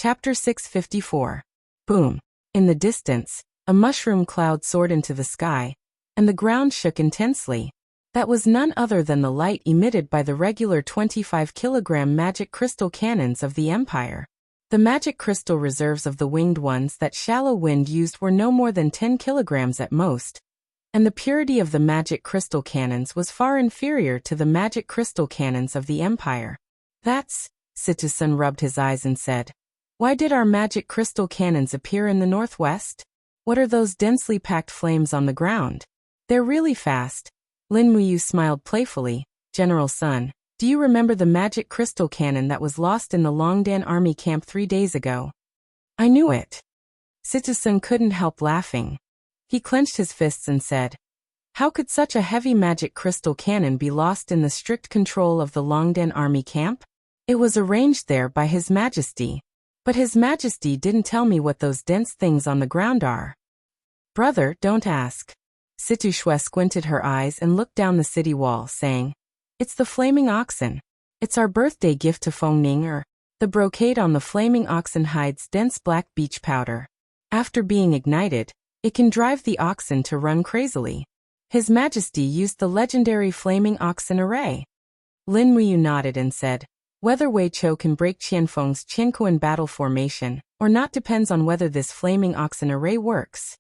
Chapter 654. Boom. In the distance, a mushroom cloud soared into the sky, and the ground shook intensely. That was none other than the light emitted by the regular 25-kilogram magic crystal cannons of the Empire. The magic crystal reserves of the winged ones that Shallow Wind used were no more than 10 kilograms at most, and the purity of the magic crystal cannons was far inferior to the magic crystal cannons of the Empire. That's, Situ-san rubbed his eyes and said, "Why did our magic crystal cannons appear in the northwest? What are those densely packed flames on the ground? They're really fast." Lin Muyu smiled playfully. "General Sun, do you remember the magic crystal cannon that was lost in the Longdan army camp 3 days ago?" "I knew it." Situ-san couldn't help laughing. He clenched his fists and said, "How could such a heavy magic crystal cannon be lost in the strict control of the Longdan army camp? It was arranged there by His Majesty. But His Majesty didn't tell me what those dense things on the ground are." "Brother, don't ask." Situ Shue squinted her eyes and looked down the city wall, saying, "It's the flaming oxen. It's our birthday gift to Feng Ning. The brocade on the flaming oxen hides dense black beach powder. After being ignited, it can drive the oxen to run crazily. His Majesty used the legendary flaming oxen array." Lin Muyu nodded and said, "Whether Wei Chou can break Qianfeng's Qiankuan battle formation or not depends on whether this flaming oxen array works."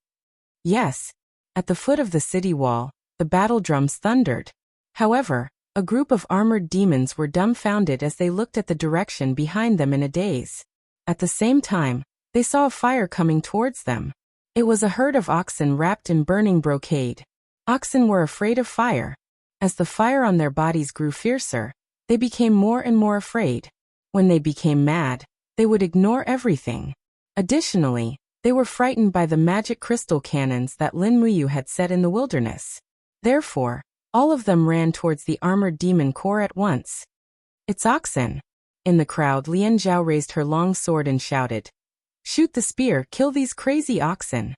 Yes. At the foot of the city wall, the battle drums thundered. However, a group of armored demons were dumbfounded as they looked at the direction behind them in a daze. At the same time, they saw a fire coming towards them. It was a herd of oxen wrapped in burning brocade. Oxen were afraid of fire. As the fire on their bodies grew fiercer, they became more and more afraid. When they became mad, they would ignore everything. Additionally, they were frightened by the magic crystal cannons that Lin Muyu had set in the wilderness. Therefore, all of them ran towards the armored demon corps at once. "It's oxen!" In the crowd, Lian Zhao raised her long sword and shouted, "Shoot the spear, kill these crazy oxen!"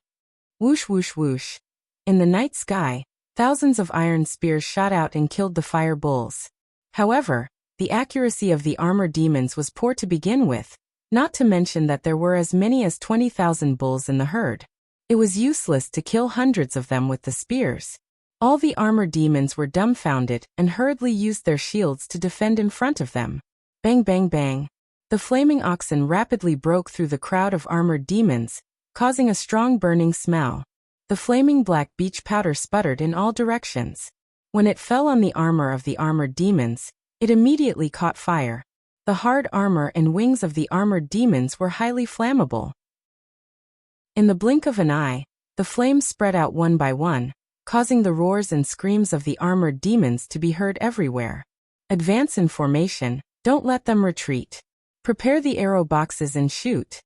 Whoosh whoosh whoosh. In the night sky, thousands of iron spears shot out and killed the fire bulls. However, the accuracy of the armored demons was poor to begin with, not to mention that there were as many as 20,000 bulls in the herd. It was useless to kill hundreds of them with the spears. All the armored demons were dumbfounded and hurriedly used their shields to defend in front of them. Bang bang bang. The flaming oxen rapidly broke through the crowd of armored demons, causing a strong burning smell. The flaming black beach powder sputtered in all directions. When it fell on the armor of the armored demons, it immediately caught fire. The hard armor and wings of the armored demons were highly flammable. In the blink of an eye, the flames spread out one by one, causing the roars and screams of the armored demons to be heard everywhere. "Advance in formation, don't let them retreat. Prepare the arrow boxes and shoot."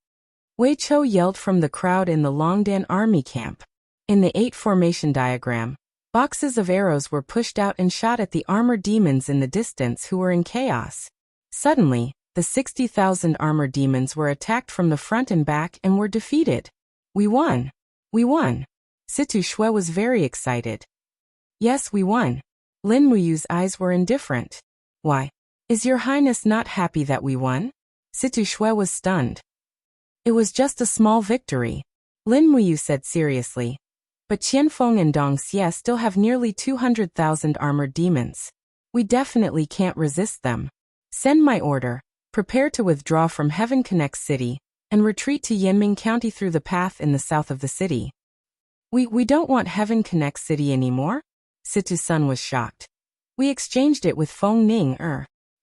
Wei Chou yelled from the crowd in the Longdan army camp. In the 8 formation diagram, boxes of arrows were pushed out and shot at the armored demons in the distance who were in chaos. Suddenly, the 60,000 armored demons were attacked from the front and back and were defeated. "We won! We won!" Situ Shue was very excited. "Yes, we won." Lin Muyu's eyes were indifferent. "Why? Is your highness not happy that we won?" Situ Shue was stunned. "It was just a small victory," Lin Muyu said seriously. "But Qianfeng and Dong Xie still have nearly 200,000 armored demons. We definitely can't resist them. Send my order, prepare to withdraw from Heaven Connect City, and retreat to Yanming County through the path in the south of the city." We don't want Heaven Connect City anymore?" Situ-san was shocked. "We exchanged it with Feng Ning.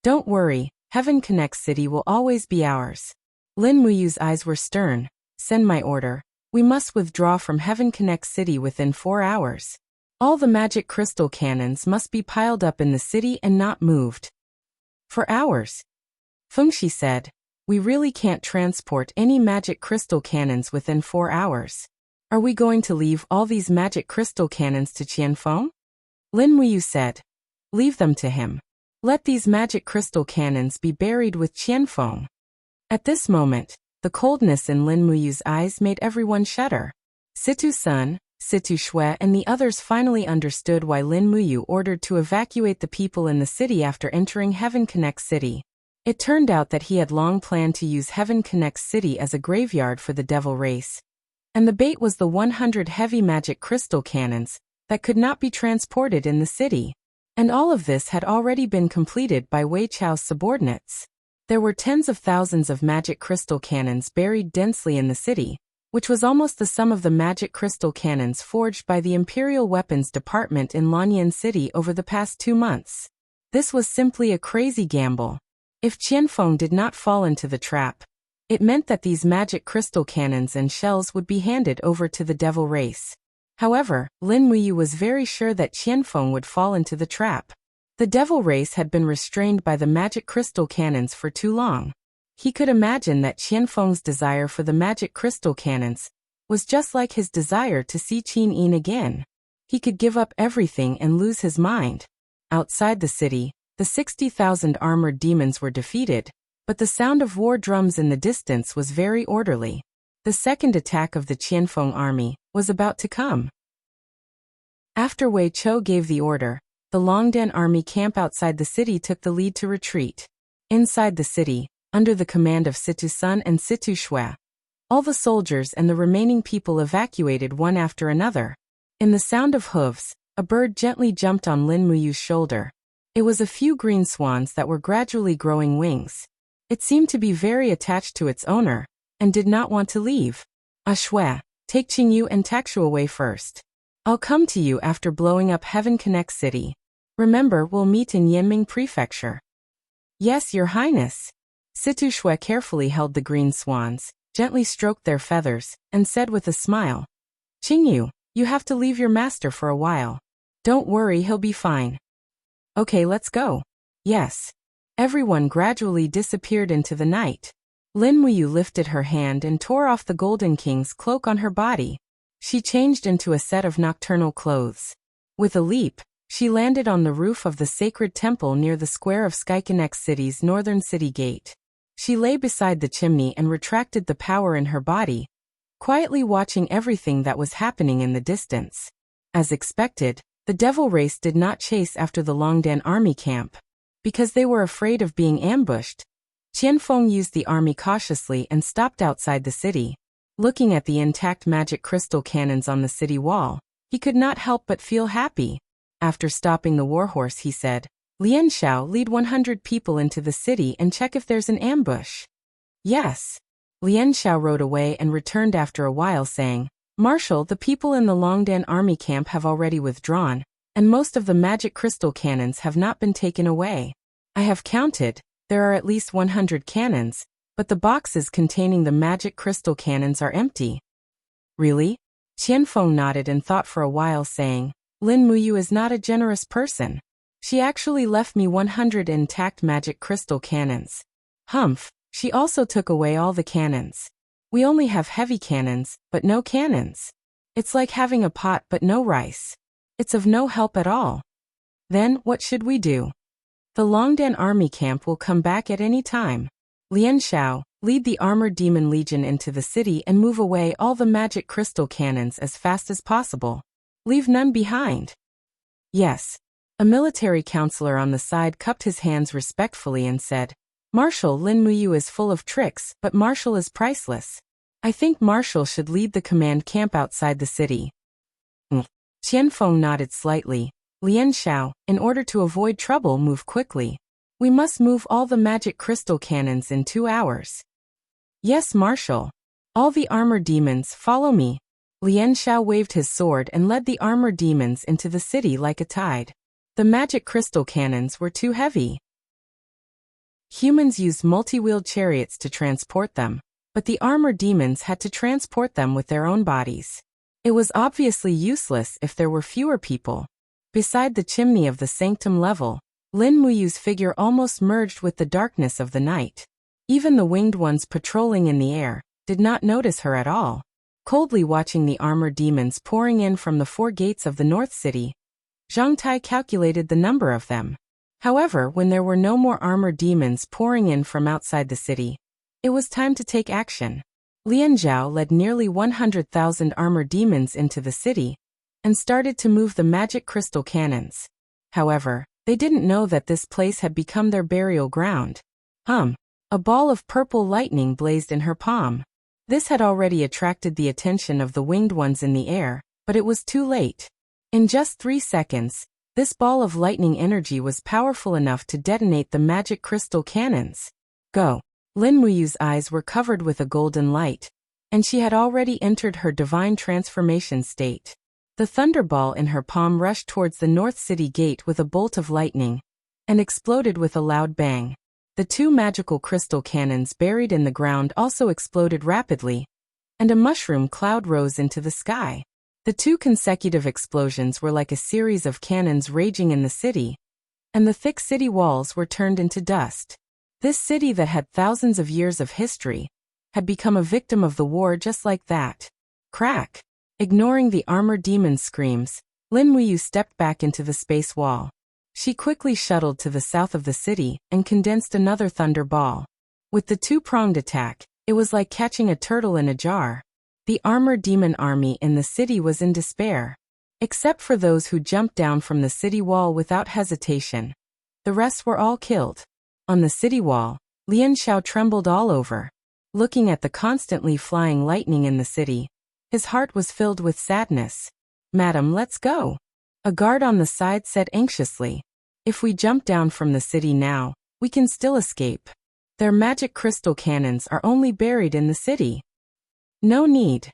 Don't worry, Heaven Connect City will always be ours." Lin Muyu's eyes were stern. "Send my order. We must withdraw from Heaven Connect City within 4 hours. All the magic crystal cannons must be piled up in the city and not moved." "For hours?" Fengshi said. "We really can't transport any magic crystal cannons within 4 hours. Are we going to leave all these magic crystal cannons to Qianfeng?" Lin Muyu said. "Leave them to him. Let these magic crystal cannons be buried with Qianfeng." At this moment, the coldness in Lin Muyu's eyes made everyone shudder. Situ-san, Situ Shue and the others finally understood why Lin Muyu ordered to evacuate the people in the city after entering Heaven Connect City. It turned out that he had long planned to use Heaven Connect's city as a graveyard for the devil race. And the bait was the 100 heavy magic crystal cannons that could not be transported in the city. And all of this had already been completed by Wei Chao's subordinates. There were tens of thousands of magic crystal cannons buried densely in the city, which was almost the sum of the magic crystal cannons forged by the Imperial Weapons Department in Lanyan City over the past 2 months. This was simply a crazy gamble. If Qianfeng did not fall into the trap, it meant that these magic crystal cannons and shells would be handed over to the devil race. However, Lin Muyu was very sure that Qianfeng would fall into the trap. The devil race had been restrained by the magic crystal cannons for too long. He could imagine that Qianfeng's desire for the magic crystal cannons was just like his desire to see Qin Yin again. He could give up everything and lose his mind. Outside the city, the 60,000 armored demons were defeated, but the sound of war drums in the distance was very orderly. The second attack of the Qianfeng army was about to come. After Wei Chou gave the order, the Longdan army camp outside the city took the lead to retreat. Inside the city, under the command of Situ Sun and Situ Shui, all the soldiers and the remaining people evacuated one after another. In the sound of hooves, a bird gently jumped on Lin Muyu's shoulder. It was a few green swans that were gradually growing wings. It seemed to be very attached to its owner, and did not want to leave. Shui, take Qingyu and Takshu away first. I'll come to you after blowing up Heaven Connect City. Remember, we'll meet in Yanming Prefecture. Yes, Your Highness. Situ Shui carefully held the green swans, gently stroked their feathers, and said with a smile, Qingyu, you have to leave your master for a while. Don't worry, he'll be fine. Okay, let's go. Yes. Everyone gradually disappeared into the night. Lin Muyu lifted her hand and tore off the Golden King's cloak on her body. She changed into a set of nocturnal clothes. With a leap, she landed on the roof of the sacred temple near the square of Skyconnect City's northern city gate. She lay beside the chimney and retracted the power in her body, quietly watching everything that was happening in the distance. As expected, the devil race did not chase after the Longdan army camp. Because they were afraid of being ambushed, Qianfeng used the army cautiously and stopped outside the city. Looking at the intact magic crystal cannons on the city wall, he could not help but feel happy. After stopping the warhorse, he said, Lian Xiao, lead 100 people into the city and check if there's an ambush. Yes. Lian Xiao rode away and returned after a while saying, Marshal, the people in the Longdan army camp have already withdrawn, and most of the magic crystal cannons have not been taken away. I have counted, there are at least 100 cannons, but the boxes containing the magic crystal cannons are empty. Really? Qianfeng nodded and thought for a while saying, Lin Muyu is not a generous person. She actually left me 100 intact magic crystal cannons. Humph, she also took away all the cannons. We only have heavy cannons, but no cannons. It's like having a pot but no rice. It's of no help at all. Then, what should we do? The Longdan army camp will come back at any time. Lian Xiao, lead the armored demon legion into the city and move away all the magic crystal cannons as fast as possible. Leave none behind. Yes. A military counselor on the side cupped his hands respectfully and said, Marshal, Lin Muyu is full of tricks, but Marshal is priceless. I think Marshal should lead the command camp outside the city. Qianfeng nodded slightly. Lian Xiao, in order to avoid trouble, move quickly. We must move all the magic crystal cannons in 2 hours. Yes, Marshal. All the armor demons, follow me. Lian Xiao waved his sword and led the armor demons into the city like a tide. The magic crystal cannons were too heavy. Humans used multi-wheeled chariots to transport them, but the armor demons had to transport them with their own bodies. It was obviously useless if there were fewer people. Beside the chimney of the sanctum level, Lin Muyu's figure almost merged with the darkness of the night. Even the winged ones patrolling in the air did not notice her at all. Coldly watching the armor demons pouring in from the 4 gates of the North City, Zhang Tai calculated the number of them. However, when there were no more armor demons pouring in from outside the city, it was time to take action. Lian Zhao led nearly 100,000 armor demons into the city and started to move the magic crystal cannons. However, they didn't know that this place had become their burial ground. A ball of purple lightning blazed in her palm. This had already attracted the attention of the winged ones in the air, but it was too late. In just 3 seconds, this ball of lightning energy was powerful enough to detonate the magic crystal cannons. Go! Lin Muyu's eyes were covered with a golden light, and she had already entered her divine transformation state. The thunderball in her palm rushed towards the North City gate with a bolt of lightning, and exploded with a loud bang. The 2 magical crystal cannons buried in the ground also exploded rapidly, and a mushroom cloud rose into the sky. The 2 consecutive explosions were like a series of cannons raging in the city, and the thick city walls were turned into dust. This city that had thousands of years of history had become a victim of the war just like that. Crack! Ignoring the armored demon's screams, Lin Muyu stepped back into the space wall. She quickly shuttled to the south of the city and condensed another thunder ball. With the 2-pronged attack, it was like catching a turtle in a jar. The armored demon army in the city was in despair. Except for those who jumped down from the city wall without hesitation. The rest were all killed. On the city wall, Lian Xiao trembled all over. Looking at the constantly flying lightning in the city, his heart was filled with sadness. "Madam, let's go." A guard on the side said anxiously. "If we jump down from the city now, we can still escape. Their magic crystal cannons are only buried in the city." "No need."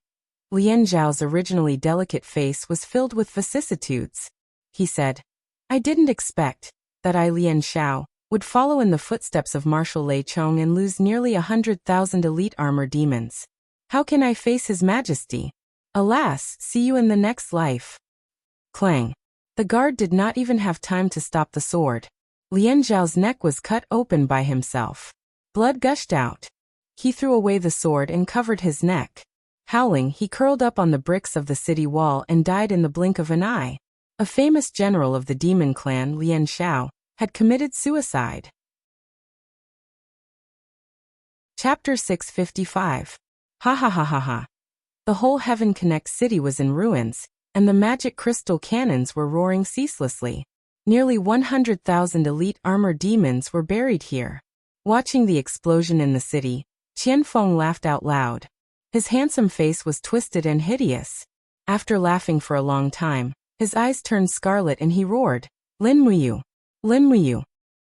Lian Zhao's originally delicate face was filled with vicissitudes. He said, "I didn't expect that I, Lian Xiao, would follow in the footsteps of Marshal Lei Chong and lose nearly 100,000 elite armor demons. How can I face His Majesty? Alas, see you in the next life." Clang. The guard did not even have time to stop the sword. Lian Zhao's neck was cut open by himself. Blood gushed out. He threw away the sword and covered his neck. Howling, he curled up on the bricks of the city wall and died in the blink of an eye. A famous general of the demon clan, Lian Xiao, had committed suicide. Chapter 655. Ha ha ha ha ha. The whole Heaven Connect city was in ruins, and the magic crystal cannons were roaring ceaselessly. Nearly 100,000 elite armored demons were buried here. Watching the explosion in the city, Qianfeng laughed out loud. His handsome face was twisted and hideous. After laughing for a long time, his eyes turned scarlet and he roared, "Lin Muyu! Lin Muyu!"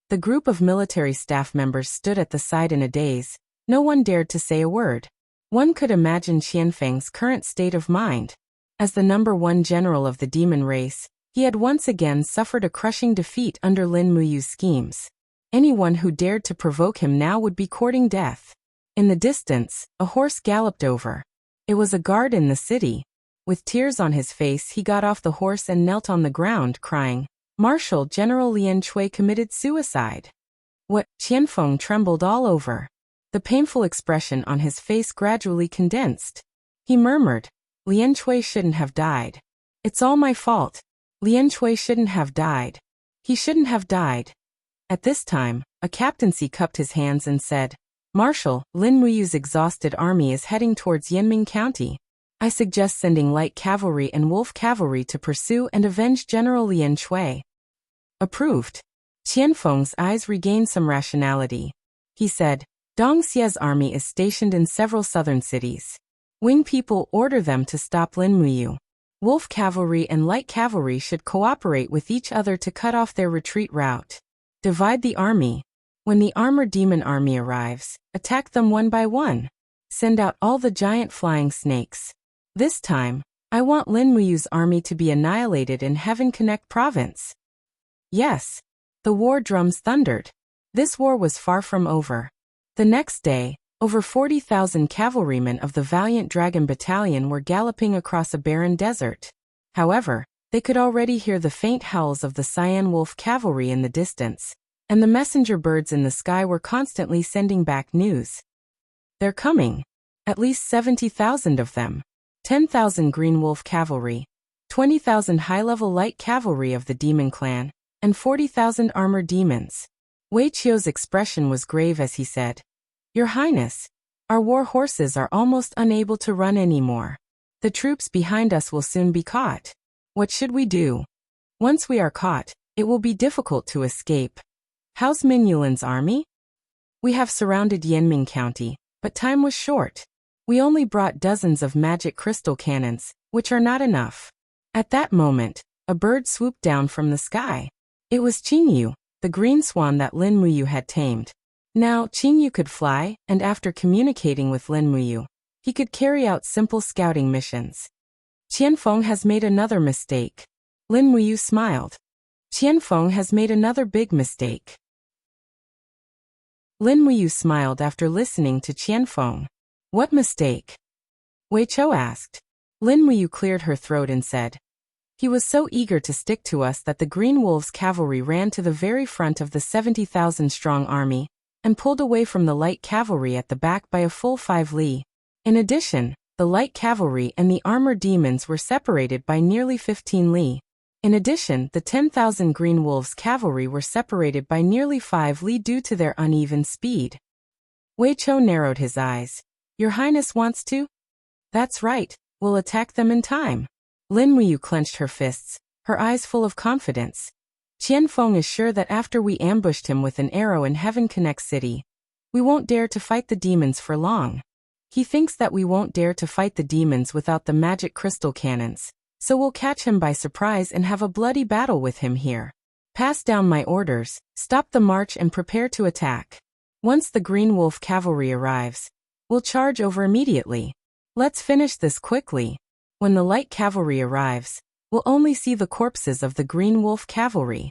The group of military staff members stood at the side in a daze. No one dared to say a word. One could imagine Qianfeng's current state of mind. As the #1 general of the demon race, he had once again suffered a crushing defeat under Lin Muyu's schemes. Anyone who dared to provoke him now would be courting death. In the distance, a horse galloped over. It was a guard in the city. With tears on his face, he got off the horse and knelt on the ground, crying, "Marshal General Lian Chui committed suicide." What? Qianfeng trembled all over. The painful expression on his face gradually condensed. He murmured, "Lian Chui shouldn't have died. It's all my fault. Lian Chui shouldn't have died. He shouldn't have died." At this time, a captaincy cupped his hands and said, "Marshal, Lin Muyu's exhausted army is heading towards Yanming County. I suggest sending light cavalry and wolf cavalry to pursue and avenge General Lian Chui." Approved. Qianfeng's eyes regained some rationality. He said, "Dong Xie's army is stationed in several southern cities. Wing people order them to stop Lin Muyu. Wolf cavalry and light cavalry should cooperate with each other to cut off their retreat route. Divide the army. When the armored demon army arrives, attack them one by one. Send out all the giant flying snakes. This time, I want Lin Muyu's army to be annihilated in Heaven Connect province." Yes. The war drums thundered. This war was far from over. The next day, over 40,000 cavalrymen of the valiant Dragon Battalion were galloping across a barren desert. However, they could already hear the faint howls of the Cyan Wolf cavalry in the distance, and the messenger birds in the sky were constantly sending back news. "They're coming. At least 70,000 of them. 10,000 Green Wolf cavalry, 20,000 high-level light cavalry of the demon clan, and 40,000 armored demons." Wei Qiu's expression was grave as he said, "Your Highness, our war horses are almost unable to run anymore. The troops behind us will soon be caught. What should we do? Once we are caught, it will be difficult to escape. How's Min Yulin's army?" We have surrounded Yanming County, but time was short. We only brought dozens of magic crystal cannons, which are not enough. At that moment, a bird swooped down from the sky. It was Qingyu, the green swan that Lin Muyu had tamed. Now, Qingyu could fly, and after communicating with Lin Muyu, he could carry out simple scouting missions. Qianfeng has made another mistake. Lin Muyu smiled. Qianfeng has made another big mistake. Lin Muyu smiled after listening to Qianfeng. What mistake? Wei Chou asked. Lin Muyu cleared her throat and said, he was so eager to stick to us that the Green Wolves' cavalry ran to the very front of the 70,000-strong army and pulled away from the light cavalry at the back by a full 5 li. In addition, the light cavalry and the armored demons were separated by nearly 15 li. In addition, the 10,000 Green Wolves' cavalry were separated by nearly 5 li due to their uneven speed. Wei Chou narrowed his eyes. Your Highness wants to? That's right, we'll attack them in time. Lin Muyu clenched her fists, her eyes full of confidence. Qianfeng is sure that after we ambushed him with an arrow in Heaven Connect City, we won't dare to fight the demons for long. He thinks that we won't dare to fight the demons without the magic crystal cannons, so we'll catch him by surprise and have a bloody battle with him here. Pass down my orders, stop the march and prepare to attack. Once the Green Wolf cavalry arrives, we'll charge over immediately. Let's finish this quickly. When the light cavalry arrives, we'll only see the corpses of the Green Wolf cavalry.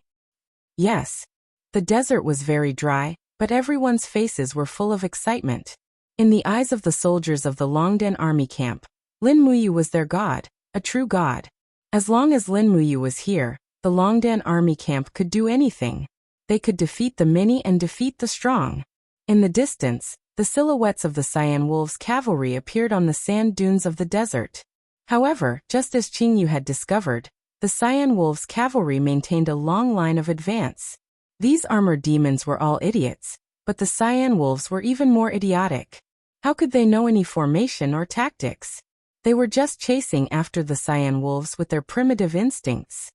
Yes. The desert was very dry, but everyone's faces were full of excitement. In the eyes of the soldiers of the Longdan army camp, Lin Muyu was their god, a true god. As long as Lin Muyu was here, the Longdan army camp could do anything. They could defeat the many and defeat the strong. In the distance, the silhouettes of the Cyan Wolves' cavalry appeared on the sand dunes of the desert. However, just as Qingyu had discovered, the Cyan Wolves' cavalry maintained a long line of advance. These armored demons were all idiots, but the Cyan Wolves were even more idiotic. How could they know any formation or tactics? They were just chasing after the Cyan Wolves with their primitive instincts.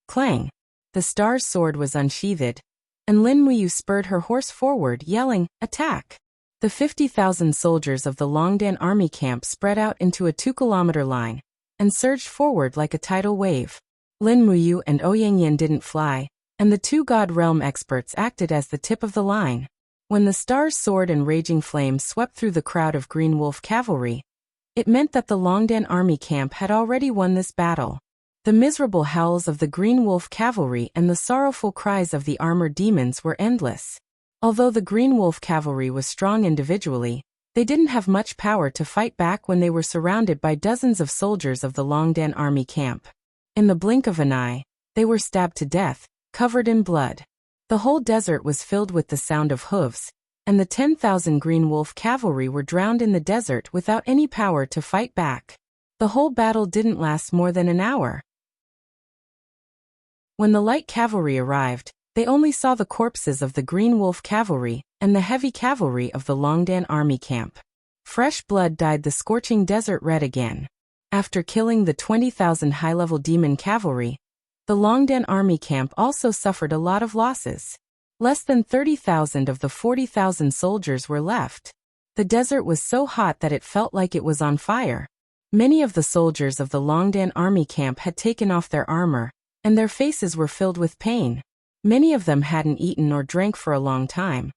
Clang! The star's sword was unsheathed, and Lin Muyu spurred her horse forward, yelling, "Attack!" The 50,000 soldiers of the Longdan army camp spread out into a 2-kilometer line and surged forward like a tidal wave. Lin Muyu and Ouyangyan didn't fly, and the 2 God Realm experts acted as the tip of the line. When the star's sword and raging flames swept through the crowd of Green Wolf cavalry, it meant that the Longdan army camp had already won this battle. The miserable howls of the Green Wolf cavalry and the sorrowful cries of the armored demons were endless. Although the Green Wolf cavalry was strong individually, they didn't have much power to fight back when they were surrounded by dozens of soldiers of the Longdan army camp. In the blink of an eye, they were stabbed to death, covered in blood. The whole desert was filled with the sound of hooves, and the 10,000 Green Wolf cavalry were drowned in the desert without any power to fight back. The whole battle didn't last more than an hour. When the light cavalry arrived, they only saw the corpses of the Green Wolf cavalry and the heavy cavalry of the Longdan army camp. Fresh blood dyed the scorching desert red again. After killing the 20,000 high-level demon cavalry, the Longdan army camp also suffered a lot of losses. Less than 30,000 of the 40,000 soldiers were left. The desert was so hot that it felt like it was on fire. Many of the soldiers of the Longdan army camp had taken off their armor, and their faces were filled with pain. Many of them hadn't eaten or drank for a long time,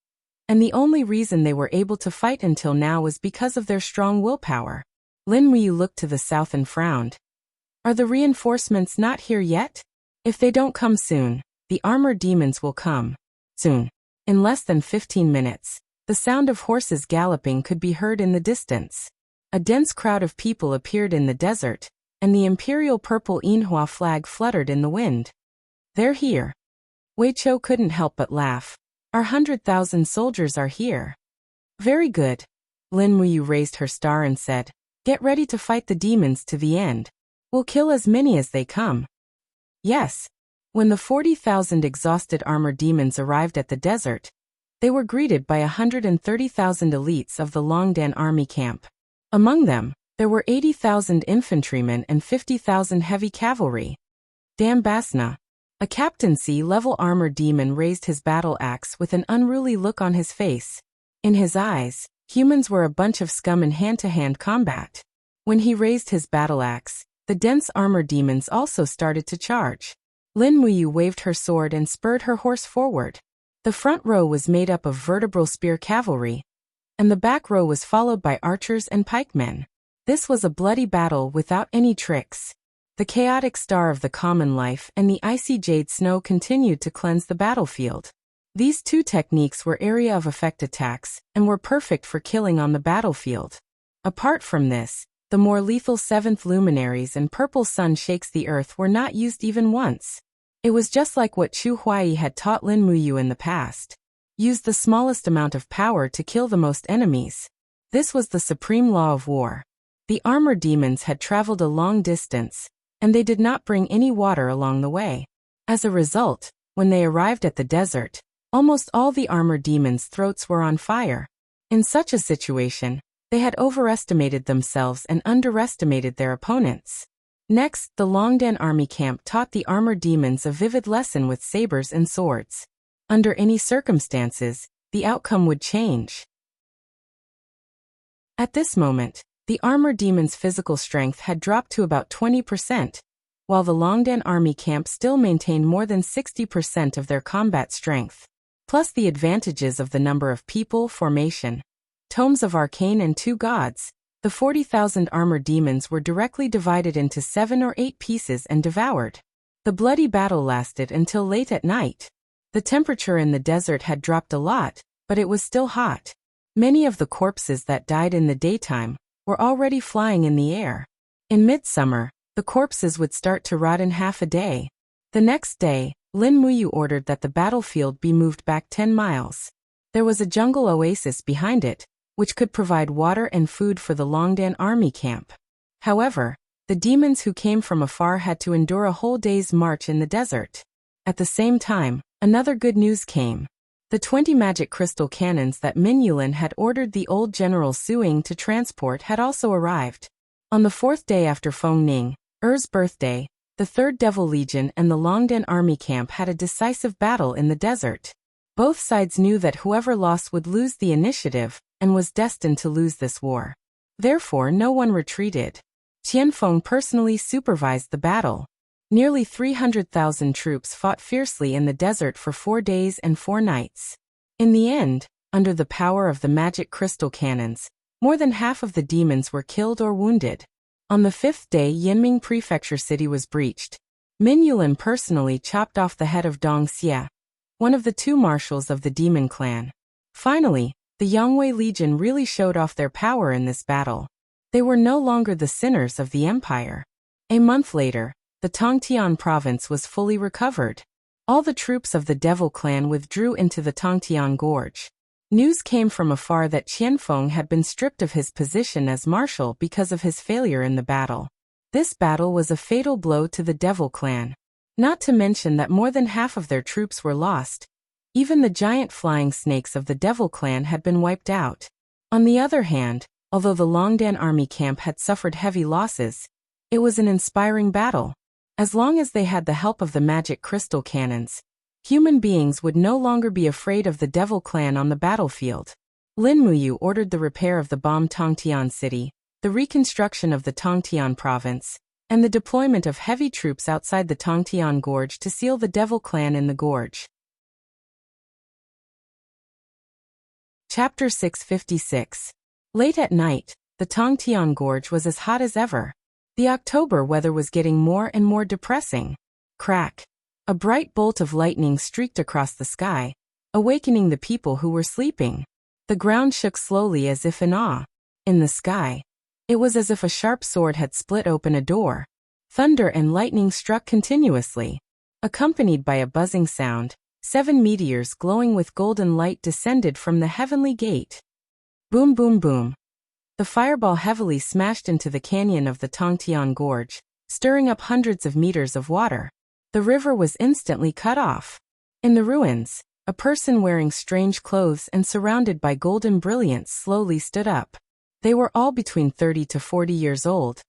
and the only reason they were able to fight until now was because of their strong willpower. Lin Muyu looked to the south and frowned. Are the reinforcements not here yet? If they don't come soon, the armored demons will come. Soon. In less than 15 minutes, the sound of horses galloping could be heard in the distance. A dense crowd of people appeared in the desert, and the imperial purple Yinhua flag fluttered in the wind. They're here. Wei Chou couldn't help but laugh. Our 100,000 soldiers are here. Very good. Lin Muyu raised her star and said, get ready to fight the demons to the end. We'll kill as many as they come. Yes. When the 40,000 exhausted armored demons arrived at the desert, they were greeted by 130,000 elites of the Longdan army camp. Among them, there were 80,000 infantrymen and 50,000 heavy cavalry. Dambasna, a captaincy-level armored demon, raised his battle axe with an unruly look on his face. In his eyes, humans were a bunch of scum in hand-to-hand combat. When he raised his battle axe, the dense armor demons also started to charge. Lin Muyu waved her sword and spurred her horse forward. The front row was made up of vertebral spear cavalry, and the back row was followed by archers and pikemen. This was a bloody battle without any tricks. The chaotic star of the common life and the icy jade snow continued to cleanse the battlefield. These two techniques were area of effect attacks and were perfect for killing on the battlefield. Apart from this, the more lethal seventh luminaries and purple sun shakes the earth were not used even once. It was just like what Chu Huai had taught Lin Muyu in the past. Use the smallest amount of power to kill the most enemies. This was the supreme law of war. The armor demons had traveled a long distance, and they did not bring any water along the way. As a result, when they arrived at the desert, almost all the armor demons' throats were on fire. In such a situation, they had overestimated themselves and underestimated their opponents. Next, the Longdan army camp taught the armor demons a vivid lesson with sabers and swords. Under any circumstances, the outcome would change. At this moment, the armor demons' physical strength had dropped to about 20%, while the Longdan army camp still maintained more than 60% of their combat strength. Plus the advantages of the number of people, formation, tomes of arcane and 2 gods, the 40,000 armor demons were directly divided into 7 or 8 pieces and devoured. The bloody battle lasted until late at night. The temperature in the desert had dropped a lot, but it was still hot. Many of the corpses that died in the daytime were already flying in the air. In midsummer, the corpses would start to rot in half a day. The next day, Lin Muyu ordered that the battlefield be moved back 10 miles. There was a jungle oasis behind it, which could provide water and food for the Longdan army camp. However, the demons who came from afar had to endure a whole day's march in the desert. At the same time, another good news came. The 20 magic crystal cannons that Min Yulin had ordered the old General Suing to transport had also arrived. On the 4th day after Feng Ning, Er's birthday, the 3rd Devil Legion and the Longdan army camp had a decisive battle in the desert. Both sides knew that whoever lost would lose the initiative, and was destined to lose this war. Therefore no one retreated. Qianfeng personally supervised the battle. Nearly 300,000 troops fought fiercely in the desert for 4 days and 4 nights. In the end, under the power of the magic crystal cannons, more than half of the demons were killed or wounded. On the 5th day, Yinming Prefecture City was breached. Min Yulin personally chopped off the head of Dong Xie, one of the 2 marshals of the demon clan. Finally, the Yangwei Legion really showed off their power in this battle. They were no longer the sinners of the empire. A month later, the Tongtian province was fully recovered. All the troops of the Devil clan withdrew into the Tongtian Gorge. News came from afar that Qianfeng had been stripped of his position as marshal because of his failure in the battle. This battle was a fatal blow to the Devil clan. Not to mention that more than half of their troops were lost. Even the giant flying snakes of the Devil clan had been wiped out. On the other hand, although the Longdan army camp had suffered heavy losses, it was an inspiring battle. As long as they had the help of the magic crystal cannons, human beings would no longer be afraid of the Devil clan on the battlefield. Lin Muyu ordered the repair of the bombed Tongtian city, the reconstruction of the Tongtian province, and the deployment of heavy troops outside the Tongtian Gorge to seal the Devil clan in the gorge. Chapter 656. Late at night, the Tongtian Gorge was as hot as ever. The October weather was getting more and more depressing. Crack! A bright bolt of lightning streaked across the sky, awakening the people who were sleeping. The ground shook slowly as if in awe. In the sky, it was as if a sharp sword had split open a door. Thunder and lightning struck continuously. Accompanied by a buzzing sound, 7 meteors glowing with golden light descended from the heavenly gate. Boom boom boom. The fireball heavily smashed into the canyon of the Tongtian Gorge, stirring up hundreds of meters of water. The river was instantly cut off. In the ruins, a person wearing strange clothes and surrounded by golden brilliance slowly stood up. They were all between 30 to 40 years old,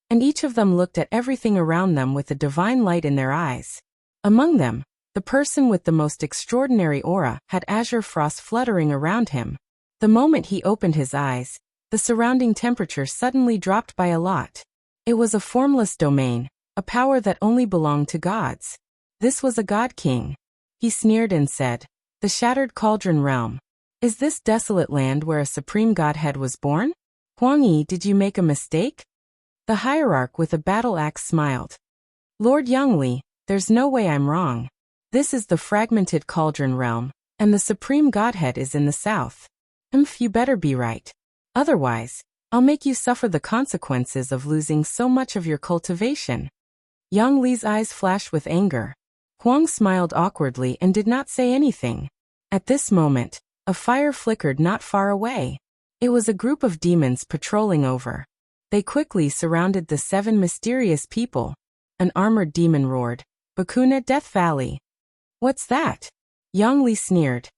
and each of them looked at everything around them with a divine light in their eyes. Among them, the person with the most extraordinary aura had azure frost fluttering around him. The moment he opened his eyes, the surrounding temperature suddenly dropped by a lot. It was a formless domain, a power that only belonged to gods. This was a god king. He sneered and said, "The Shattered Cauldron Realm. Is this desolate land where a supreme godhead was born? Huang Yi, did you make a mistake?" The hierarch with a battle axe smiled. "Lord Yangli, there's no way I'm wrong. This is the fragmented cauldron realm, and the supreme godhead is in the south. You better be right. Otherwise, I'll make you suffer the consequences of losing so much of your cultivation." Yang Li's eyes flashed with anger. Huang smiled awkwardly and did not say anything. At this moment, a fire flickered not far away. It was a group of demons patrolling over. They quickly surrounded the 7 mysterious people. An armored demon roared, "Bakuna Death Valley." "What's that?" Yang Li sneered.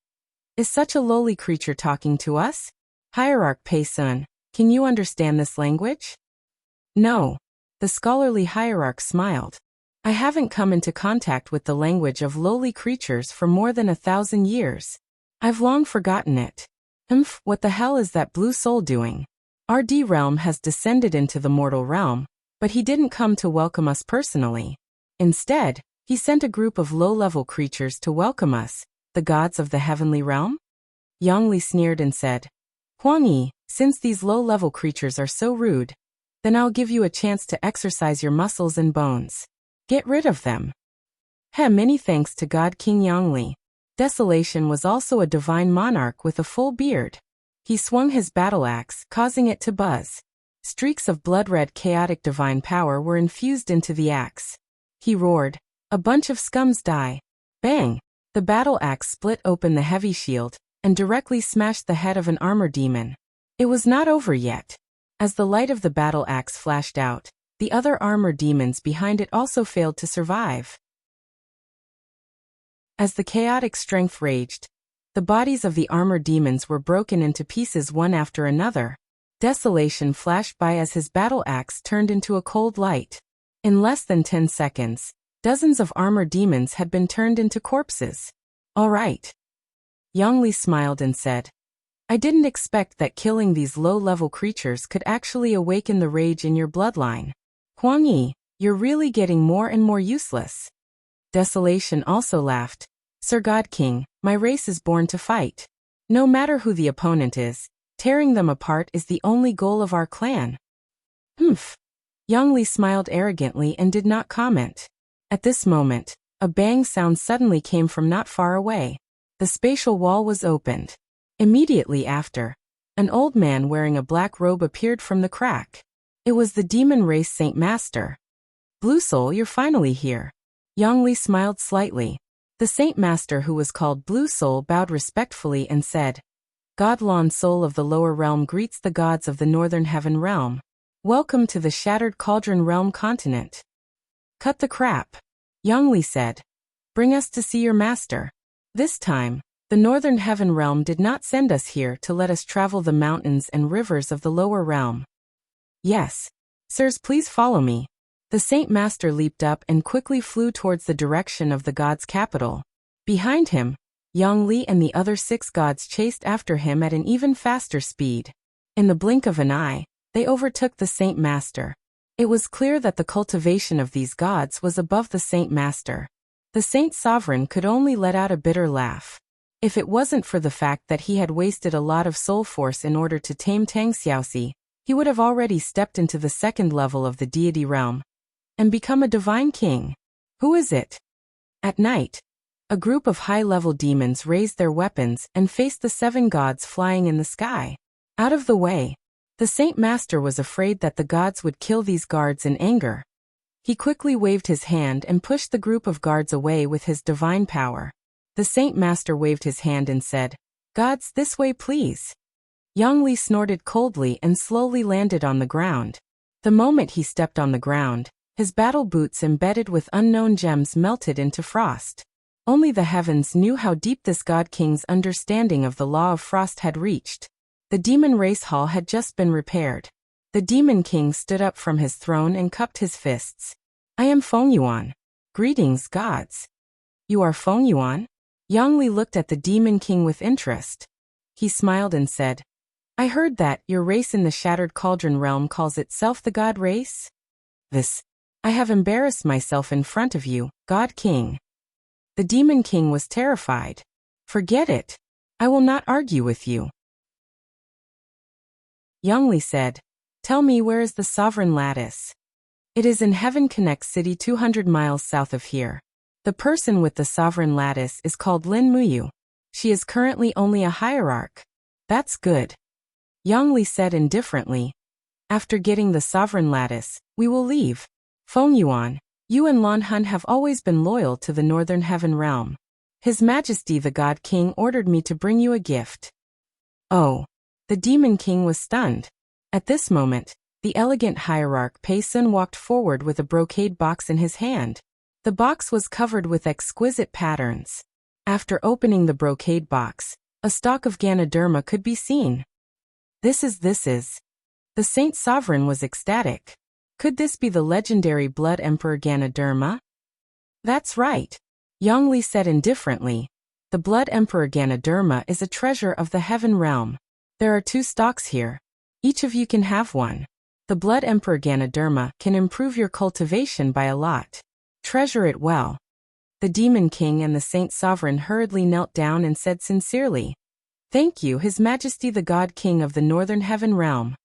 "Is such a lowly creature talking to us? Hierarch Pei Sun, can you understand this language?" "No." The scholarly hierarch smiled. "I haven't come into contact with the language of lowly creatures for more than 1,000 years. I've long forgotten it. What the hell is that blue soul doing? RD realm has descended into the mortal realm, but he didn't come to welcome us personally. Instead, he sent a group of low-level creatures to welcome us, the gods of the heavenly realm?" Yang Li sneered and said, "Huang Yi, since these low-level creatures are so rude, then I'll give you a chance to exercise your muscles and bones. Get rid of them." Many thanks to God King Yang Li. Desolation was also a divine monarch with a full beard. He swung his battle axe, causing it to buzz. Streaks of blood-red chaotic divine power were infused into the axe. He roared, "A bunch of scums die." Bang! The battle axe split open the heavy shield and directly smashed the head of an armor demon. It was not over yet. As the light of the battle axe flashed out, the other armor demons behind it also failed to survive. As the chaotic strength raged, the bodies of the armor demons were broken into pieces one after another. Desolation flashed by as his battle axe turned into a cold light. In less than 10 seconds, dozens of armor demons had been turned into corpses. "All right." Yang Li smiled and said, "I didn't expect that killing these low-level creatures could actually awaken the rage in your bloodline. Huang Yi, you're really getting more and more useless." Desolation also laughed. "Sir God King, my race is born to fight. No matter who the opponent is, tearing them apart is the only goal of our clan." Yang Li smiled arrogantly and did not comment. At this moment, a bang sound suddenly came from not far away. The spatial wall was opened. Immediately after, an old man wearing a black robe appeared from the crack. It was the demon race Saint Master. "Blue Soul, you're finally here." Yang Li smiled slightly. The Saint Master, who was called Blue Soul, bowed respectfully and said, "Godlon Soul of the lower realm greets the gods of the northern heaven realm. Welcome to the Shattered Cauldron Realm continent." "Cut the crap," Yang Li said. "Bring us to see your master." This time, the northern heaven realm did not send us here to let us travel the mountains and rivers of the lower realm. "Yes. Sirs, please follow me." The Saint Master leaped up and quickly flew towards the direction of the god's capital. Behind him, Yang Li and the other 6 gods chased after him at an even faster speed. In the blink of an eye, they overtook the Saint Master. It was clear that the cultivation of these gods was above the Saint Master. The Saint Sovereign could only let out a bitter laugh. If it wasn't for the fact that he had wasted a lot of soul force in order to tame Tang Xiaoxi, he would have already stepped into the 2nd level of the deity realm and become a divine king. Who is it? At night, a group of high-level demons raised their weapons and faced the 7 gods flying in the sky. Out of the way. The Saint Master was afraid that the gods would kill these guards in anger. He quickly waved his hand and pushed the group of guards away with his divine power. The Saint Master waved his hand and said, "Gods, this way please." Yang Li snorted coldly and slowly landed on the ground. The moment he stepped on the ground, his battle boots embedded with unknown gems melted into frost. Only the heavens knew how deep this God King's understanding of the law of frost had reached. The demon race hall had just been repaired. The Demon King stood up from his throne and cupped his fists. "I am Feng Yuan. Greetings, gods." "You are Feng Yuan?" Yang Li looked at the Demon King with interest. He smiled and said, I heard that your race in the Shattered Cauldron realm calls itself the God race? I have embarrassed myself in front of you, God King. The Demon King was terrified. Forget it. I will not argue with you. Yongli said, Tell me, where is the Sovereign Lattice? It is in Heaven Connect City 200 miles south of here. The person with the Sovereign Lattice is called Lin Muyu. She is currently only a hierarch. That's good. Yongli said indifferently. After getting the Sovereign Lattice, we will leave. Feng Yuan, you and Lan Hun have always been loyal to the Northern Heaven Realm. His Majesty the God King ordered me to bring you a gift. Oh. The Demon King was stunned. At this moment, the elegant hierarch Pei Sun walked forward with a brocade box in his hand. The box was covered with exquisite patterns. After opening the brocade box, a stalk of Ganoderma could be seen. This is. The Saint Sovereign was ecstatic. Could this be the legendary Blood Emperor Ganoderma? That's right. Yongli said indifferently. The Blood Emperor Ganoderma is a treasure of the Heaven Realm. There are 2 stalks here. Each of you can have one. The Blood Emperor Ganoderma can improve your cultivation by a lot. Treasure it well. The Demon King and the Saint Sovereign hurriedly knelt down and said sincerely, Thank you, His Majesty the God King of the Northern Heaven Realm.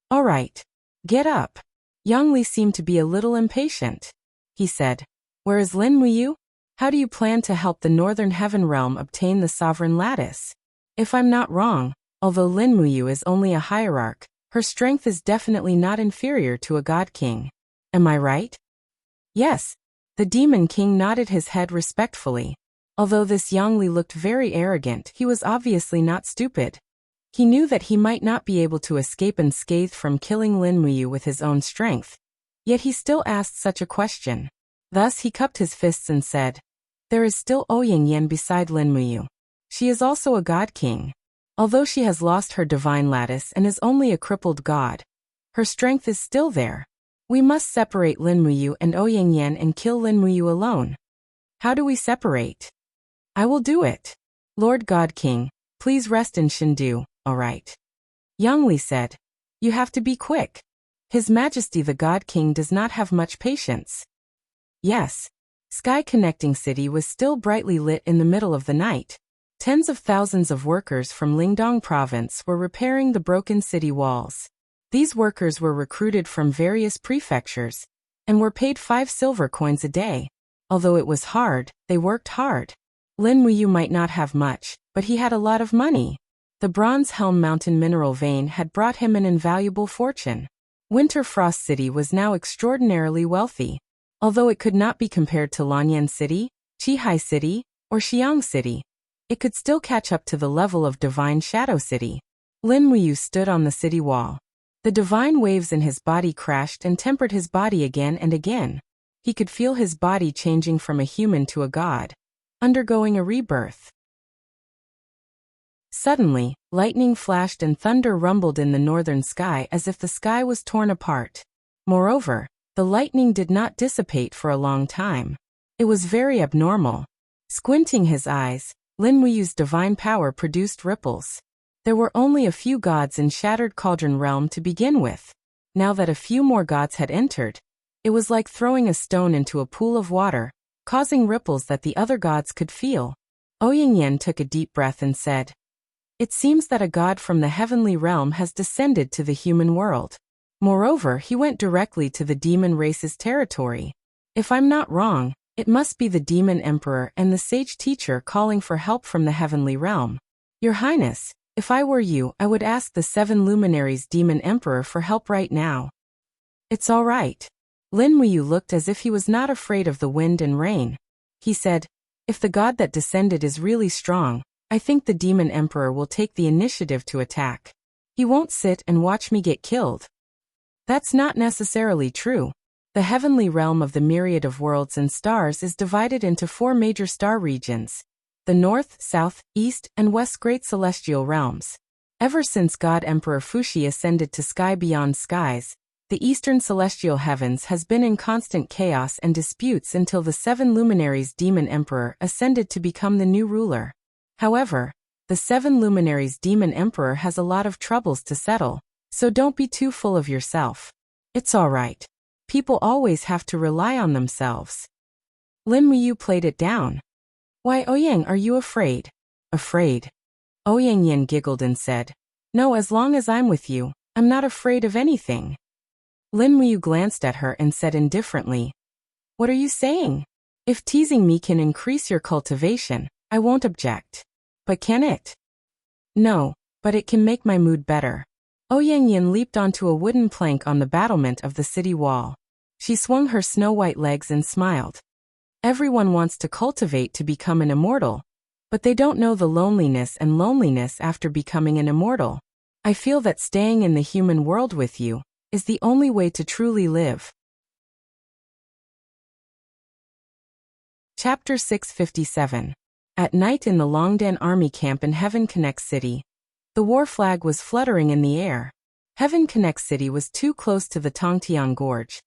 All right. Get up. Yongli seemed to be a little impatient. He said, Where is Lin Muyu? How do you plan to help the Northern Heaven Realm obtain the Sovereign Lattice? If I'm not wrong, although Lin Muyu is only a hierarch, her strength is definitely not inferior to a God King. Am I right? Yes. The Demon King nodded his head respectfully. Although this Yongli looked very arrogant, he was obviously not stupid. He knew that he might not be able to escape unscathed from killing Lin Muyu with his own strength. Yet he still asked such a question. Thus he cupped his fists and said, There is still Ouyang Yan beside Lin Muyu. She is also a God King. Although she has lost her divine lattice and is only a crippled god, her strength is still there. We must separate Lin Muyu and Ouyang Yan and kill Lin Muyu alone. How do we separate? I will do it. Lord God King, please rest in Shindu, all right? Yongli said, You have to be quick. His Majesty the God King does not have much patience. Yes. Sky Connecting City was still brightly lit in the middle of the night. Tens of thousands of workers from Lingdong province were repairing the broken city walls. These workers were recruited from various prefectures and were paid 5 silver coins a day. Although it was hard, they worked hard. Lin Muyu might not have much, but he had a lot of money. The Bronze Helm Mountain mineral vein had brought him an invaluable fortune. Winter Frost City was now extraordinarily wealthy. Although it could not be compared to Lanyan City, Qihai City, or Xiang City, it could still catch up to the level of Divine Shadow City. Lin Muyu stood on the city wall. The divine waves in his body crashed and tempered his body again and again. He could feel his body changing from a human to a god, undergoing a rebirth. Suddenly, lightning flashed and thunder rumbled in the northern sky as if the sky was torn apart. Moreover, the lightning did not dissipate for a long time. It was very abnormal. Squinting his eyes, Lin Muyu's divine power produced ripples. There were only a few gods in Shattered Cauldron Realm to begin with. Now that a few more gods had entered, it was like throwing a stone into a pool of water, causing ripples that the other gods could feel. Ouyang Yan took a deep breath and said, It seems that a god from the heavenly realm has descended to the human world. Moreover, he went directly to the demon race's territory. If I'm not wrong, it must be the Demon Emperor and the Sage Teacher calling for help from the heavenly realm. Your Highness, if I were you, I would ask the 7 luminaries Demon Emperor for help right now. It's all right. Lin Muyu looked as if he was not afraid of the wind and rain. He said, If the god that descended is really strong, I think the Demon Emperor will take the initiative to attack. He won't sit and watch me get killed. That's not necessarily true. The heavenly realm of the myriad of worlds and stars is divided into 4 major star regions: the North, South, East, and West Great Celestial Realms. Ever since God Emperor Fuxi ascended to sky beyond skies, the Eastern Celestial Heavens has been in constant chaos and disputes until the 7 luminaries Demon Emperor ascended to become the new ruler. However, The 7 Luminaries Demon Emperor has a lot of troubles to settle, so don't be too full of yourself. It's alright. People always have to rely on themselves. Lin Muyu played it down. Why, Ouyang, are you afraid? Afraid? Ouyang Yin giggled and said, No, as long as I'm with you, I'm not afraid of anything. Lin Muyu glanced at her and said indifferently, What are you saying? If teasing me can increase your cultivation, I won't object. But can it? No, but it can make my mood better. Ouyang Yin leaped onto a wooden plank on the battlement of the city wall. She swung her snow-white legs and smiled. Everyone wants to cultivate to become an immortal, but they don't know the loneliness after becoming an immortal. I feel that staying in the human world with you is the only way to truly live. Chapter 657. At night in the Longdan army camp in Heaven Connect City, the war flag was fluttering in the air. Heaven Connect City was too close to the Tongtian Gorge,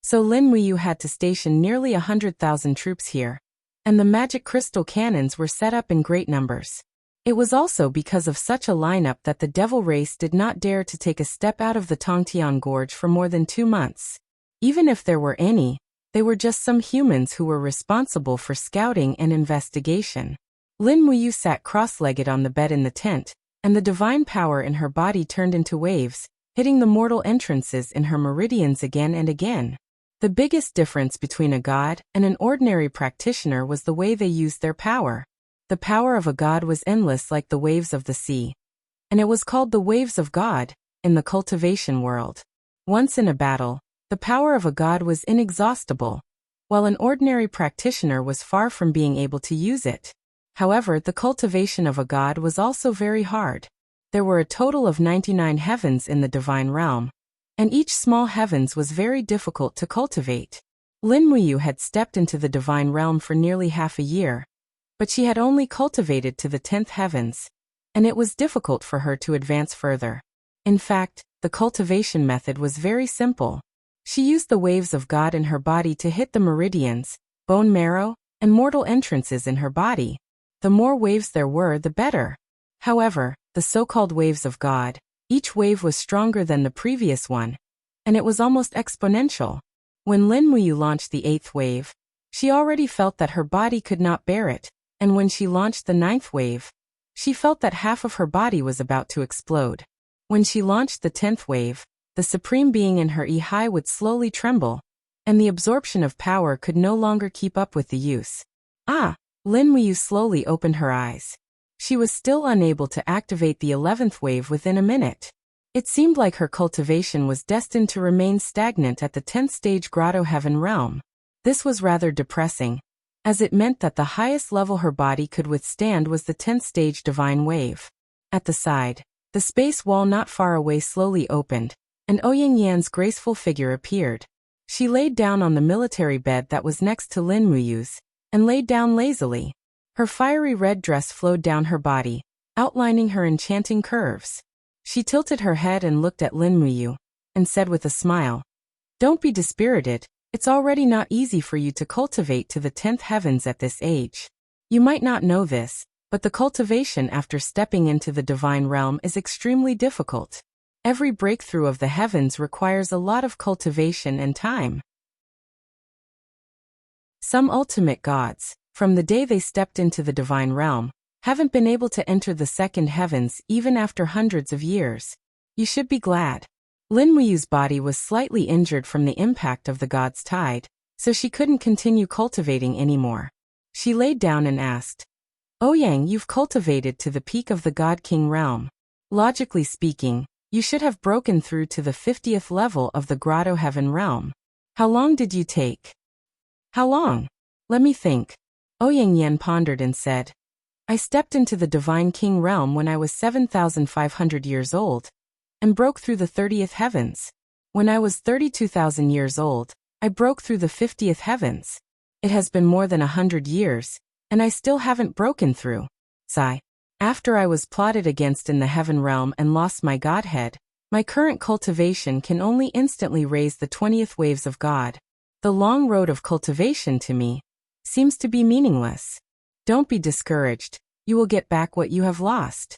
so Lin Muyu had to station nearly 100,000 troops here, and the magic crystal cannons were set up in great numbers. It was also because of such a lineup that the devil race did not dare to take a step out of the Tongtian Gorge for more than 2 months. Even if there were any, they were just some humans who were responsible for scouting and investigation. Lin Muyu sat cross-legged on the bed in the tent, and the divine power in her body turned into waves, hitting the mortal entrances in her meridians again and again. The biggest difference between a god and an ordinary practitioner was the way they used their power. The power of a god was endless like the waves of the sea, and it was called the waves of God in the cultivation world. Once in a battle, the power of a god was inexhaustible, while an ordinary practitioner was far from being able to use it. However, the cultivation of a god was also very hard. There were a total of 99 heavens in the divine realm, and each small heavens was very difficult to cultivate. Lin Muyu had stepped into the divine realm for nearly half a year, but she had only cultivated to the 10th heavens, and it was difficult for her to advance further. In fact, the cultivation method was very simple. She used the waves of God in her body to hit the meridians, bone marrow, and mortal entrances in her body. The more waves there were, the better. However, the so-called waves of God, each wave was stronger than the previous one, and it was almost exponential. When Lin Muyu launched the 8th wave, she already felt that her body could not bear it, and when she launched the 9th wave, she felt that half of her body was about to explode. When she launched the 10th wave, the supreme being in her Ihai would slowly tremble, and the absorption of power could no longer keep up with the use. Lin Muyu slowly opened her eyes. She was still unable to activate the 11th wave within a minute. It seemed like her cultivation was destined to remain stagnant at the 10th stage Grotto Heaven realm. This was rather depressing, as it meant that the highest level her body could withstand was the 10th stage divine wave. At the side, the space wall not far away slowly opened, and Ouyang Yan's graceful figure appeared. She laid down on the military bed that was next to Lin Muyu's, and laid down lazily. Her fiery red dress flowed down her body, outlining her enchanting curves. She tilted her head and looked at Lin Muyu, and said with a smile, Don't be dispirited, it's already not easy for you to cultivate to the 10th heavens at this age. You might not know this, but the cultivation after stepping into the divine realm is extremely difficult. Every breakthrough of the heavens requires a lot of cultivation and time. Some ultimate gods, from the day they stepped into the divine realm, haven't been able to enter the second heavens even after hundreds of years. You should be glad. Lin Muyu's body was slightly injured from the impact of the god's tide, so she couldn't continue cultivating anymore. She laid down and asked, Ouyang, you've cultivated to the peak of the God King realm. Logically speaking, you should have broken through to the 50th level of the Grotto Heaven realm. How long did you take? How long? Let me think. Ouyang Yan pondered and said, I stepped into the Divine King realm when I was 7,500 years old, and broke through the 30th heavens. When I was 32,000 years old, I broke through the 50th heavens. It has been more than 100 years, and I still haven't broken through. Sigh. After I was plotted against in the heaven realm and lost my godhead, my current cultivation can only instantly raise the 20th waves of God. The long road of cultivation to me seems to be meaningless. Don't be discouraged. you will get back what you have lost.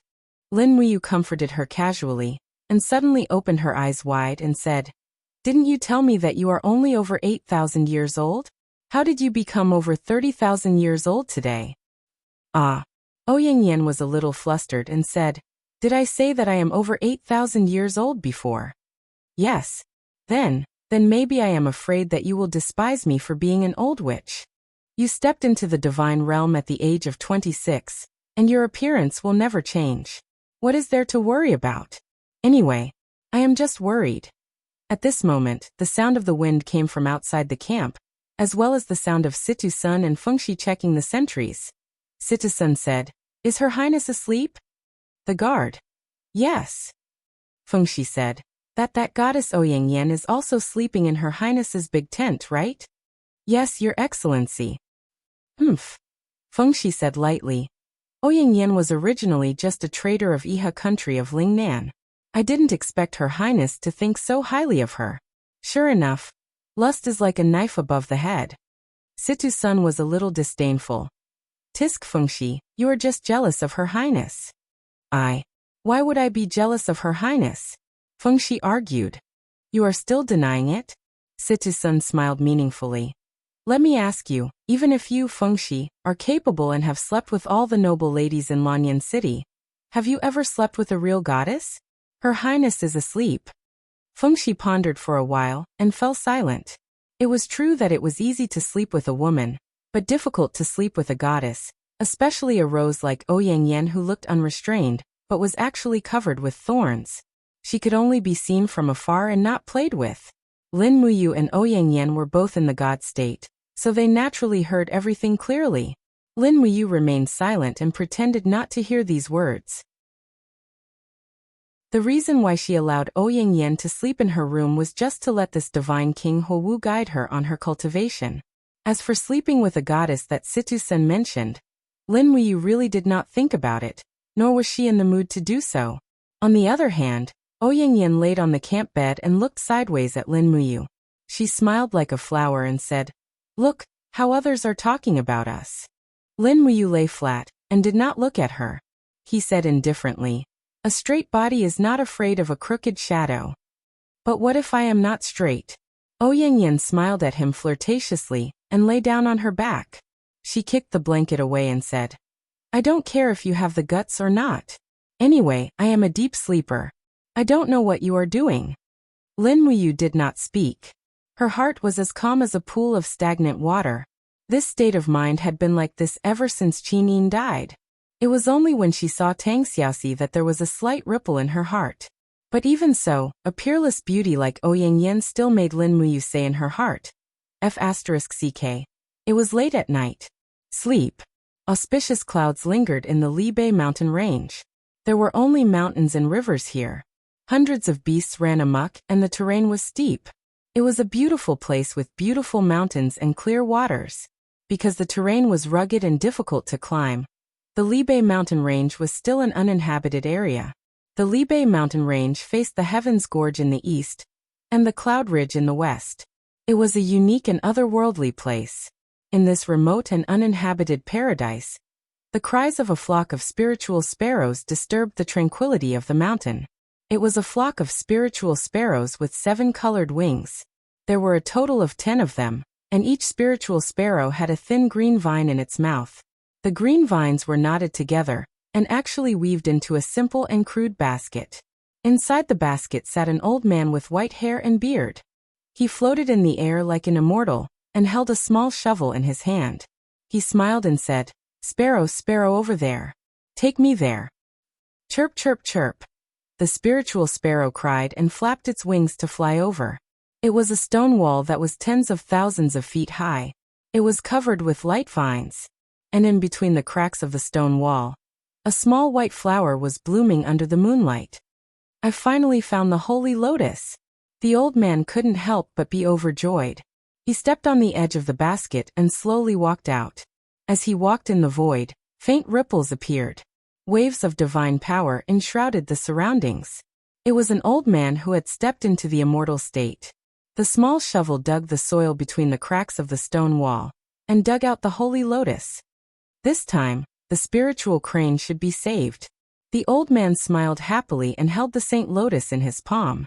Lin Muyu comforted her casually, and suddenly opened her eyes wide and said, "Didn't you tell me that you are only over 8,000 years old? How did you become over 30,000 years old today?" Ah. Ouyang Yan was a little flustered and said, "Did I say that I am over 8,000 years old before?" "Yes. Then maybe I am afraid that you will despise me for being an old witch. You stepped into the divine realm at the age of 26, and your appearance will never change. What is there to worry about? Anyway, I am just worried." At this moment, the sound of the wind came from outside the camp, as well as the sound of Situ-sun and Fengxi checking the sentries. Situ-sun said, "Is Her Highness asleep?" The guard. "Yes." Fengxi said, That goddess Ouyang Yan is also sleeping in Her Highness's big tent, right?" "Yes, Your Excellency." "Humph," Fengxi said lightly. "Ouyang Yan was originally just a trader of Iha country of Lingnan. I didn't expect Her Highness to think so highly of her. Sure enough, lust is like a knife above the head." Situ-sun was a little disdainful. "Tisk Fengxi, you are just jealous of Her Highness." Why would I be jealous of Her Highness?" Fengxi argued. "You are still denying it?" Situ-sun smiled meaningfully. "Let me ask you, even if you, Fengxi, are capable and have slept with all the noble ladies in Lanyan City, have you ever slept with a real goddess? Her Highness is asleep." Fengxi pondered for a while and fell silent. It was true that it was easy to sleep with a woman, but difficult to sleep with a goddess, especially a rose like Ouyang Yan who looked unrestrained, but was actually covered with thorns. She could only be seen from afar and not played with. Lin Muyu and Ouyang Yan were both in the god state, so they naturally heard everything clearly. Lin Muyu remained silent and pretended not to hear these words. The reason why she allowed Ouyang Yan to sleep in her room was just to let this divine King Hou guide her on her cultivation. As for sleeping with a goddess that Situ-sun mentioned, Lin Muyu really did not think about it, nor was she in the mood to do so. On the other hand, Ouyang Yan laid on the camp bed and looked sideways at Lin Muyu. She smiled like a flower and said, "Look, how others are talking about us." Lin Muyu lay flat and did not look at her. He said indifferently, "A straight body is not afraid of a crooked shadow." "But what if I am not straight?" Ouyang Yan smiled at him flirtatiously and lay down on her back. She kicked the blanket away and said, "I don't care if you have the guts or not. Anyway, I am a deep sleeper. I don't know what you are doing." Lin Muyu did not speak. Her heart was as calm as a pool of stagnant water. This state of mind had been like this ever since Qin Yin died. It was only when she saw Tang Xiaoxi that there was a slight ripple in her heart. But even so, a peerless beauty like Ouyang Yan still made Lin Muyu say in her heart, F***ck. It was late at night. Sleep. Auspicious clouds lingered in the Libei mountain range. There were only mountains and rivers here. Hundreds of beasts ran amok and the terrain was steep. It was a beautiful place with beautiful mountains and clear waters. Because the terrain was rugged and difficult to climb, the Libei mountain range was still an uninhabited area. The Libei mountain range faced the Heaven's Gorge in the east, and the Cloud Ridge in the west. It was a unique and otherworldly place. In this remote and uninhabited paradise, the cries of a flock of spiritual sparrows disturbed the tranquility of the mountain. It was a flock of spiritual sparrows with 7 colored wings. There were a total of 10 of them, and each spiritual sparrow had a thin green vine in its mouth. The green vines were knotted together, and actually weaved into a simple and crude basket. Inside the basket sat an old man with white hair and beard. He floated in the air like an immortal, and held a small shovel in his hand. He smiled and said, "Sparrow, sparrow over there. Take me there." Chirp, chirp, chirp. The spiritual sparrow cried and flapped its wings to fly over. It was a stone wall that was tens of thousands of feet high. It was covered with light vines. And in between the cracks of the stone wall, a small white flower was blooming under the moonlight. "I finally found the holy lotus." The old man couldn't help but be overjoyed. He stepped on the edge of the basket and slowly walked out. As he walked in the void, faint ripples appeared. Waves of divine power enshrouded the surroundings. It was an old man who had stepped into the immortal state. The small shovel dug the soil between the cracks of the stone wall, and dug out the holy lotus. This time, The spiritual crane should be saved. The old man smiled happily and held the Saint Lotus in his palm.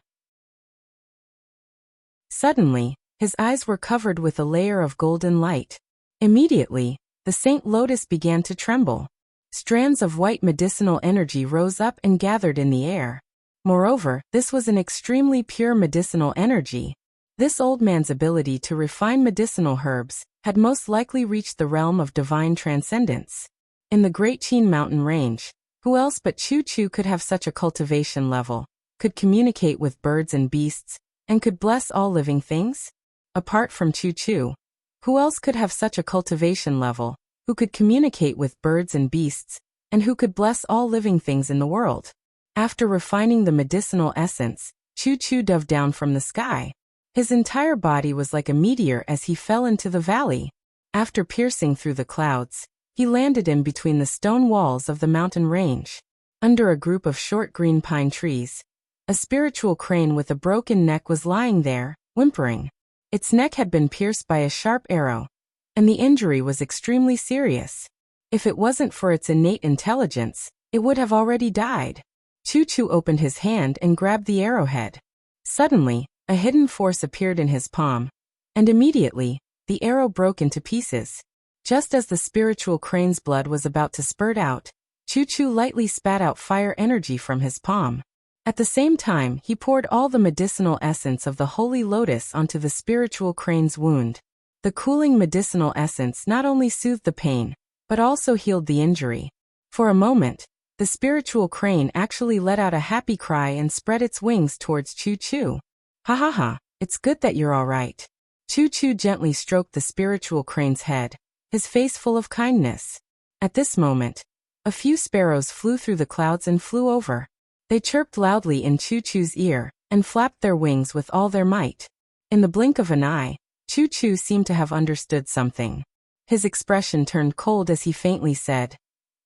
Suddenly, his eyes were covered with a layer of golden light. Immediately, the Saint Lotus began to tremble. Strands of white medicinal energy rose up and gathered in the air. Moreover, this was an extremely pure medicinal energy. This old man's ability to refine medicinal herbs had most likely reached the realm of divine transcendence. In the Great Qin Mountain Range, who else but Chu Chu could have such a cultivation level, could communicate with birds and beasts, and could bless all living things? Apart from Chu Chu, who else could have such a cultivation level, who could communicate with birds and beasts, and who could bless all living things in the world? After refining the medicinal essence, Chu Chu dove down from the sky. His entire body was like a meteor as he fell into the valley. After piercing through the clouds, he landed in between the stone walls of the mountain range. Under a group of short green pine trees, a spiritual crane with a broken neck was lying there, whimpering. Its neck had been pierced by a sharp arrow, and the injury was extremely serious. If it wasn't for its innate intelligence, it would have already died. Chu Chu opened his hand and grabbed the arrowhead. Suddenly, a hidden force appeared in his palm, and immediately, the arrow broke into pieces. Just as the spiritual crane's blood was about to spurt out, Chu Chu lightly spat out fire energy from his palm. At the same time, he poured all the medicinal essence of the holy lotus onto the spiritual crane's wound. The cooling medicinal essence not only soothed the pain, but also healed the injury. For a moment, the spiritual crane actually let out a happy cry and spread its wings towards Chu Chu. Ha ha ha, it's good that you're all right. Chu Chu gently stroked the spiritual crane's head, his face full of kindness. At this moment, a few sparrows flew through the clouds and flew over. They chirped loudly in Chu Chu's ear, and flapped their wings with all their might. In the blink of an eye, Chu Chu seemed to have understood something. His expression turned cold as he faintly said,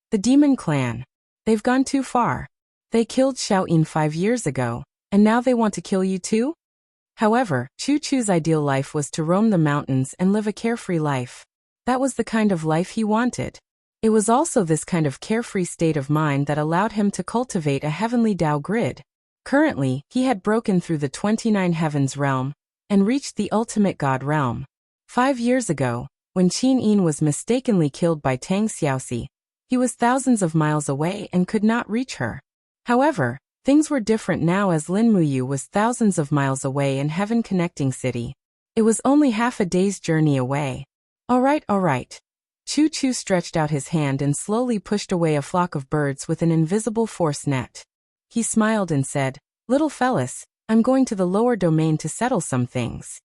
"The demon clan. They've gone too far. They killed Xiaoyin 5 years ago, and now they want to kill you too?" However, Chu Chu's ideal life was to roam the mountains and live a carefree life. That was the kind of life he wanted. It was also this kind of carefree state of mind that allowed him to cultivate a heavenly Tao grid. Currently, he had broken through the 29 heavens realm and reached the ultimate God realm. 5 years ago, when Qin Yin was mistakenly killed by Tang Xiaoxi, he was thousands of miles away and could not reach her. However, things were different now as Lin Muyu was thousands of miles away in Heaven Connecting City. It was only half a day's journey away. All right. Chu Chu stretched out his hand and slowly pushed away a flock of birds with an invisible force net. He smiled and said, "Little fellas, I'm going to the lower domain to settle some things.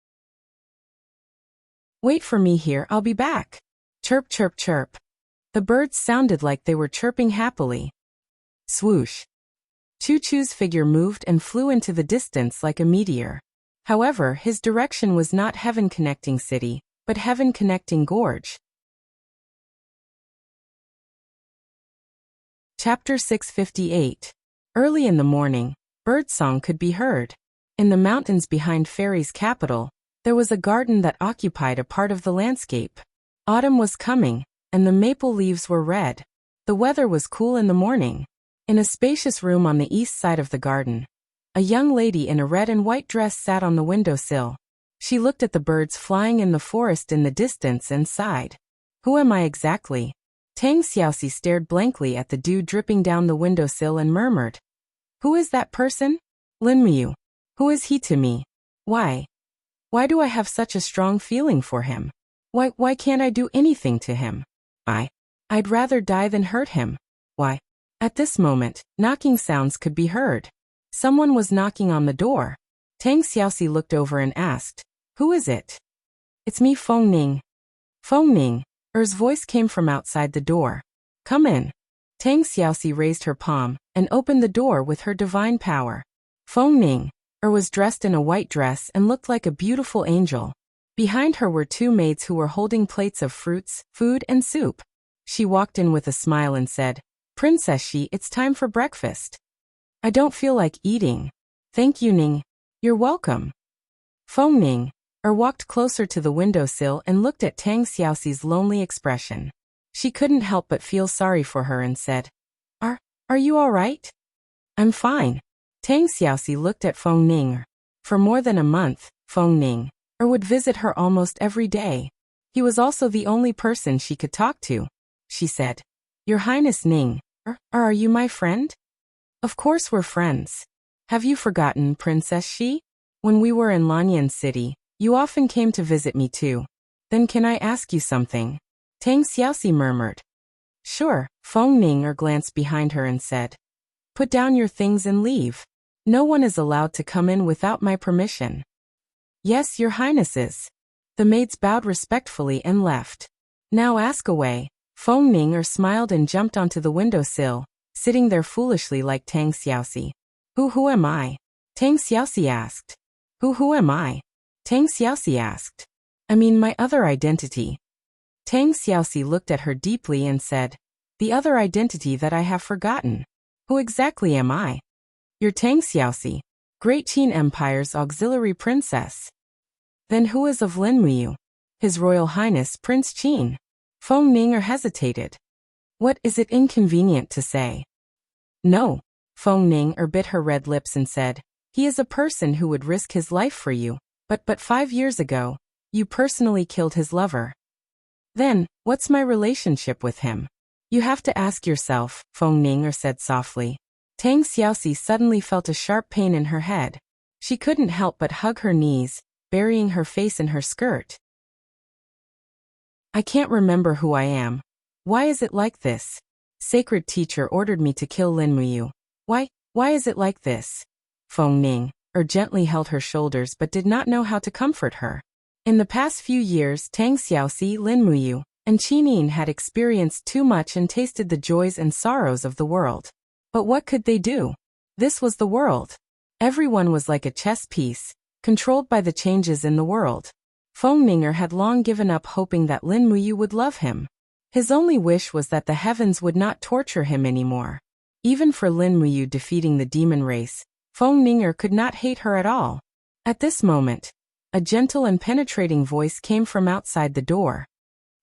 Wait for me here, I'll be back." Chirp, chirp, chirp. The birds sounded like they were chirping happily. Swoosh. Chu Chu's figure moved and flew into the distance like a meteor. However, his direction was not Heaven Connecting City, but Heaven Connecting Gorge. Chapter 658. Early in the morning, birdsong could be heard. In the mountains behind Fairy's capital, there was a garden that occupied a part of the landscape. Autumn was coming, and the maple leaves were red. The weather was cool in the morning. In a spacious room on the east side of the garden, a young lady in a red and white dress sat on the windowsill. She looked at the birds flying in the forest in the distance and sighed. "Who am I exactly?" Tang Xiaoxi stared blankly at the dew dripping down the windowsill and murmured, "Who is that person? Lin Miu. Who is he to me? Why do I have such a strong feeling for him? Why can't I do anything to him? I'd rather die than hurt him. Why?" At this moment, knocking sounds could be heard. Someone was knocking on the door. Tang Xiaoxi looked over and asked, "Who is it?" "It's me, Feng Ning." "Feng Ning." Er's voice came from outside the door. "Come in." Tang Xiaoxi raised her palm and opened the door with her divine power. Feng Ning. Was dressed in a white dress and looked like a beautiful angel. Behind her were 2 maids who were holding plates of fruits, food, and soup. She walked in with a smile and said, "Princess Shi, it's time for breakfast." "I don't feel like eating." "Thank you, Ning. You're welcome." Feng Ning walked closer to the windowsill and looked at Tang Xiaoxi's lonely expression. She couldn't help but feel sorry for her and said, Are you all right? I'm fine. Tang Xiaoxi looked at Feng Ning. For more than a month, Feng Ning would visit her almost every day. He was also the only person she could talk to. She said, Your Highness Ning, are you my friend? Of course we're friends. Have you forgotten, Princess Shi? When we were in Lanyan City, you often came to visit me too. Then can I ask you something? Tang Xiaoxi murmured. Sure. Feng Ning glanced behind her and said, Put down your things and leave. No one is allowed to come in without my permission. Yes, your highnesses. The maids bowed respectfully and left. Now ask away. Feng Ning smiled and jumped onto the windowsill, sitting there foolishly like Tang Xiaoxi. Who am I? Tang Xiaoxi asked. Who am I? Tang Xiaoxi asked. I mean my other identity. Tang Xiaoxi looked at her deeply and said, The other identity that I have forgotten. Who exactly am I? You're Tang Xiaoxi, Great Qin Empire's auxiliary princess. Then who is of Linmuyu? His Royal Highness Prince Qin. Feng Ning hesitated. What, is it inconvenient to say? No. Feng Ning bit her red lips and said, He is a person who would risk his life for you, but 5 years ago, you personally killed his lover. Then, what's my relationship with him? You have to ask yourself, Feng Ning said softly. Tang Xiaoxi suddenly felt a sharp pain in her head. She couldn't help but hug her knees, burying her face in her skirt. I can't remember who I am. Why is it like this? Sacred teacher ordered me to kill Linmuyu. Why is it like this? Feng Ning gently held her shoulders but did not know how to comfort her. In the past few years, Tang Xiaoxi, Linmuyu, and Qinin had experienced too much and tasted the joys and sorrows of the world. But what could they do? This was the world. Everyone was like a chess piece, controlled by the changes in the world. Feng Ning had long given up hoping that Linmuyu would love him. His only wish was that the heavens would not torture him anymore. Even for Linmuyu defeating the demon race, Feng Ning could not hate her at all. At this moment, a gentle and penetrating voice came from outside the door.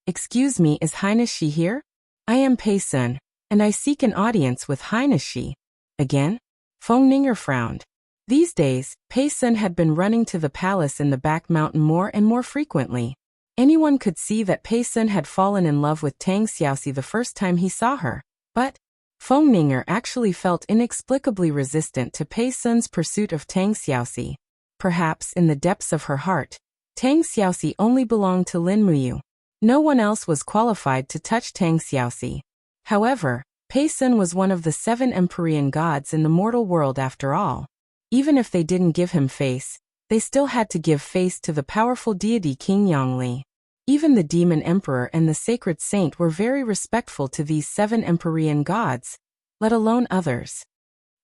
Excuse me, is Highness Shi here? I am Pei Sun, and I seek an audience with Highness Shi. Again? Feng Ning frowned. These days, Pei Sun had been running to the palace in the back mountain more and more frequently. Anyone could see that Pei Sun had fallen in love with Tang Xiaoxi the first time he saw her. But Feng Ning actually felt inexplicably resistant to Pei Sun's pursuit of Tang Xiaoxi. Perhaps in the depths of her heart, Tang Xiaoxi only belonged to Linmuyu. No one else was qualified to touch Tang Xiaoxi. However, Pei Sun was one of the 7 Empyrean gods in the mortal world after all. Even if they didn't give him face, they still had to give face to the powerful deity King Yongli. Even the demon emperor and the sacred saint were very respectful to these 7 Empyrean gods, let alone others.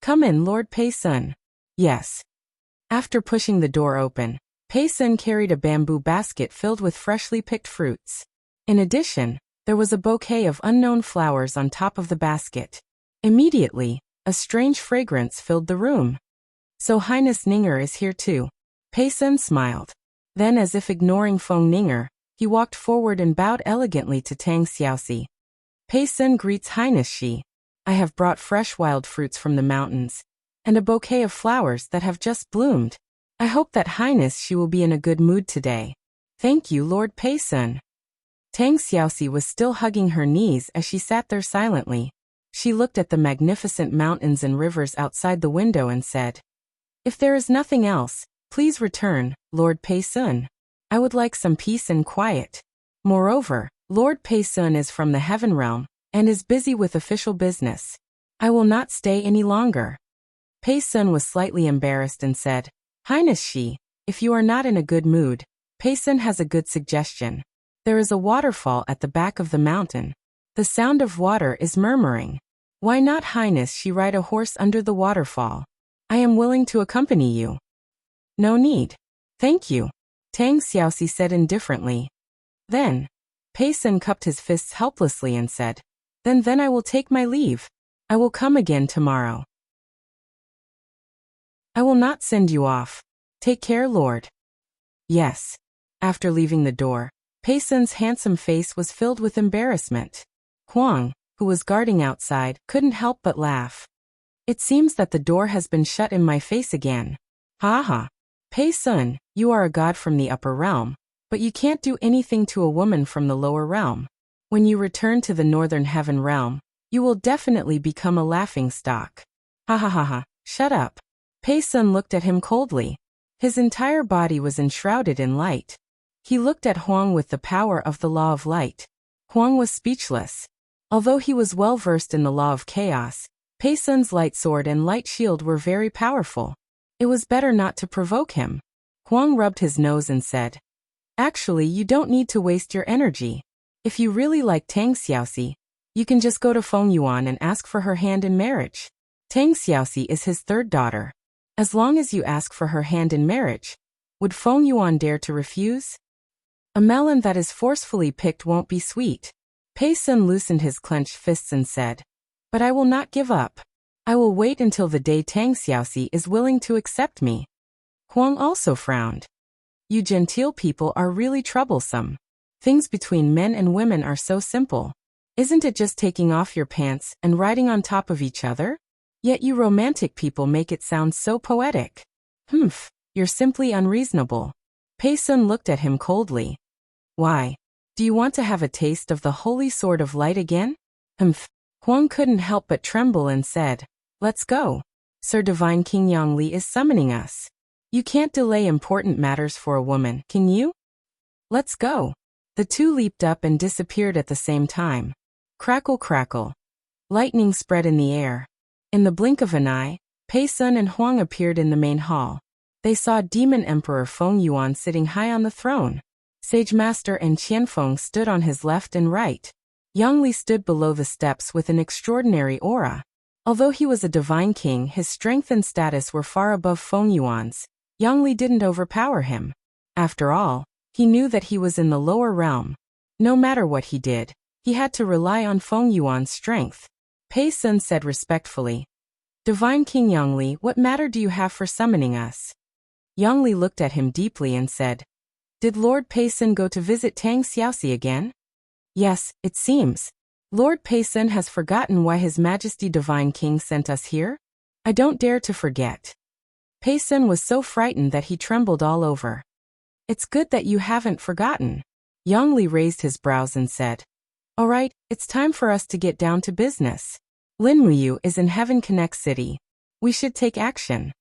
Come in, Lord Pei Sun. Yes. After pushing the door open, Pei Sun carried a bamboo basket filled with freshly picked fruits. In addition, there was a bouquet of unknown flowers on top of the basket. Immediately, a strange fragrance filled the room. So Highness Ning is here too. Pei Sun smiled. Then, as if ignoring Feng Ning, he walked forward and bowed elegantly to Tang Xiaoxi. Pei Sun greets Highness Shi. I have brought fresh wild fruits from the mountains, and a bouquet of flowers that have just bloomed. I hope that Highness Shi will be in a good mood today. Thank you, Lord Pei Sun. Tang Xiaoxi was still hugging her knees as she sat there silently. She looked at the magnificent mountains and rivers outside the window and said, If there is nothing else, please return, Lord Pei Sun. I would like some peace and quiet. Moreover, Lord Pei Sun is from the heaven realm and is busy with official business. I will not stay any longer. Pei Sun was slightly embarrassed and said, Highness Shi, if you are not in a good mood, Pei Sun has a good suggestion. There is a waterfall at the back of the mountain. The sound of water is murmuring. Why not, Highness Shi, ride a horse under the waterfall? I am willing to accompany you. No need. Thank you, Tang Xiaoxi said indifferently. Then, Pei Sun cupped his fists helplessly and said, Then I will take my leave. I will come again tomorrow. I will not send you off. Take care, Lord. Yes. After leaving the door, Pei Sun's handsome face was filled with embarrassment. Huang, who was guarding outside, couldn't help but laugh. It seems that the door has been shut in my face again. Ha ha. Pei Sun, you are a god from the upper realm, but you can't do anything to a woman from the lower realm. When you return to the northern heaven realm, you will definitely become a laughingstock. Ha ha ha ha, shut up. Pei Sun looked at him coldly. His entire body was enshrouded in light. He looked at Huang with the power of the law of light. Huang was speechless. Although he was well versed in the law of chaos, Pei Sun's light sword and light shield were very powerful. It was better not to provoke him. Huang rubbed his nose and said, "Actually, you don't need to waste your energy. If you really like Tang Xiaoxi, you can just go to Feng Yuan and ask for her hand in marriage. Tang Xiaoxi is his third daughter. As long as you ask for her hand in marriage, would Feng Yuan dare to refuse? A melon that is forcefully picked won't be sweet." Pei Sun loosened his clenched fists and said, "But I will not give up. I will wait until the day Tang Xiaoxi is willing to accept me." Huang also frowned. You genteel people are really troublesome. Things between men and women are so simple. Isn't it just taking off your pants and riding on top of each other? Yet you romantic people make it sound so poetic. Humph, you're simply unreasonable. Pei Sun looked at him coldly. Why? Do you want to have a taste of the holy sword of light again? Humph. Huang couldn't help but tremble and said, "Let's go. Sir Divine King Yongli is summoning us. You can't delay important matters for a woman, can you? Let's go." The two leaped up and disappeared at the same time. Crackle crackle. Lightning spread in the air. In the blink of an eye, Pei Sun and Huang appeared in the main hall. They saw Demon Emperor Feng Yuan sitting high on the throne. Sage Master and Qianfeng stood on his left and right. Yongli stood below the steps with an extraordinary aura. Although he was a divine king, his strength and status were far above Feng Yuan's. Yongli didn't overpower him. After all, he knew that he was in the lower realm. No matter what he did, he had to rely on Feng Yuan's strength. Pei Sun said respectfully, "Divine King Yongli, what matter do you have for summoning us?" Yongli looked at him deeply and said, "Did Lord Pei Sun go to visit Tang Xiaoxi again?" "Yes, it seems. Lord Pei Sun has forgotten why His Majesty Divine King sent us here? I don't dare to forget." Pei Sun was so frightened that he trembled all over. "It's good that you haven't forgotten." Yongli raised his brows and said, "All right, it's time for us to get down to business. Lin Muyu is in Heaven Connect City. We should take action.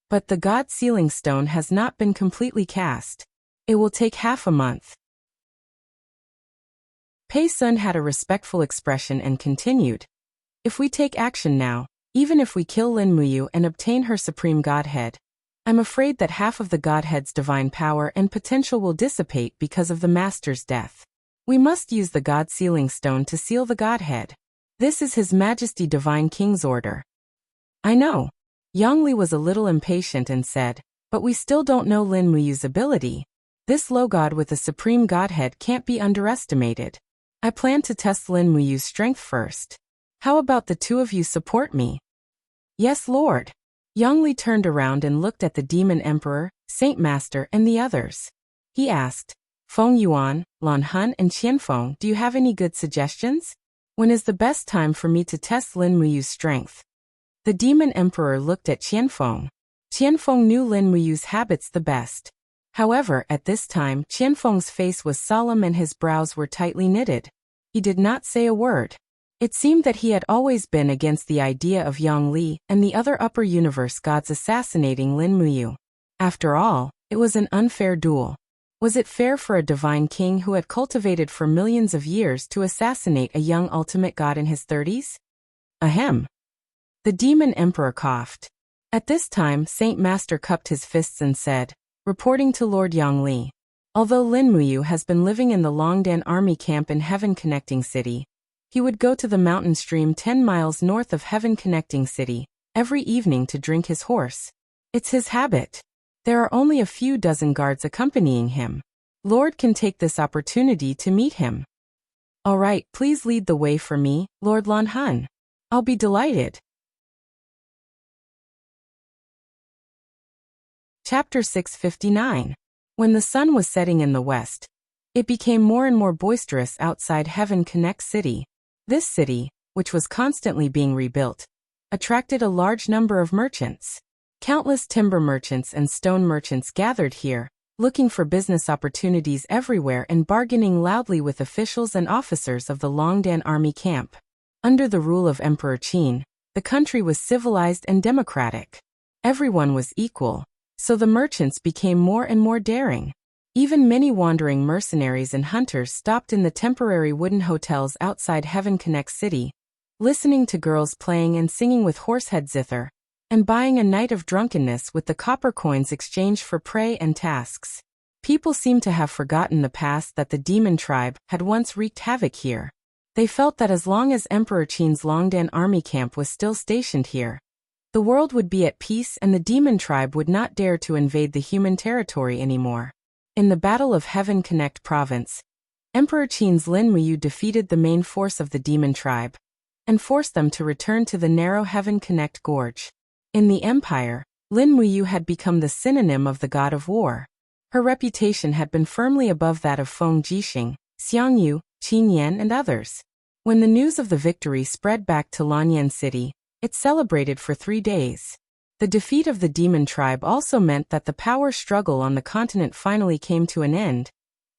But the God Sealing Stone has not been completely cast. It will take half a month." Pei Sun had a respectful expression and continued, "If we take action now, even if we kill Lin Muyu and obtain her supreme godhead, I'm afraid that half of the godhead's divine power and potential will dissipate because of the master's death. We must use the God Sealing Stone to seal the godhead. This is His Majesty Divine King's order." "I know." Yongli was a little impatient and said, "But we still don't know Lin Muyu's ability. This low god with the supreme godhead can't be underestimated. I plan to test Lin Muyu's strength first. How about the two of you support me?" "Yes, Lord." Yongli turned around and looked at the Demon Emperor, Saint Master, and the others. He asked, "Feng Yuan, Lan Han, and Qianfeng, do you have any good suggestions? When is the best time for me to test Lin Muyu's strength?" The Demon Emperor looked at Qianfeng. Qianfeng knew Lin Muyu's habits the best. However, at this time, Qianfeng's face was solemn and his brows were tightly knitted. He did not say a word. It seemed that he had always been against the idea of Yongli and the other upper universe gods assassinating Lin Muyu. After all, it was an unfair duel. Was it fair for a divine king who had cultivated for millions of years to assassinate a young ultimate god in his 30s? Ahem. The Demon Emperor coughed. At this time, Saint Master cupped his fists and said, reporting to Lord Yongli, although Lin Muyu has been living in the Longdan army camp in Heaven Connecting City, he would go to the mountain stream 10 miles north of Heaven Connecting City every evening to drink his horse. It's his habit. There are only a few dozen guards accompanying him. Lord can take this opportunity to meet him. All right, please lead the way for me, Lord Lan Han. I'll be delighted. Chapter 659. When the sun was setting in the west, it became more and more boisterous outside Heaven Connect City. This city, which was constantly being rebuilt, attracted a large number of merchants. Countless timber merchants and stone merchants gathered here, looking for business opportunities everywhere and bargaining loudly with officials and officers of the Longdan army camp. Under the rule of Emperor Qin, the country was civilized and democratic. Everyone was equal, so the merchants became more and more daring. Even many wandering mercenaries and hunters stopped in the temporary wooden hotels outside Heaven Connect City, listening to girls playing and singing with horsehead zither, and buying a night of drunkenness with the copper coins exchanged for prey and tasks. People seemed to have forgotten the past that the demon tribe had once wreaked havoc here. They felt that as long as Emperor Qin's Longdan army camp was still stationed here, the world would be at peace and the demon tribe would not dare to invade the human territory anymore. In the Battle of Heaven Connect Province, Emperor Qin's Lin Muyu defeated the main force of the demon tribe and forced them to return to the narrow Heaven Connect Gorge. In the empire, Lin Muyu had become the synonym of the god of war. Her reputation had been firmly above that of Feng Jixing, Xiang Yu, Qin Yan and others. When the news of the victory spread back to Lanyan City, it celebrated for 3 days. The defeat of the demon tribe also meant that the power struggle on the continent finally came to an end,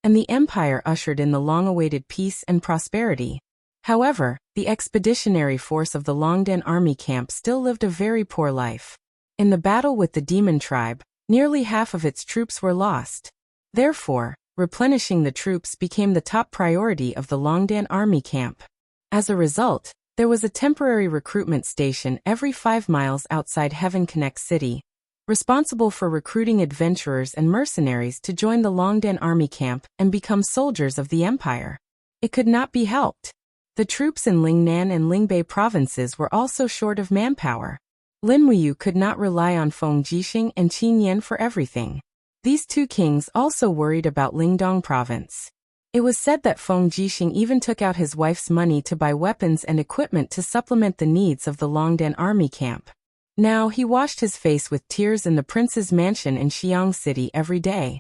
and the empire ushered in the long-awaited peace and prosperity. However, the expeditionary force of the Longdan army camp still lived a very poor life. In the battle with the demon tribe, nearly half of its troops were lost. Therefore, replenishing the troops became the top priority of the Longdan army camp. As a result, there was a temporary recruitment station every 5 miles outside Heaven Connect City, responsible for recruiting adventurers and mercenaries to join the Longdan army camp and become soldiers of the empire. It could not be helped. The troops in Lingnan and Lingbei provinces were also short of manpower. Lin Muyu could not rely on Feng Jixing and Qin Yan for everything. These two kings also worried about Lingdong province. It was said that Feng Jixing even took out his wife's money to buy weapons and equipment to supplement the needs of the Longdan army camp. Now he washed his face with tears in the prince's mansion in Xiang City every day.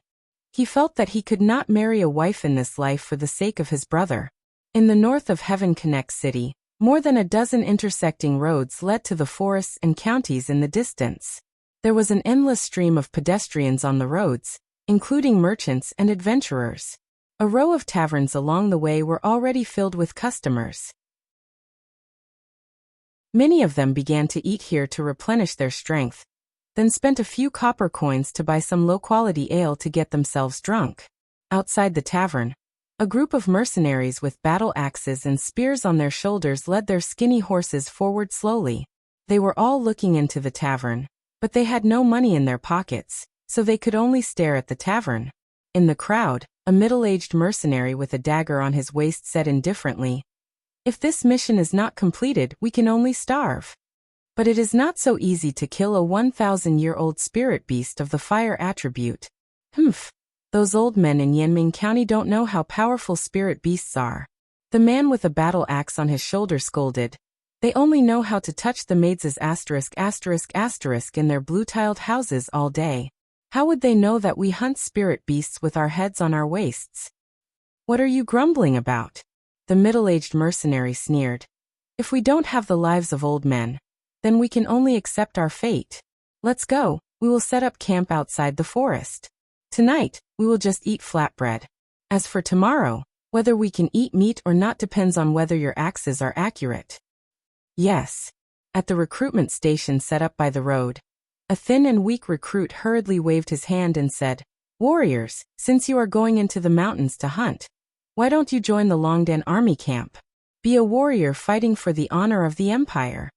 He felt that he could not marry a wife in this life for the sake of his brother. In the north of Heaven Connect City, more than a dozen intersecting roads led to the forests and counties in the distance. There was an endless stream of pedestrians on the roads, including merchants and adventurers. A row of taverns along the way were already filled with customers. Many of them began to eat here to replenish their strength, then spent a few copper coins to buy some low-quality ale to get themselves drunk. Outside the tavern, a group of mercenaries with battle axes and spears on their shoulders led their skinny horses forward slowly. They were all looking into the tavern, but they had no money in their pockets, so they could only stare at the tavern. In the crowd, a middle-aged mercenary with a dagger on his waist said indifferently, "If this mission is not completed, we can only starve." But it is not so easy to kill a 1,000-year-old spirit beast of the fire attribute. Humph. Those old men in Yanming County don't know how powerful spirit beasts are. The man with a battle axe on his shoulder scolded. They only know how to touch the maids' **** in their blue-tiled houses all day. How would they know that we hunt spirit beasts with our heads on our waists? What are you grumbling about? The middle-aged mercenary sneered. If we don't have the lives of old men, then we can only accept our fate. Let's go, we will set up camp outside the forest. Tonight, we will just eat flatbread. As for tomorrow, whether we can eat meat or not depends on whether your axes are accurate. Yes. At the recruitment station set up by the road, a thin and weak recruit hurriedly waved his hand and said, "Warriors, since you are going into the mountains to hunt, why don't you join the Longdan army camp? Be a warrior fighting for the honor of the empire."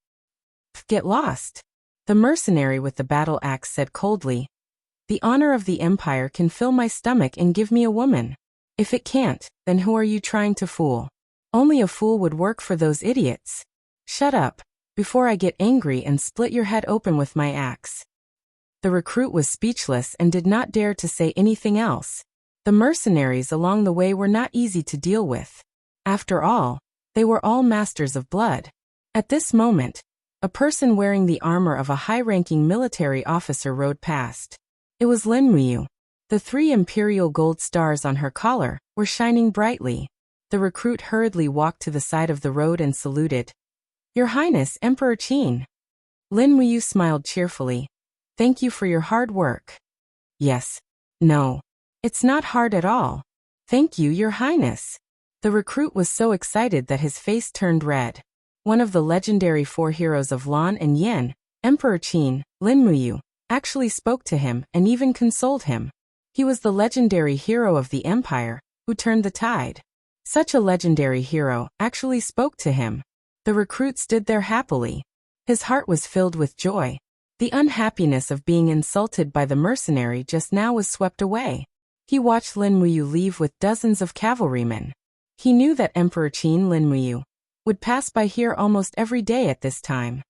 "Get lost." The mercenary with the battle axe said coldly. "The honor of the empire can fill my stomach and give me a woman. If it can't, then who are you trying to fool? Only a fool would work for those idiots. Shut up, before I get angry and split your head open with my axe." The recruit was speechless and did not dare to say anything else. The mercenaries along the way were not easy to deal with. After all, they were all masters of blood. At this moment, a person wearing the armor of a high-ranking military officer rode past. It was Lin Muyu. The 3 imperial gold stars on her collar were shining brightly. The recruit hurriedly walked to the side of the road and saluted. Your Highness, Emperor Qin. Lin Muyu smiled cheerfully. Thank you for your hard work. Yes. No. It's not hard at all. Thank you, Your Highness. The recruit was so excited that his face turned red. One of the legendary four heroes of Lan and Yin, Emperor Qin, Lin Muyu, actually spoke to him and even consoled him. He was the legendary hero of the empire, who turned the tide. Such a legendary hero actually spoke to him. The recruit stood there happily. His heart was filled with joy. The unhappiness of being insulted by the mercenary just now was swept away. He watched Lin Muyu leave with dozens of cavalrymen. He knew that Emperor Qin Lin Muyu would pass by here almost every day at this time.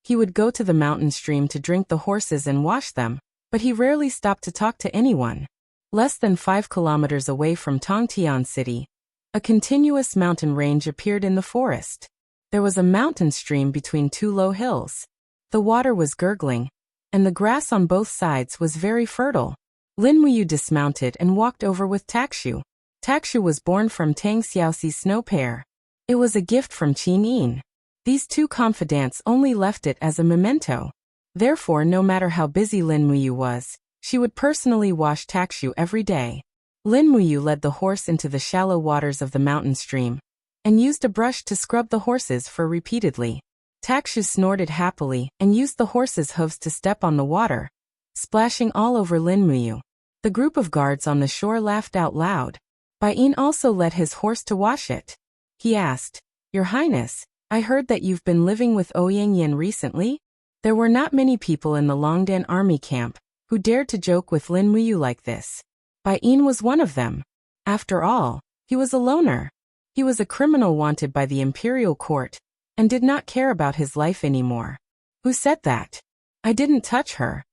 He would go to the mountain stream to drink the horses and wash them, but he rarely stopped to talk to anyone. Less than 5 kilometers away from Tongtian City, a continuous mountain range appeared in the forest. There was a mountain stream between two low hills. The water was gurgling, and the grass on both sides was very fertile. Lin Muyu dismounted and walked over with Takshu. Takshu was born from Tang Xiaoxi's snow pair. It was a gift from Qin Yin. These two confidants only left it as a memento. Therefore, no matter how busy Lin Muyu was, she would personally wash Takshu every day. Lin Muyu led the horse into the shallow waters of the mountain stream and used a brush to scrub the horse's fur repeatedly. Takshu snorted happily and used the horse's hooves to step on the water, splashing all over Lin Muyu. The group of guards on the shore laughed out loud. Baiyin also led his horse to wash it. He asked, Your Highness, I heard that you've been living with Ouyang Yin recently? There were not many people in the Longdan army camp who dared to joke with Lin Muyu like this. Baiyin was one of them. After all, he was a loner. He was a criminal wanted by the imperial court and did not care about his life anymore. Who said that? I didn't touch her.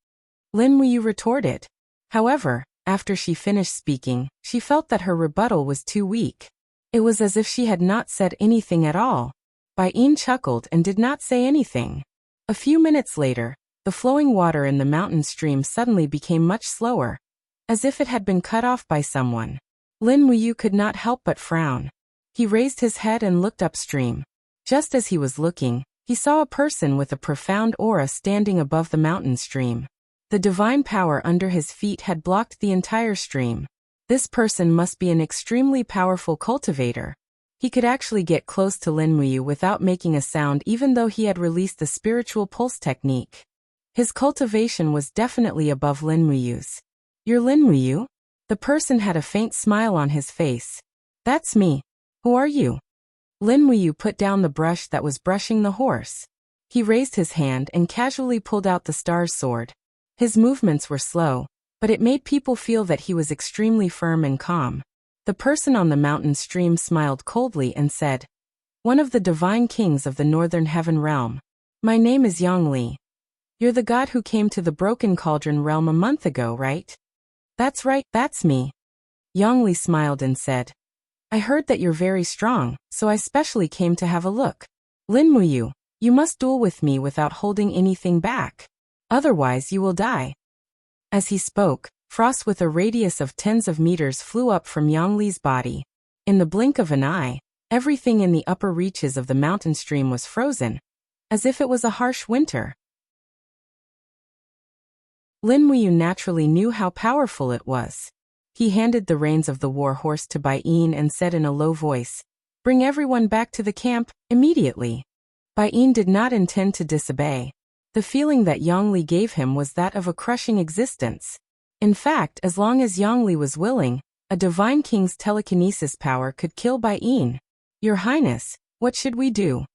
Lin Muyu retorted. However, after she finished speaking, she felt that her rebuttal was too weak. It was as if she had not said anything at all. Baiyin chuckled and did not say anything. A few minutes later, the flowing water in the mountain stream suddenly became much slower, as if it had been cut off by someone. Lin Muyu could not help but frown. He raised his head and looked upstream. Just as he was looking, he saw a person with a profound aura standing above the mountain stream. The divine power under his feet had blocked the entire stream. This person must be an extremely powerful cultivator. He could actually get close to Lin Muyu without making a sound even though he had released the spiritual pulse technique. His cultivation was definitely above Lin Muyu's. You're Lin Muyu? The person had a faint smile on his face. That's me. Who are you? Lin Muyu put down the brush that was brushing the horse. He raised his hand and casually pulled out the star's sword. His movements were slow, but it made people feel that he was extremely firm and calm. The person on the mountain stream smiled coldly and said, One of the divine kings of the northern heaven realm. My name is Yang Li. You're the god who came to the Broken Cauldron realm a month ago, right? That's right, that's me. Yang Li smiled and said, I heard that you're very strong, so I specially came to have a look. Lin Muyu, you must duel with me without holding anything back. Otherwise you will die. As he spoke, frost with a radius of tens of meters flew up from Yang Li's body. In the blink of an eye, everything in the upper reaches of the mountain stream was frozen, as if it was a harsh winter. Lin Muyu naturally knew how powerful it was. He handed the reins of the war horse to Baiyin and said in a low voice, Bring everyone back to the camp, immediately. Baiyin did not intend to disobey. The feeling that Yang Li gave him was that of a crushing existence. In fact, as long as Yang Li was willing, a divine king's telekinesis power could kill Baiyin. Your Highness, what should we do?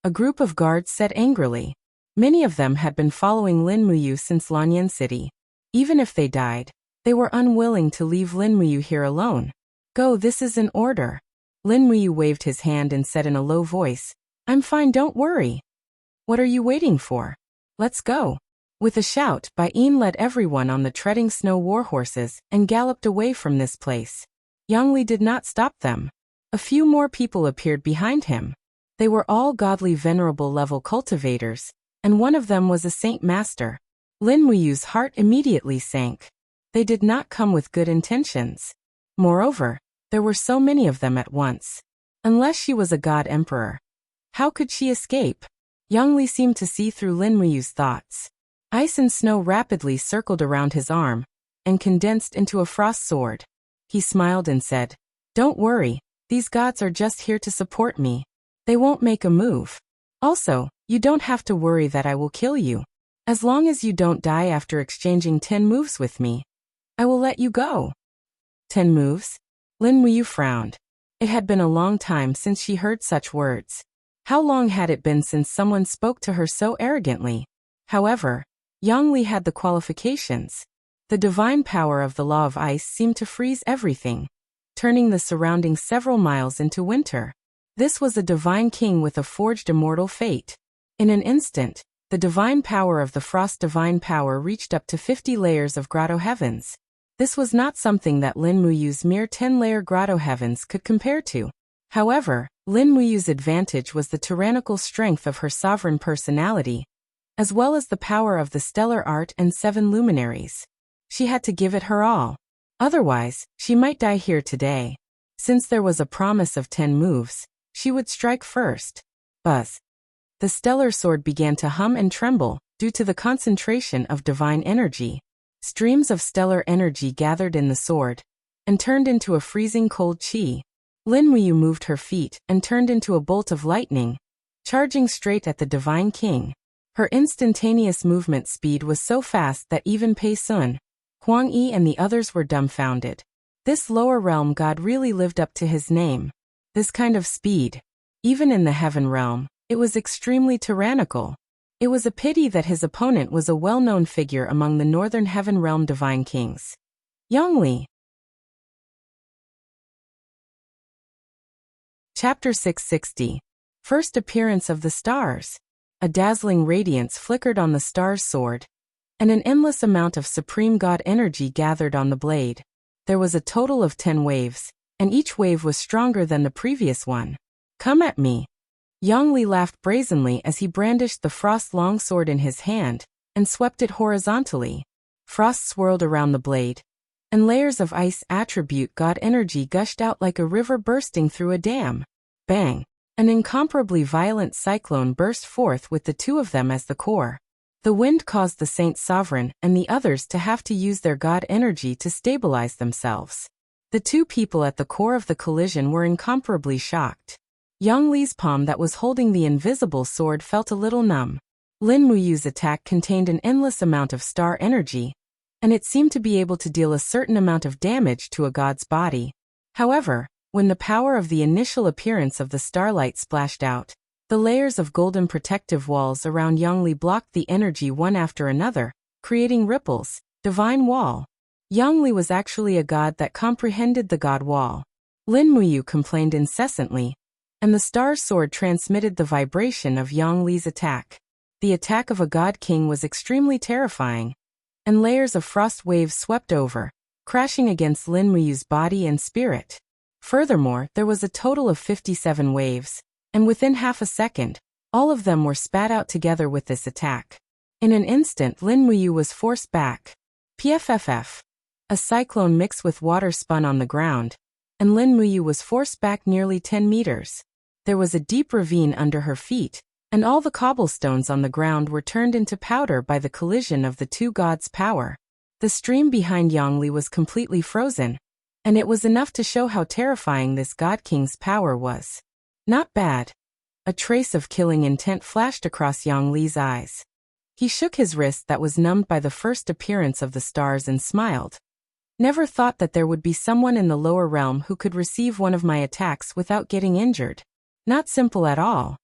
A group of guards said angrily. Many of them had been following Lin Muyu since Lanyan City. Even if they died, they were unwilling to leave Lin Muyu here alone. Go, this is an order. Lin Muyu waved his hand and said in a low voice, I'm fine, don't worry. What are you waiting for? Let's go. With a shout, Baiyin led everyone on the treading snow war horses and galloped away from this place. Yang Li did not stop them. A few more people appeared behind him. They were all godly venerable level cultivators, and one of them was a saint master. Lin Muyu's heart immediately sank. They did not come with good intentions. Moreover, There were so many of them at once. Unless she was a god emperor, how could she escape? Yongli seemed to see through Lin Muyu's thoughts. Ice and snow rapidly circled around his arm and condensed into a frost sword. He smiled and said, "Don't worry, these gods are just here to support me. They won't make a move. Also, you don't have to worry that I will kill you. As long as you don't die after exchanging 10 moves with me, I will let you go." 10 moves? Lin Muyu frowned. It had been a long time since she heard such words. How long had it been since someone spoke to her so arrogantly? However, Yongli had the qualifications. The divine power of the law of ice seemed to freeze everything, turning the surrounding several miles into winter. This was a divine king with a forged immortal fate. In an instant, the divine power of the frost divine power reached up to 50 layers of grotto heavens. This was not something that Lin Muyu's mere 10-layer grotto heavens could compare to. However, Lin Muyu's advantage was the tyrannical strength of her sovereign personality, as well as the power of the stellar art and 7 luminaries. She had to give it her all. Otherwise, she might die here today. Since there was a promise of 10 moves, she would strike first. Buzz. The stellar sword began to hum and tremble, due to the concentration of divine energy. Streams of stellar energy gathered in the sword, and turned into a freezing cold chi. Lin Muyu moved her feet and turned into a bolt of lightning, charging straight at the divine king. Her instantaneous movement speed was so fast that even Pei Sun, Huang Yi and the others were dumbfounded. This lower realm god really lived up to his name. This kind of speed. Even in the heaven realm, it was extremely tyrannical. It was a pity that his opponent was a well-known figure among the northern heaven realm divine kings. Yongli. Chapter 660. First appearance of the stars. A dazzling radiance flickered on the star's sword, and an endless amount of supreme god energy gathered on the blade. There was a total of 10 waves, and each wave was stronger than the previous one. "Come at me." Yongli laughed brazenly as he brandished the frost longsword in his hand and swept it horizontally. Frost swirled around the blade, and layers of ice attribute god energy gushed out like a river bursting through a dam. Bang! An incomparably violent cyclone burst forth with the 2 of them as the core. The wind caused the Saint Sovereign and the others to have to use their god energy to stabilize themselves. The 2 people at the core of the collision were incomparably shocked. Yongli's palm that was holding the invisible sword felt a little numb. Lin Muyu's attack contained an endless amount of star energy, and it seemed to be able to deal a certain amount of damage to a god's body. However, when the power of the initial appearance of the starlight splashed out, the layers of golden protective walls around Yongli blocked the energy one after another, creating ripples. Divine wall. Yongli was actually a god that comprehended the god wall. Lin Muyu complained incessantly, and the star's sword transmitted the vibration of Yongli's attack. The attack of a god king was extremely terrifying, and layers of frost waves swept over, crashing against Lin Muyu's body and spirit. Furthermore, there was a total of 57 waves, and within half a second, all of them were spat out together with this attack. In an instant, Lin Muyu was forced back. Pfff. A cyclone mixed with water spun on the ground, and Lin Muyu was forced back nearly 10 meters. There was a deep ravine under her feet, and all the cobblestones on the ground were turned into powder by the collision of the 2 gods' power. The stream behind Yongli was completely frozen, and it was enough to show how terrifying this god king's power was. Not bad. A trace of killing intent flashed across Yongli's eyes. He shook his wrist that was numbed by the first appearance of the stars and smiled. Never thought that there would be someone in the lower realm who could receive one of my attacks without getting injured. Not simple at all.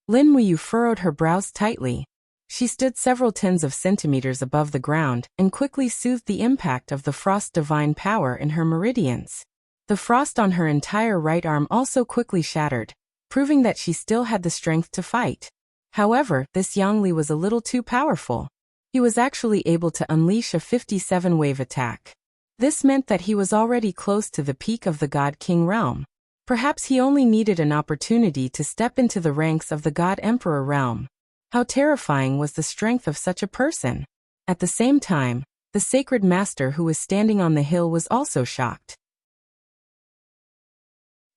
Lin Muyu furrowed her brows tightly. She stood several tens of centimeters above the ground and quickly soothed the impact of the frost divine power in her meridians. The frost on her entire right arm also quickly shattered, proving that she still had the strength to fight. However, this Yongli was a little too powerful. He was actually able to unleash a 57-wave attack. This meant that he was already close to the peak of the God King realm. Perhaps he only needed an opportunity to step into the ranks of the God Emperor realm. How terrifying was the strength of such a person! At the same time, the sacred master who was standing on the hill was also shocked.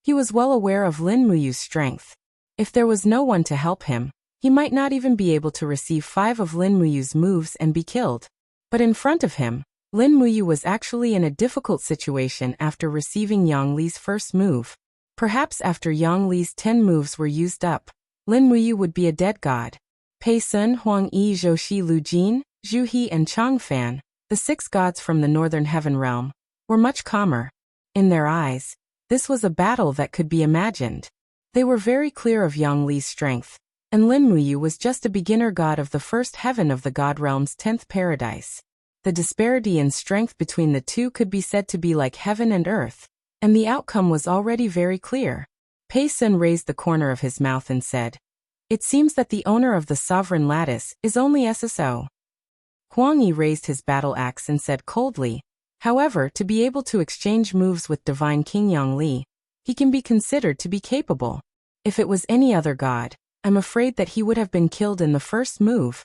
He was well aware of Lin Muyu's strength. If there was no one to help him, he might not even be able to receive 5 of Lin Muyu's moves and be killed. But in front of him, Lin Muyu was actually in a difficult situation after receiving Yang Li's first move. Perhaps after Yang Li's 10 moves were used up, Lin Muyu would be a dead god. Pei Sun, Huang Yi, Zhou Shi, Lu Jin, Zhu He and Chang Fan, the 6 gods from the northern heaven realm, were much calmer. In their eyes, this was a battle that could be imagined. They were very clear of Yang Li's strength, and Lin Muyu was just a beginner god of the first heaven of the god realm's 10th paradise. The disparity in strength between the two could be said to be like heaven and earth, and the outcome was already very clear. Pei Sun raised the corner of his mouth and said, "It seems that the owner of the sovereign lattice is only SSO." Huang Yi raised his battle axe and said coldly, "However, to be able to exchange moves with Divine King Yang Li, he can be considered to be capable. If it was any other god, I'm afraid that he would have been killed in the first move."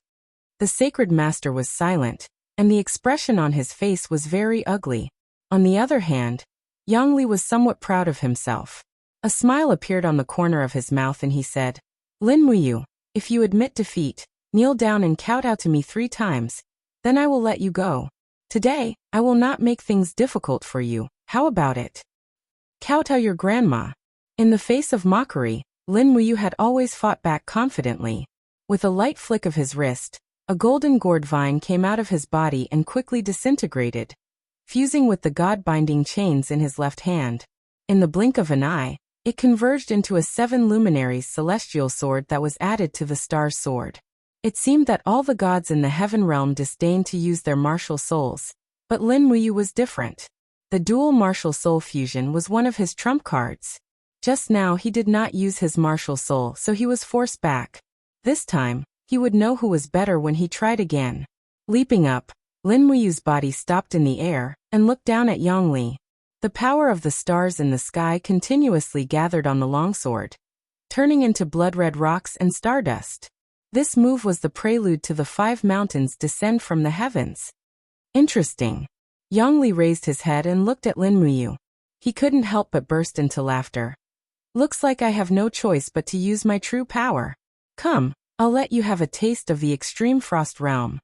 The sacred master was silent, and the expression on his face was very ugly. On the other hand, Yang Li was somewhat proud of himself. A smile appeared on the corner of his mouth and he said, "Lin Muyu, if you admit defeat, kneel down and kowtow to me 3 times, then I will let you go. Today, I will not make things difficult for you, how about it? Kowtow your grandma." In the face of mockery, Lin Muyu had always fought back confidently. With a light flick of his wrist, a golden gourd vine came out of his body and quickly disintegrated, fusing with the god-binding chains in his left hand. In the blink of an eye, it converged into a 7 luminaries celestial sword that was added to the star's sword. It seemed that all the gods in the heaven realm disdained to use their martial souls, but Lin Muyu was different. The dual martial soul fusion was one of his trump cards. Just now he did not use his martial soul, so he was forced back. This time, he would know who was better when he tried again. Leaping up, Lin Muyu's body stopped in the air and looked down at Yang Li. The power of the stars in the sky continuously gathered on the longsword, turning into blood-red rocks and stardust. This move was the prelude to the 5 mountains descend from the heavens. Interesting. Yang Li raised his head and looked at Lin Muyu. He couldn't help but burst into laughter. "Looks like I have no choice but to use my true power. Come, I'll let you have a taste of the extreme frost realm."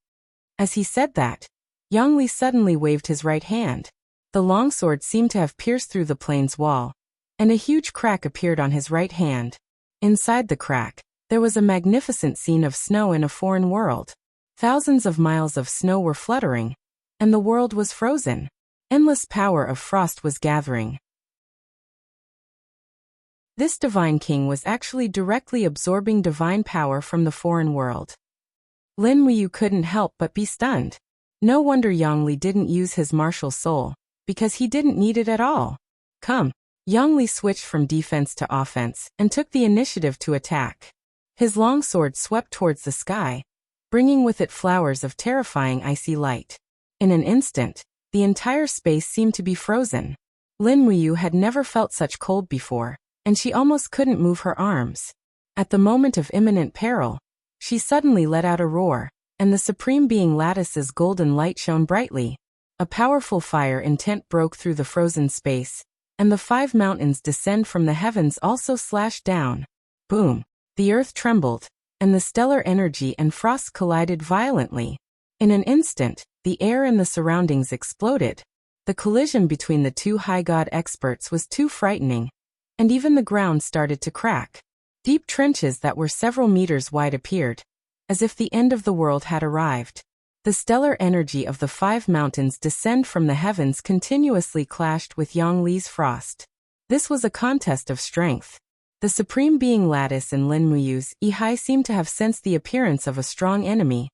As he said that, Yang Li suddenly waved his right hand. The longsword seemed to have pierced through the plane's wall, and a huge crack appeared on his right hand. Inside the crack, there was a magnificent scene of snow in a foreign world. Thousands of miles of snow were fluttering, and the world was frozen. Endless power of frost was gathering. This divine king was actually directly absorbing divine power from the foreign world. Lin Muyu couldn't help but be stunned. No wonder Yang Li didn't use his martial soul, because he didn't need it at all. Come. Yang Li switched from defense to offense and took the initiative to attack. His long sword swept towards the sky, bringing with it flowers of terrifying icy light. In an instant, the entire space seemed to be frozen. Lin Muyu had never felt such cold before, and she almost couldn't move her arms. At the moment of imminent peril, she suddenly let out a roar, and the Supreme Being Lattice's golden light shone brightly. A powerful fire intent broke through the frozen space, and the 5 mountains descend from the heavens also slashed down. Boom! The earth trembled, and the stellar energy and frost collided violently. In an instant, the air and the surroundings exploded. The collision between the 2 high god experts was too frightening, and even the ground started to crack. Deep trenches that were several meters wide appeared, as if the end of the world had arrived. The stellar energy of the 5 mountains descend from the heavens continuously clashed with Yang Li's frost. This was a contest of strength. The Supreme Being Lattice and Lin Muyu's Ihai seemed to have sensed the appearance of a strong enemy,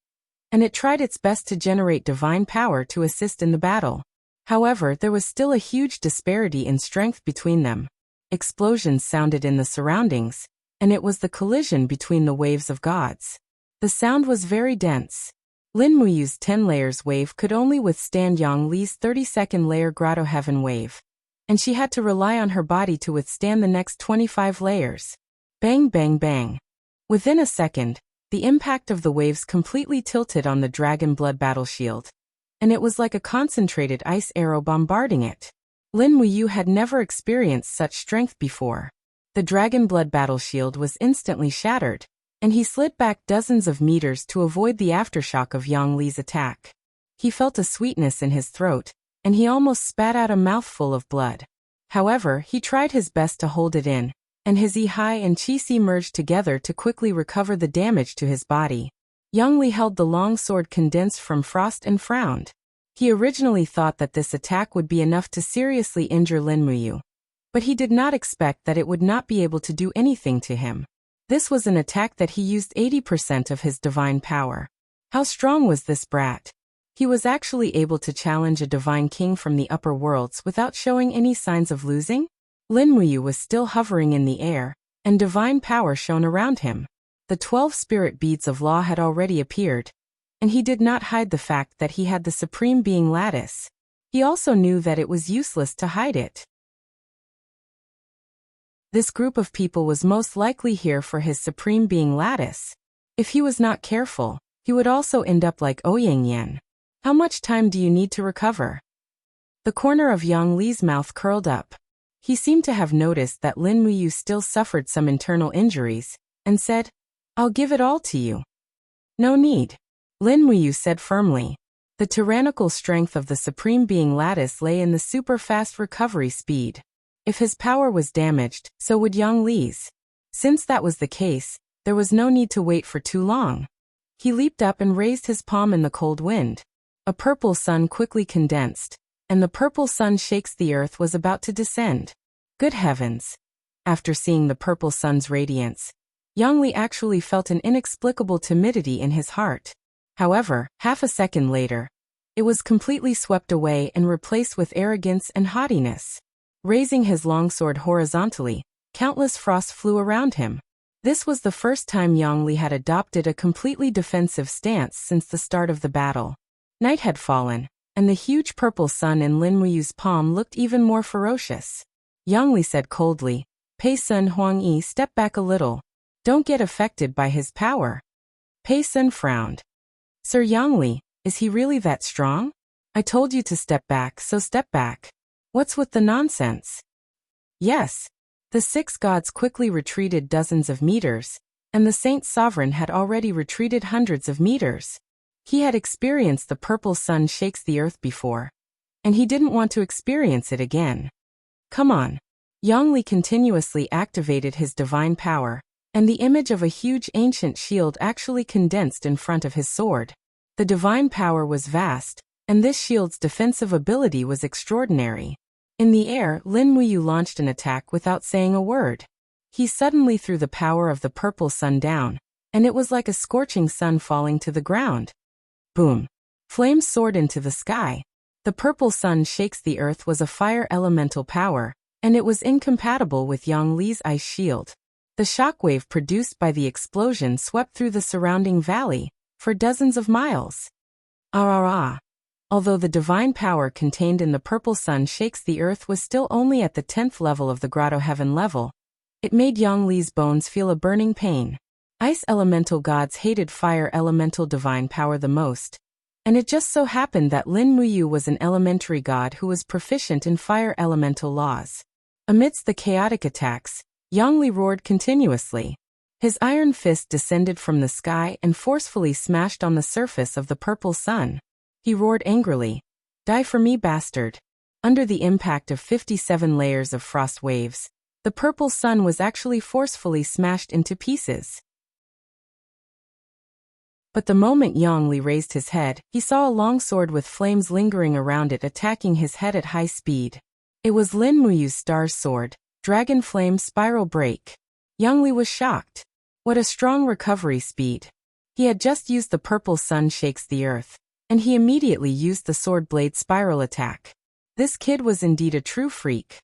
and it tried its best to generate divine power to assist in the battle. However, there was still a huge disparity in strength between them. Explosions sounded in the surroundings, and it was the collision between the waves of gods. The sound was very dense. Lin Muyu's 10 layers wave could only withstand Yang Li's 32nd layer grotto heaven wave, and she had to rely on her body to withstand the next 25 layers. Bang bang bang. Within a second, the impact of the waves completely tilted on the dragon blood battle shield, and it was like a concentrated ice arrow bombarding it. Lin Muyu had never experienced such strength before. The dragon blood battle shield was instantly shattered, and he slid back dozens of meters to avoid the aftershock of Yang Li's attack. He felt a sweetness in his throat, and he almost spat out a mouthful of blood. However, he tried his best to hold it in, and his Yi and Qi Si merged together to quickly recover the damage to his body. Yang Li held the long sword condensed from frost and frowned. He originally thought that this attack would be enough to seriously injure Lin Muyu, but he did not expect that it would not be able to do anything to him. This was an attack that he used 80% of his divine power. How strong was this brat? He was actually able to challenge a divine king from the upper worlds without showing any signs of losing? Lin Muyu was still hovering in the air, and divine power shone around him. The 12 spirit beads of law had already appeared, and he did not hide the fact that he had the Supreme Being lattice. He also knew that it was useless to hide it. This group of people was most likely here for his Supreme Being lattice. If he was not careful, he would also end up like Ouyang Yan. How much time do you need to recover? The corner of Yang Li's mouth curled up. He seemed to have noticed that Lin Muyu still suffered some internal injuries, and said, "I'll give it all to you." "No need," Lin Muyu said firmly. The tyrannical strength of the Supreme Being lattice lay in the super-fast recovery speed. If his power was damaged, so would Yang Li's. Since that was the case, there was no need to wait for too long. He leaped up and raised his palm in the cold wind. A purple sun quickly condensed, and the purple sun shakes the earth was about to descend. Good heavens! After seeing the purple sun's radiance, Yang Li actually felt an inexplicable timidity in his heart. However, half a second later, it was completely swept away and replaced with arrogance and haughtiness. Raising his longsword horizontally, countless frosts flew around him. This was the first time Yang Li had adopted a completely defensive stance since the start of the battle. Night had fallen, and the huge purple sun in Lin Muyu's palm looked even more ferocious. Yang Li said coldly, "Pei Sun Huangyi, step back a little. Don't get affected by his power." Pei Sun frowned. "Sir Yang Li, is he really that strong? I told you to step back, so step back. What's with the nonsense?" Yes. The 6 gods quickly retreated dozens of meters, and the Saint Sovereign had already retreated hundreds of meters. He had experienced the purple sun shakes the earth before, and he didn't want to experience it again. Come on. Yang Li continuously activated his divine power, and the image of a huge ancient shield actually condensed in front of his sword. The divine power was vast, and this shield's defensive ability was extraordinary. In the air, Lin Muyu launched an attack without saying a word. He suddenly threw the power of the purple sun down, and it was like a scorching sun falling to the ground. Boom! Flames soared into the sky. The purple sun shakes the earth was a fire elemental power, and it was incompatible with Yang Li's ice shield. The shockwave produced by the explosion swept through the surrounding valley, for dozens of miles. Ah! Although the divine power contained in the purple sun shakes the earth was still only at the 10th level of the grotto heaven level, it made Yang Li's bones feel a burning pain. Ice elemental gods hated fire elemental divine power the most, and it just so happened that Lin Muyu was an elementary god who was proficient in fire elemental laws. Amidst the chaotic attacks, Yang Li roared continuously. His iron fist descended from the sky and forcefully smashed on the surface of the purple sun. He roared angrily, "Die for me, bastard!" Under the impact of 57 layers of frost waves, the purple sun was actually forcefully smashed into pieces. But the moment Yang Li raised his head, he saw a long sword with flames lingering around it attacking his head at high speed. It was Lin Muyu's star's sword, Dragon Flame Spiral Break. Yang Li was shocked. What a strong recovery speed. He had just used the purple sun shakes the earth, and he immediately used the sword blade spiral attack. This kid was indeed a true freak.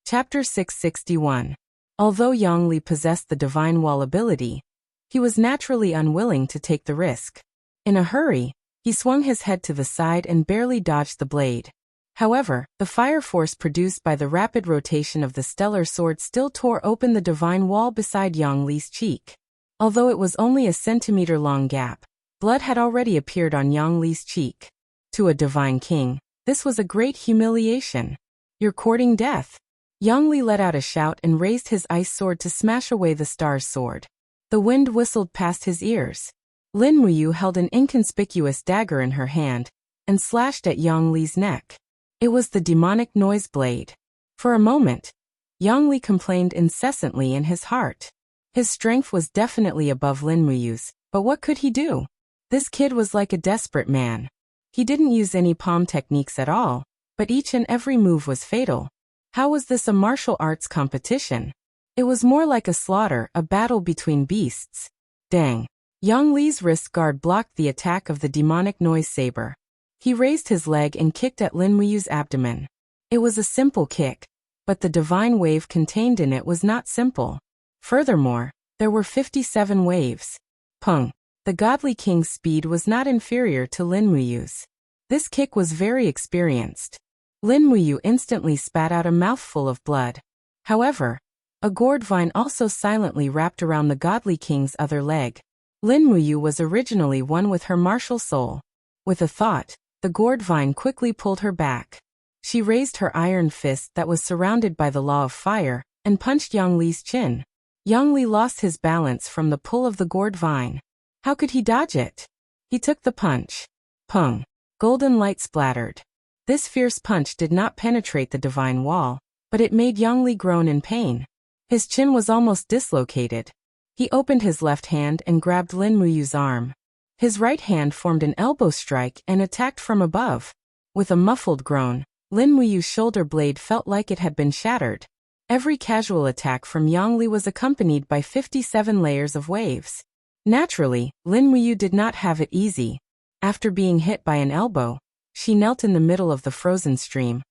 Chapter 661. Although Yang Li possessed the Divine Wall ability, he was naturally unwilling to take the risk. In a hurry, he swung his head to the side and barely dodged the blade. However, the fire force produced by the rapid rotation of the stellar sword still tore open the Divine Wall beside Yang Li's cheek. Although it was only a centimeter-long gap, Blood had already appeared on Yang Li's cheek. To a divine king, this was a great humiliation. You're courting death. Yang Li let out a shout and raised his ice sword to smash away the star's sword. The wind whistled past his ears. Lin Muyu held an inconspicuous dagger in her hand and slashed at Yang Li's neck. It was the demonic noise blade. For a moment, Yang Li complained incessantly in his heart. His strength was definitely above Lin Muyu's, but what could he do? This kid was like a desperate man. He didn't use any palm techniques at all, but each and every move was fatal. How was this a martial arts competition? It was more like a slaughter, a battle between beasts. Dang. Yang Li's wrist guard blocked the attack of the demonic noise saber. He raised his leg and kicked at Lin Muyu's abdomen. It was a simple kick, but the divine wave contained in it was not simple. Furthermore, there were 57 waves. Pung. The godly king's speed was not inferior to Lin Muyu's. This kick was very experienced. Lin Muyu instantly spat out a mouthful of blood. However, a gourd vine also silently wrapped around the godly king's other leg. Lin Muyu was originally one with her martial soul. With a thought, the gourd vine quickly pulled her back. She raised her iron fist that was surrounded by the law of fire and punched Yang Li's chin. Yang Li lost his balance from the pull of the gourd vine. How could he dodge it? He took the punch. Pung. Golden light splattered. This fierce punch did not penetrate the divine wall, but it made Yang Li groan in pain. His chin was almost dislocated. He opened his left hand and grabbed Lin Muyu's arm. His right hand formed an elbow strike and attacked from above. With a muffled groan, Lin Muyu's shoulder blade felt like it had been shattered. Every casual attack from Yang Li was accompanied by 57 layers of waves. Naturally, Lin Muyu did not have it easy. After being hit by an elbow, she knelt in the middle of the frozen stream,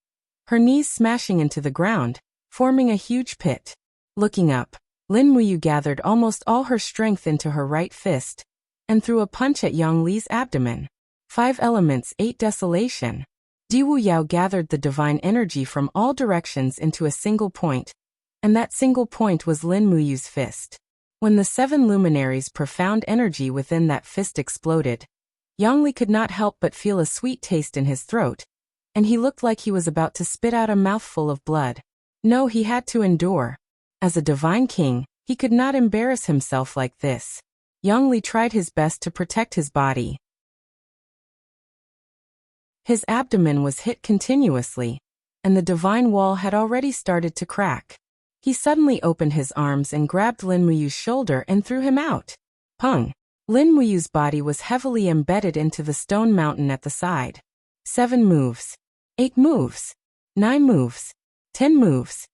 her knees smashing into the ground, forming a huge pit. Looking up, Lin Muyu gathered almost all her strength into her right fist and threw a punch at Yang Li's abdomen. 5 elements, 8 desolation. Diwu Yao gathered the divine energy from all directions into a single point, and that single point was Lin Muyu's fist. When the 7 luminaries' profound energy within that fist exploded, Yang Li could not help but feel a sweet taste in his throat, and he looked like he was about to spit out a mouthful of blood. No, he had to endure. As a divine king, he could not embarrass himself like this. Yang Li tried his best to protect his body. His abdomen was hit continuously, and the divine wall had already started to crack. He suddenly opened his arms and grabbed Lin Muyu's shoulder and threw him out. Pung! Lin Muyu's body was heavily embedded into the stone mountain at the side. 7 moves. 8 moves. 9 moves. 10 moves.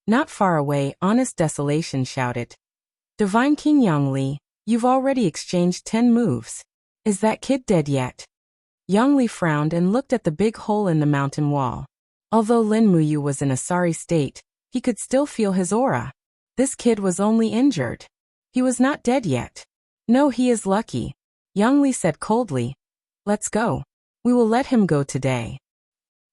Not far away, Honest Desolation shouted. Divine King Yang Li, you've already exchanged 10 moves. Is that kid dead yet? Yang Li frowned and looked at the big hole in the mountain wall. Although Lin Muyu was in a sorry state, he could still feel his aura. This kid was only injured. He was not dead yet. No, he is lucky. Yang Li said coldly. Let's go. We will let him go today.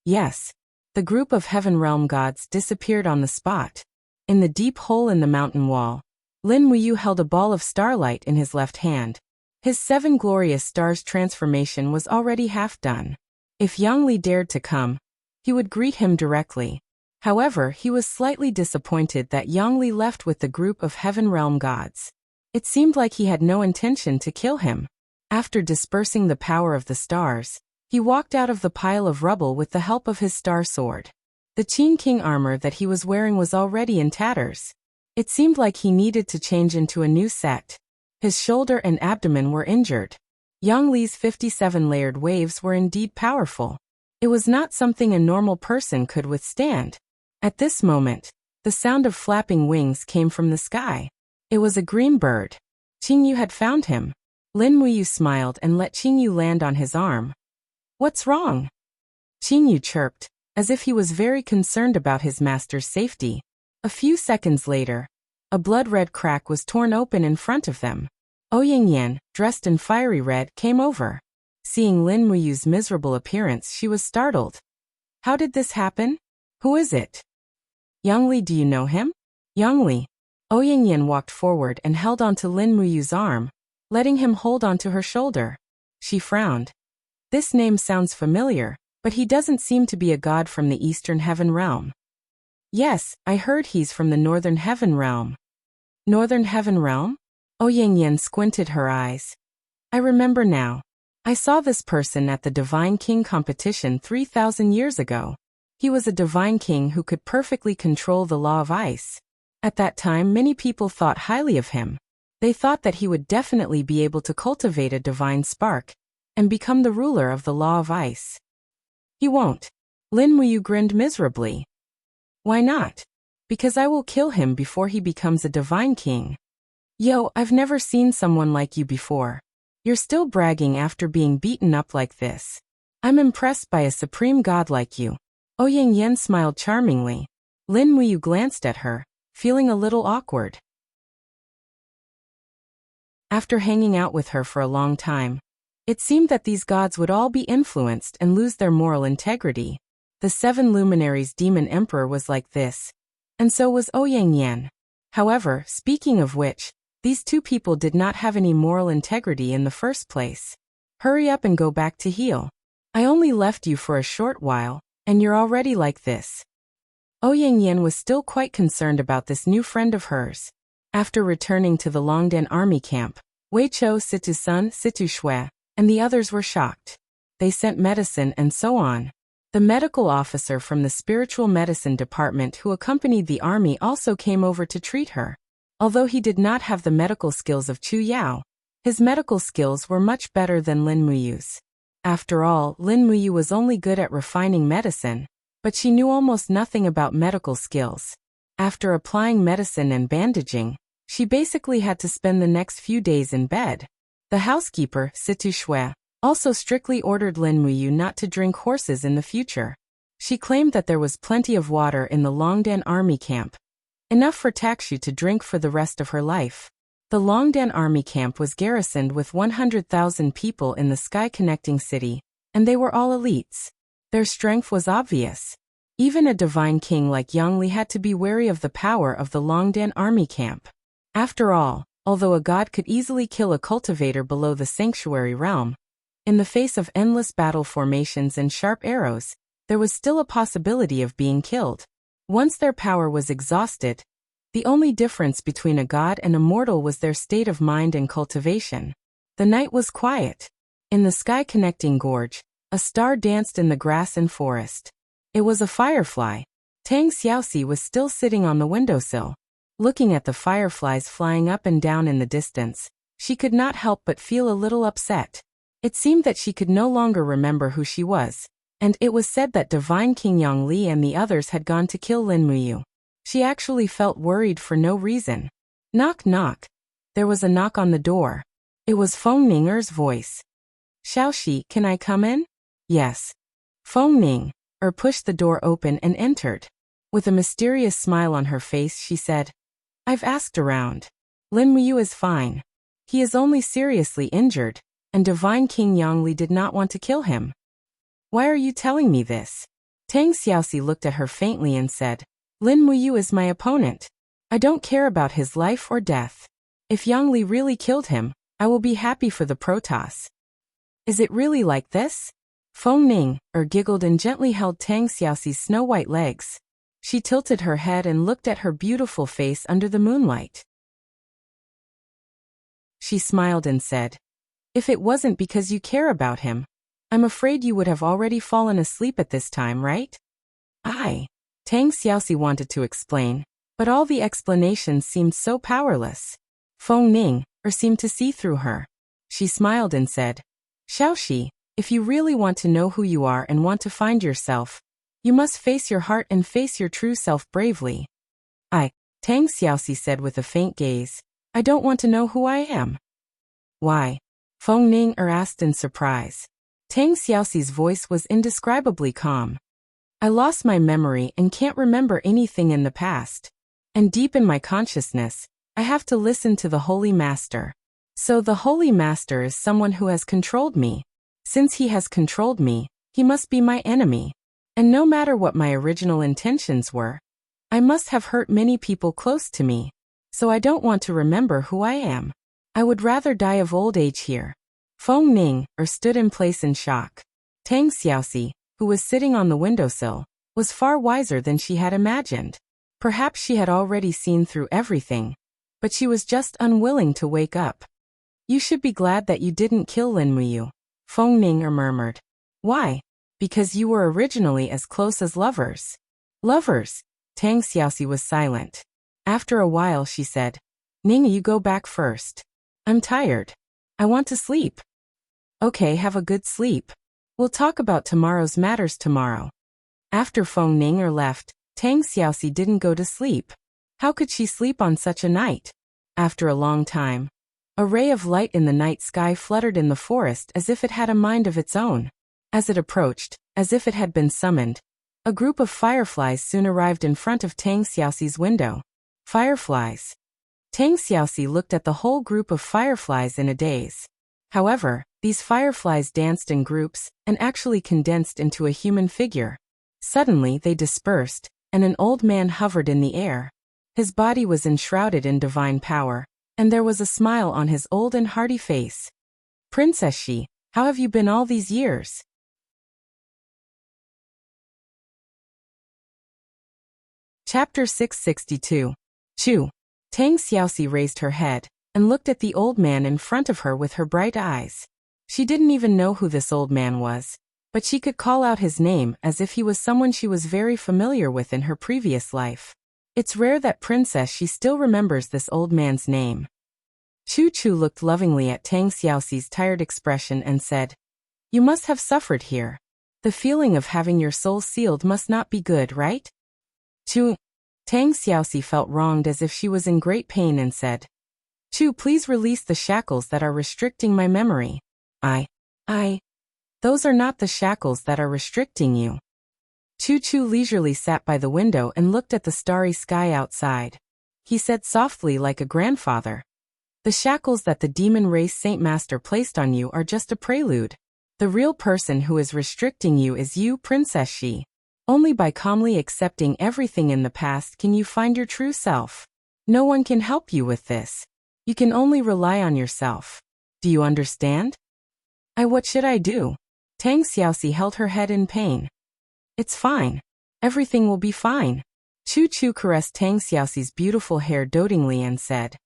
Yes. The group of Heaven Realm gods disappeared on the spot. In the deep hole in the mountain wall, Lin Muyu held a ball of starlight in his left hand. His 7 glorious stars transformation was already half done. If Yang Li dared to come, he would greet him directly. However, he was slightly disappointed that Yang Li left with the group of Heaven Realm gods. It seemed like he had no intention to kill him. After dispersing the power of the stars, he walked out of the pile of rubble with the help of his star sword. The Qin King armor that he was wearing was already in tatters. It seemed like he needed to change into a new set. His shoulder and abdomen were injured. Yang Li's 57 layered waves were indeed powerful. It was not something a normal person could withstand. At this moment, the sound of flapping wings came from the sky. It was a green bird. Qingyu had found him. Lin Muyu smiled and let Qingyu land on his arm. What's wrong? Qingyu chirped, as if he was very concerned about his master's safety. A few seconds later, a blood-red crack was torn open in front of them. Ouyingyan, dressed in fiery red, came over. Seeing Lin Muyu's miserable appearance, she was startled. How did this happen? Who is it? Yang Li, do you know him? Yang Li. Ouyingyan walked forward and held onto Lin Muyu's arm, letting him hold onto her shoulder. She frowned. This name sounds familiar, but he doesn't seem to be a god from the Eastern Heaven Realm. Yes, I heard he's from the Northern Heaven Realm. Northern Heaven Realm? Ouyang squinted her eyes. I remember now. I saw this person at the Divine King competition 3,000 years ago. He was a Divine King who could perfectly control the law of ice. At that time, many people thought highly of him. They thought that he would definitely be able to cultivate a divine spark and become the ruler of the law of ice. He won't. Lin Muyu grinned miserably. Why not? Because I will kill him before he becomes a divine king. Yo, I've never seen someone like you before. You're still bragging after being beaten up like this. I'm impressed by a supreme god like you. Ouyang smiled charmingly. Lin Muyu glanced at her, feeling a little awkward. After hanging out with her for a long time, it seemed that these gods would all be influenced and lose their moral integrity. The 7 luminaries demon emperor was like this, and so was Ouyang. However, speaking of which, these 2 people did not have any moral integrity in the first place. Hurry up and go back to heal. I only left you for a short while, and you're already like this. Ouyang was still quite concerned about this new friend of hers. After returning to the Longdan army camp, Weichou, Situ-sun, Situ-shui, and the others were shocked. They sent medicine and so on. The medical officer from the spiritual medicine department who accompanied the army also came over to treat her. Although he did not have the medical skills of Chu Yao, his medical skills were much better than Lin Muyu's. After all, Lin Muyu was only good at refining medicine, but she knew almost nothing about medical skills. After applying medicine and bandaging, she basically had to spend the next few days in bed. The housekeeper, Situ Shui, also strictly ordered Lin Muyu not to drink horses in the future. She claimed that there was plenty of water in the Longdan army camp, enough for Takshu to drink for the rest of her life. The Longdan army camp was garrisoned with 100,000 people in the sky-connecting city, and they were all elites. Their strength was obvious. Even a divine king like Yang Li had to be wary of the power of the Longdan army camp. After all, although a god could easily kill a cultivator below the sanctuary realm, in the face of endless battle formations and sharp arrows, there was still a possibility of being killed. Once their power was exhausted, the only difference between a god and a mortal was their state of mind and cultivation. The night was quiet. In the sky-connecting gorge, a star danced in the grass and forest. It was a firefly. Tang Xiaoxi was still sitting on the windowsill. Looking at the fireflies flying up and down in the distance, she could not help but feel a little upset. It seemed that she could no longer remember who she was, and it was said that Divine King Yang Li and the others had gone to kill Lin Muyu. She actually felt worried for no reason. Knock knock. There was a knock on the door. It was Feng Ning's voice. Xiaoxi, can I come in? Yes. Feng Ning pushed the door open and entered. With a mysterious smile on her face, she said, I've asked around. Lin Muyu is fine. He is only seriously injured, and Divine King Yang Li did not want to kill him. Why are you telling me this? Tang Xiaoxi looked at her faintly and said, Lin Muyu is my opponent. I don't care about his life or death. If Yang Li really killed him, I will be happy for the Protoss. Is it really like this? Feng Ning giggled and gently held Tang Xiaoxi's snow-white legs. She tilted her head and looked at her beautiful face under the moonlight. She smiled and said, If it wasn't because you care about him, I'm afraid you would have already fallen asleep at this time, right? Tang Xiaoxi wanted to explain, but all the explanations seemed so powerless. Feng Ning seemed to see through her. She smiled and said, Xiaoxi, if you really want to know who you are and want to find yourself, you must face your heart and face your true self bravely. Tang Xiaoxi said with a faint gaze, I don't want to know who I am. Why? Feng Ning asked in surprise. Tang Xiaoxi's voice was indescribably calm. I lost my memory and can't remember anything in the past. And deep in my consciousness, I have to listen to the Holy Master. So the Holy Master is someone who has controlled me. Since he has controlled me, he must be my enemy. And no matter what my original intentions were, I must have hurt many people close to me. So I don't want to remember who I am. I would rather die of old age here. Feng Ning stood in place in shock. Tang Xiaoxi, who was sitting on the windowsill, was far wiser than she had imagined. Perhaps she had already seen through everything, but she was just unwilling to wake up. You should be glad that you didn't kill Lin Muyu, Feng Ning murmured. Why? Because you were originally as close as lovers. Lovers? Tang Xiaoxi was silent. After a while she said, Ning, you go back first. I'm tired. I want to sleep. Okay, have a good sleep. We'll talk about tomorrow's matters tomorrow. After Feng Ning left, Tang Xiaoxi didn't go to sleep. How could she sleep on such a night? After a long time, a ray of light in the night sky fluttered in the forest as if it had a mind of its own. As it approached, as if it had been summoned, a group of fireflies soon arrived in front of Tang Xiaoxi's window. Fireflies. Tang Xiaoxi looked at the whole group of fireflies in a daze. However, these fireflies danced in groups and actually condensed into a human figure. Suddenly they dispersed, and an old man hovered in the air. His body was enshrouded in divine power, and there was a smile on his old and hearty face. Princess Shi, how have you been all these years? Chapter 662. Chu. Tang Xiaoxi raised her head and looked at the old man in front of her with her bright eyes. She didn't even know who this old man was, but she could call out his name as if he was someone she was very familiar with in her previous life. It's rare that Princess She still remembers this old man's name. Chu Chu looked lovingly at Tang Xiaoxi's tired expression and said, You must have suffered here. The feeling of having your soul sealed must not be good, right? Chu. Tang Xiaoxi felt wronged as if she was in great pain and said, Chu, please release the shackles that are restricting my memory. Those are not the shackles that are restricting you. Chu Chu leisurely sat by the window and looked at the starry sky outside. He said softly like a grandfather, The shackles that the demon race Saint Master placed on you are just a prelude. The real person who is restricting you is you, Princess Shi. Only by calmly accepting everything in the past can you find your true self. No one can help you with this. You can only rely on yourself. Do you understand? What should I do? Tang Xiaoxi held her head in pain. It's fine. Everything will be fine. Chu Chu caressed Tang Xiaoxi's beautiful hair dotingly and said,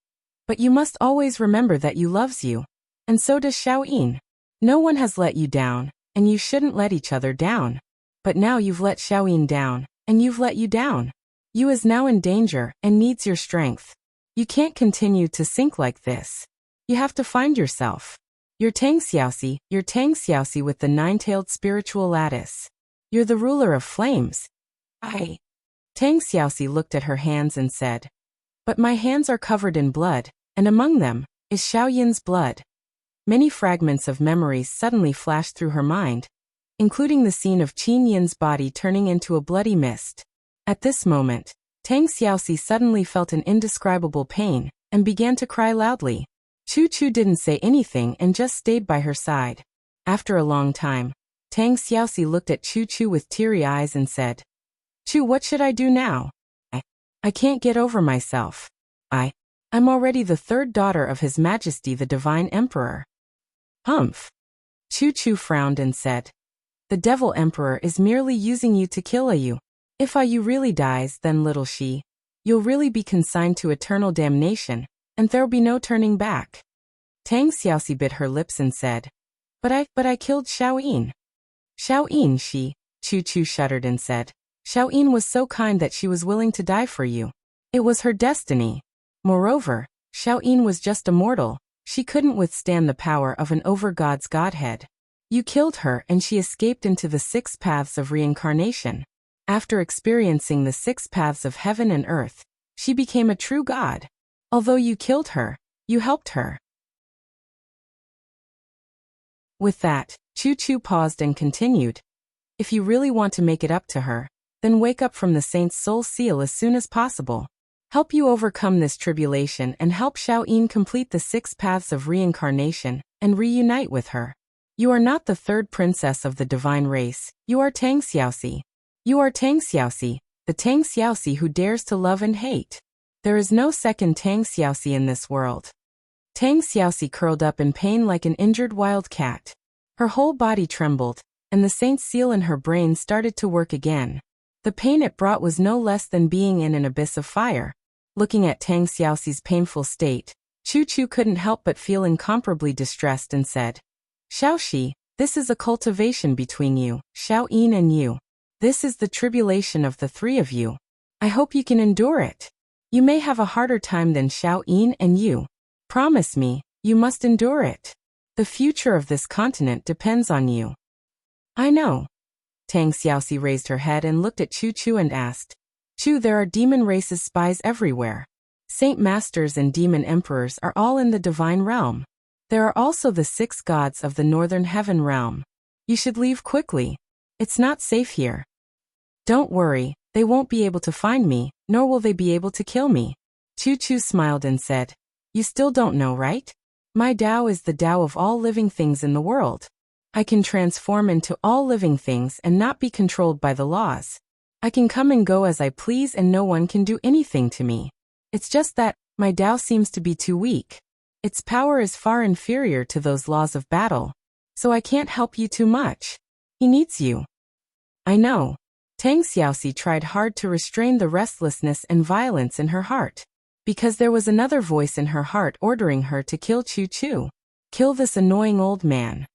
But you must always remember that you loves you. And so does Xiaoyin. No one has let you down, and you shouldn't let each other down. But now you've let Xiaoyin down, and you've let you down. You is now in danger and needs your strength. You can't continue to sink like this. You have to find yourself. You're Tang Xiaoxi with the nine-tailed spiritual lattice. You're the ruler of flames. Tang Xiaoxi looked at her hands and said, But my hands are covered in blood, and among them is Xiaoyin's blood. Many fragments of memories suddenly flashed through her mind, including the scene of Qin Yin's body turning into a bloody mist. At this moment, Tang Xiaoxi suddenly felt an indescribable pain and began to cry loudly. Chu Chu didn't say anything and just stayed by her side. After a long time, Tang Xiaoxi looked at Chu Chu with teary eyes and said, Chu, what should I do now? I can't get over myself. I'm already the third daughter of His Majesty the Divine Emperor. Humph. Chu Chu frowned and said, The Devil Emperor is merely using you to kill you. If you really dies, then little Shi, you'll really be consigned to eternal damnation, and there'll be no turning back. Tang Xiaoxi bit her lips and said, But I killed Xiaoyin. Xiaoyin, Shi, Chu Chu shuddered and said, Xiaoyin was so kind that she was willing to die for you. It was her destiny. Moreover, Xiaoyin was just a mortal. She couldn't withstand the power of an over-god's godhead. You killed her and she escaped into the 6 paths of reincarnation. After experiencing the 6 paths of heaven and earth, she became a true god. Although you killed her, you helped her. With that, Chu Chu paused and continued, If you really want to make it up to her, then wake up from the saint's soul seal as soon as possible. Help you overcome this tribulation and help Xiaoyin complete the 6 paths of reincarnation and reunite with her. You are not the 3rd princess of the divine race, you are Tang Xiaoxi. You are Tang Xiaoxi, the Tang Xiaoxi who dares to love and hate. There is no second Tang Xiaoxi in this world. Tang Xiaoxi curled up in pain like an injured wild cat. Her whole body trembled, and the saint's seal in her brain started to work again. The pain it brought was no less than being in an abyss of fire. Looking at Tang Xiaoxi's painful state, Chu Chu couldn't help but feel incomparably distressed and said, Xiaoxi, this is a cultivation between you, Xiao Yin and you. This is the tribulation of the three of you. I hope you can endure it. You may have a harder time than Xiao Yin and you. Promise me, you must endure it. The future of this continent depends on you. I know. Tang Xiaoxi raised her head and looked at Chu Chu and asked, Chu, there are demon races spies everywhere. Saint Masters and Demon Emperors are all in the divine realm. There are also the 6 gods of the Northern Heaven realm. You should leave quickly. It's not safe here. Don't worry, they won't be able to find me, nor will they be able to kill me. Chu Chu smiled and said, You still don't know, right? My Tao is the Tao of all living things in the world. I can transform into all living things and not be controlled by the laws. I can come and go as I please and no one can do anything to me. It's just that, my Tao seems to be too weak. Its power is far inferior to those laws of battle. So I can't help you too much. He needs you. I know. Tang Xiaoxi tried hard to restrain the restlessness and violence in her heart. Because there was another voice in her heart ordering her to kill Chu Chu. Kill this annoying old man.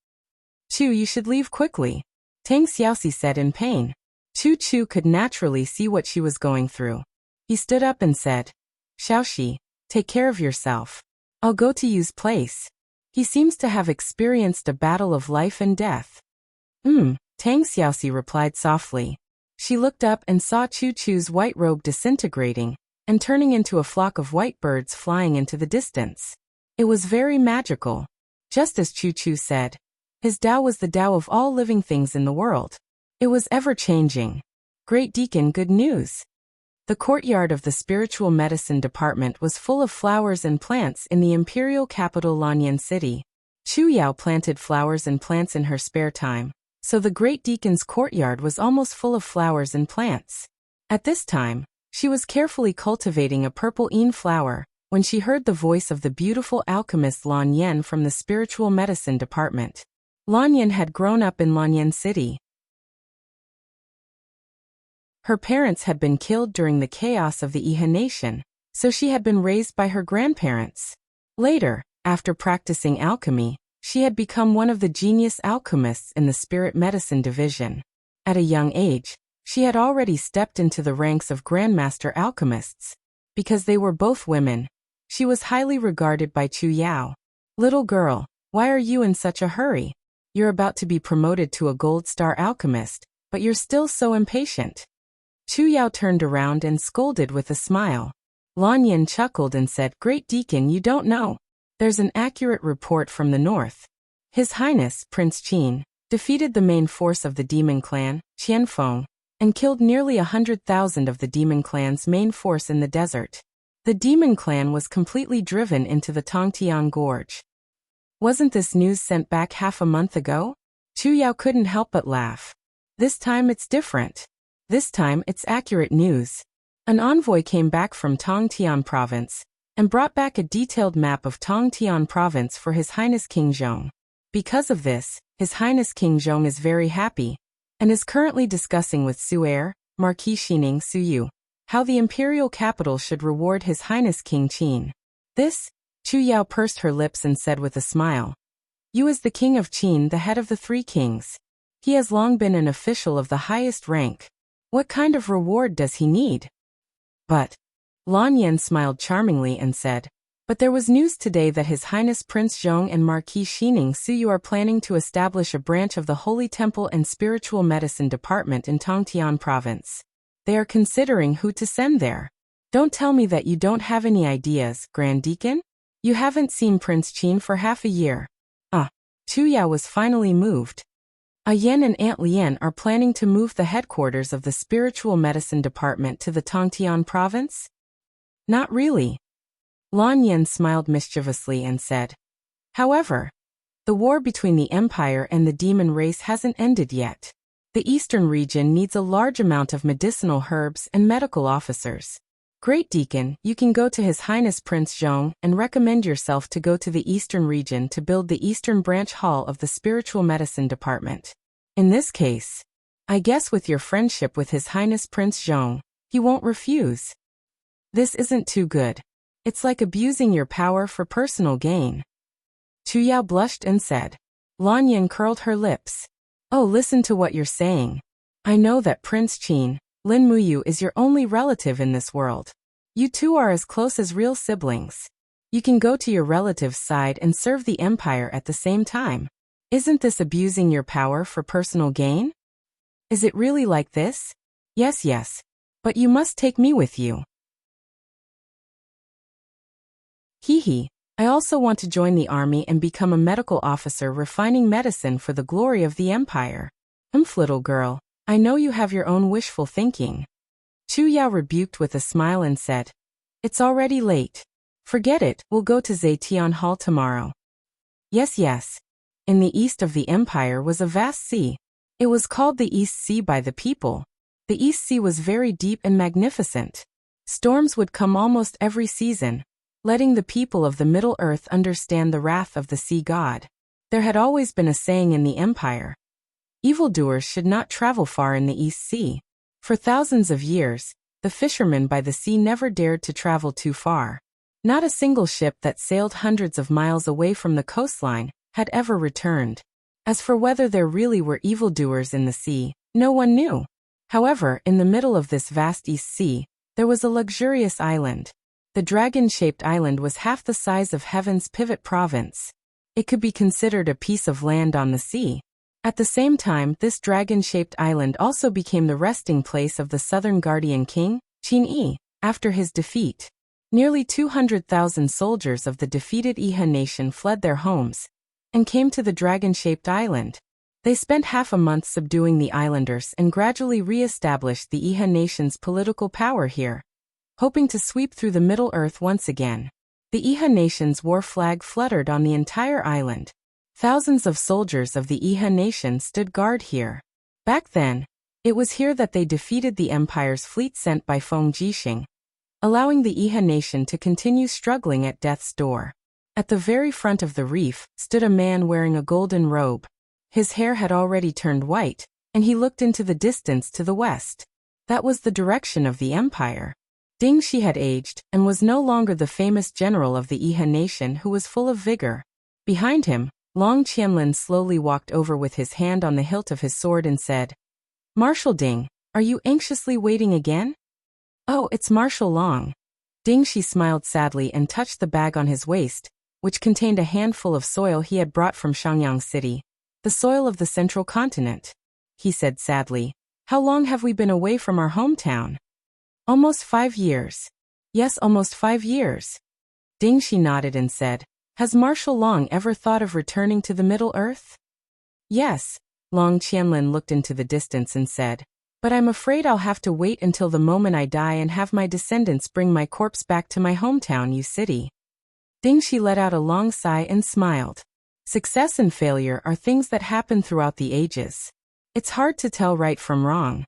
Chu, you should leave quickly. Tang Xiaoxi said in pain. Chu Chu could naturally see what she was going through. He stood up and said, Xiaoxi, take care of yourself. I'll go to Yu's place. He seems to have experienced a battle of life and death. Tang Xiaoxi replied softly. She looked up and saw Chu Chu's white robe disintegrating and turning into a flock of white birds flying into the distance. It was very magical. Just as Chu Chu said, his Tao was the Tao of all living things in the world. It was ever-changing. Great Deacon, good news. The courtyard of the spiritual medicine department was full of flowers and plants in the imperial capital Lanyan City. Chu Yao planted flowers and plants in her spare time, so the Great Deacon's courtyard was almost full of flowers and plants. At this time, she was carefully cultivating a purple Yin flower when she heard the voice of the beautiful alchemist Lan Yan from the spiritual medicine department. Lan Yan had grown up in Lanyan City. Her parents had been killed during the chaos of the Iha Nation, so she had been raised by her grandparents. Later, after practicing alchemy, she had become one of the genius alchemists in the spirit medicine division. At a young age, she had already stepped into the ranks of grandmaster alchemists. Because they were both women, she was highly regarded by Chu Yao. Little girl, why are you in such a hurry? You're about to be promoted to a gold star alchemist, but you're still so impatient. Chu Yao turned around and scolded with a smile. Lan Yan chuckled and said, Great Deacon, you don't know. There's an accurate report from the north. His Highness, Prince Qin, defeated the main force of the demon clan, Qianfeng, and killed nearly 100,000 of the demon clan's main force in the desert. The demon clan was completely driven into the Tongtian Gorge. Wasn't this news sent back half a month ago? Chu Yao couldn't help but laugh. This time it's different. This time it's accurate news. An envoy came back from Tongtian province and brought back a detailed map of Tongtian province for His Highness King Zhong. Because of this, His Highness King Zhong is very happy and is currently discussing with Su Heir, Marquis Xining Su Yu, how the imperial capital should reward His Highness King Qin. This, Chu Yao pursed her lips and said with a smile. Yu is the king of Qin, the head of the 3 kings. He has long been an official of the highest rank. What kind of reward does he need? But, Lan Yan smiled charmingly and said, but there was news today that His Highness Prince Zhong and Marquis Xining Su Yu are planning to establish a branch of the Holy Temple and Spiritual Medicine Department in Tongtian Province. They are considering who to send there. Don't tell me that you don't have any ideas, Grand Deacon? You haven't seen Prince Qin for half a year. Chu Yao was finally moved. Yan and Aunt Lian are planning to move the headquarters of the Spiritual Medicine Department to the Tongtian Province? Not really. Lan Yan smiled mischievously and said, however, the war between the Empire and the demon race hasn't ended yet. The eastern region needs a large amount of medicinal herbs and medical officers. Great Deacon, you can go to His Highness Prince Zhong and recommend yourself to go to the Eastern region to build the Eastern Branch Hall of the Spiritual Medicine Department. In this case, I guess with your friendship with His Highness Prince Zhong, he won't refuse. This isn't too good. It's like abusing your power for personal gain. Tu Yao blushed and said. Lan Yin curled her lips. Oh, listen to what you're saying. I know that Prince Qin, Lin Muyu is your only relative in this world. You two are as close as real siblings. You can go to your relative's side and serve the empire at the same time. Isn't this abusing your power for personal gain? Is it really like this? Yes. But you must take me with you. Hee. I also want to join the army and become a medical officer refining medicine for the glory of the empire. Little girl, I know you have your own wishful thinking. Chu Yao rebuked with a smile and said, It's already late. Forget it, we'll go to Zetian Hall tomorrow. Yes. In the east of the empire was a vast sea. It was called the East Sea by the people. The East Sea was very deep and magnificent. Storms would come almost every season, letting the people of the Middle Earth understand the wrath of the sea god. There had always been a saying in the empire. Evildoers should not travel far in the East Sea. For thousands of years, the fishermen by the sea never dared to travel too far. Not a single ship that sailed hundreds of miles away from the coastline had ever returned. As for whether there really were evildoers in the sea, no one knew. However, in the middle of this vast East Sea, there was a luxurious island. The dragon-shaped island was half the size of Heaven's Pivot province. It could be considered a piece of land on the sea. At the same time, this dragon-shaped island also became the resting place of the southern guardian king, Qin Yi, after his defeat. Nearly 200,000 soldiers of the defeated Iha nation fled their homes and came to the dragon-shaped island. They spent half a month subduing the islanders and gradually re-established the Iha nation's political power here, hoping to sweep through the Middle Earth once again. The Iha nation's war flag fluttered on the entire island. Thousands of soldiers of the Iha nation stood guard here. Back then, it was here that they defeated the empire's fleet sent by Feng Jixing, allowing the Iha nation to continue struggling at death's door. At the very front of the reef stood a man wearing a golden robe. His hair had already turned white, and he looked into the distance to the west. That was the direction of the empire. Ding Shi had aged, and was no longer the famous general of the Iha nation who was full of vigor. Behind him, Long Qianlin slowly walked over with his hand on the hilt of his sword and said, Marshal Ding, are you anxiously waiting again? Oh, it's Marshal Long. Ding Shi smiled sadly and touched the bag on his waist, which contained a handful of soil he had brought from Shangyang City, the soil of the central continent. He said sadly, How long have we been away from our hometown? Almost 5 years. Yes, almost 5 years. Ding Shi nodded and said, Has Marshal Long ever thought of returning to the Middle Earth? Yes. Long Qianlin looked into the distance and said, But I'm afraid I'll have to wait until the moment I die and have my descendants bring my corpse back to my hometown, Yu City. Ding Shi let out a long sigh and smiled. Success and failure are things that happen throughout the ages. It's hard to tell right from wrong.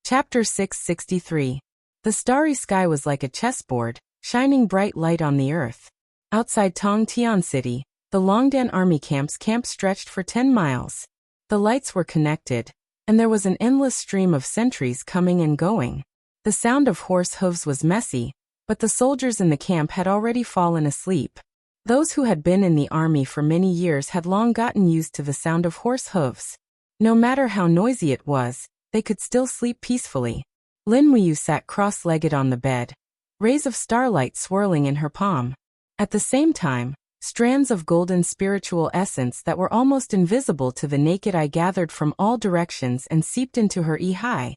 Chapter 663. The starry sky was like a chessboard, shining bright light on the earth. Outside Tongtian City, the Longdan army camp stretched for 10 miles. The lights were connected, and there was an endless stream of sentries coming and going. The sound of horse hooves was messy, but the soldiers in the camp had already fallen asleep. Those who had been in the army for many years had long gotten used to the sound of horse hooves. No matter how noisy it was, they could still sleep peacefully. Lin Muyu sat cross-legged on the bed, rays of starlight swirling in her palm. At the same time, strands of golden spiritual essence that were almost invisible to the naked eye gathered from all directions and seeped into her Yi,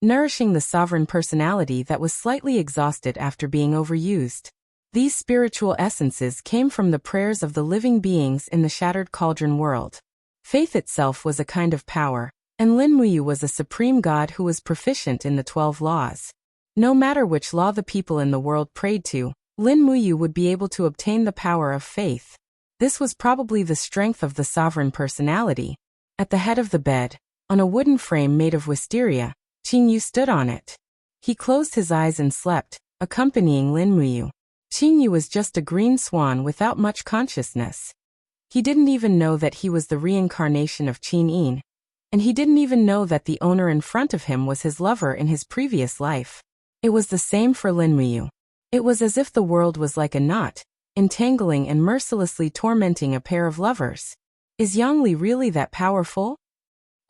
nourishing the sovereign personality that was slightly exhausted after being overused. These spiritual essences came from the prayers of the living beings in the shattered cauldron world. Faith itself was a kind of power, and Lin Muyu was a supreme god who was proficient in the 12 laws. No matter which law the people in the world prayed to, Lin Muyu would be able to obtain the power of faith. This was probably the strength of the sovereign personality. At the head of the bed, On a wooden frame made of wisteria, Qin Yu stood on it. He closed his eyes and slept, accompanying Lin Muyu. Qin Yu was just a green swan without much consciousness. He didn't even know that he was the reincarnation of Qin Yin, and he didn't even know that the owner in front of him was his lover in his previous life. It was the same for Lin Muyu. It was as if the world was like a knot, entangling and mercilessly tormenting a pair of lovers. Is Yangli really that powerful?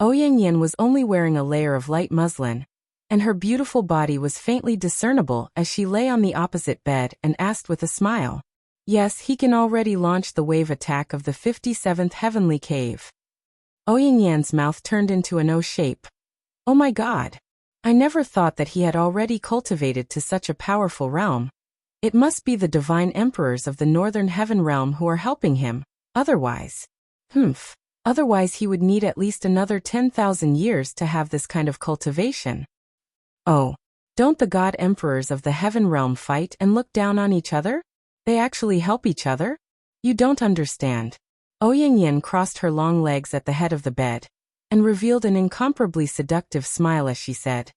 Ouyang was only wearing a layer of light muslin, and her beautiful body was faintly discernible as she lay on the opposite bed and asked with a smile. Yes, he can already launch the wave attack of the 57th heavenly cave. Ouyang mouth turned into an O shape. Oh my god. I never thought that he had already cultivated to such a powerful realm. It must be the divine emperors of the northern heaven realm who are helping him, otherwise. Otherwise he would need at least another 10,000 years to have this kind of cultivation. Oh, don't the god emperors of the heaven realm fight and look down on each other? They actually help each other? You don't understand. Ouyang crossed her long legs at the head of the bed, and revealed an incomparably seductive smile as she said,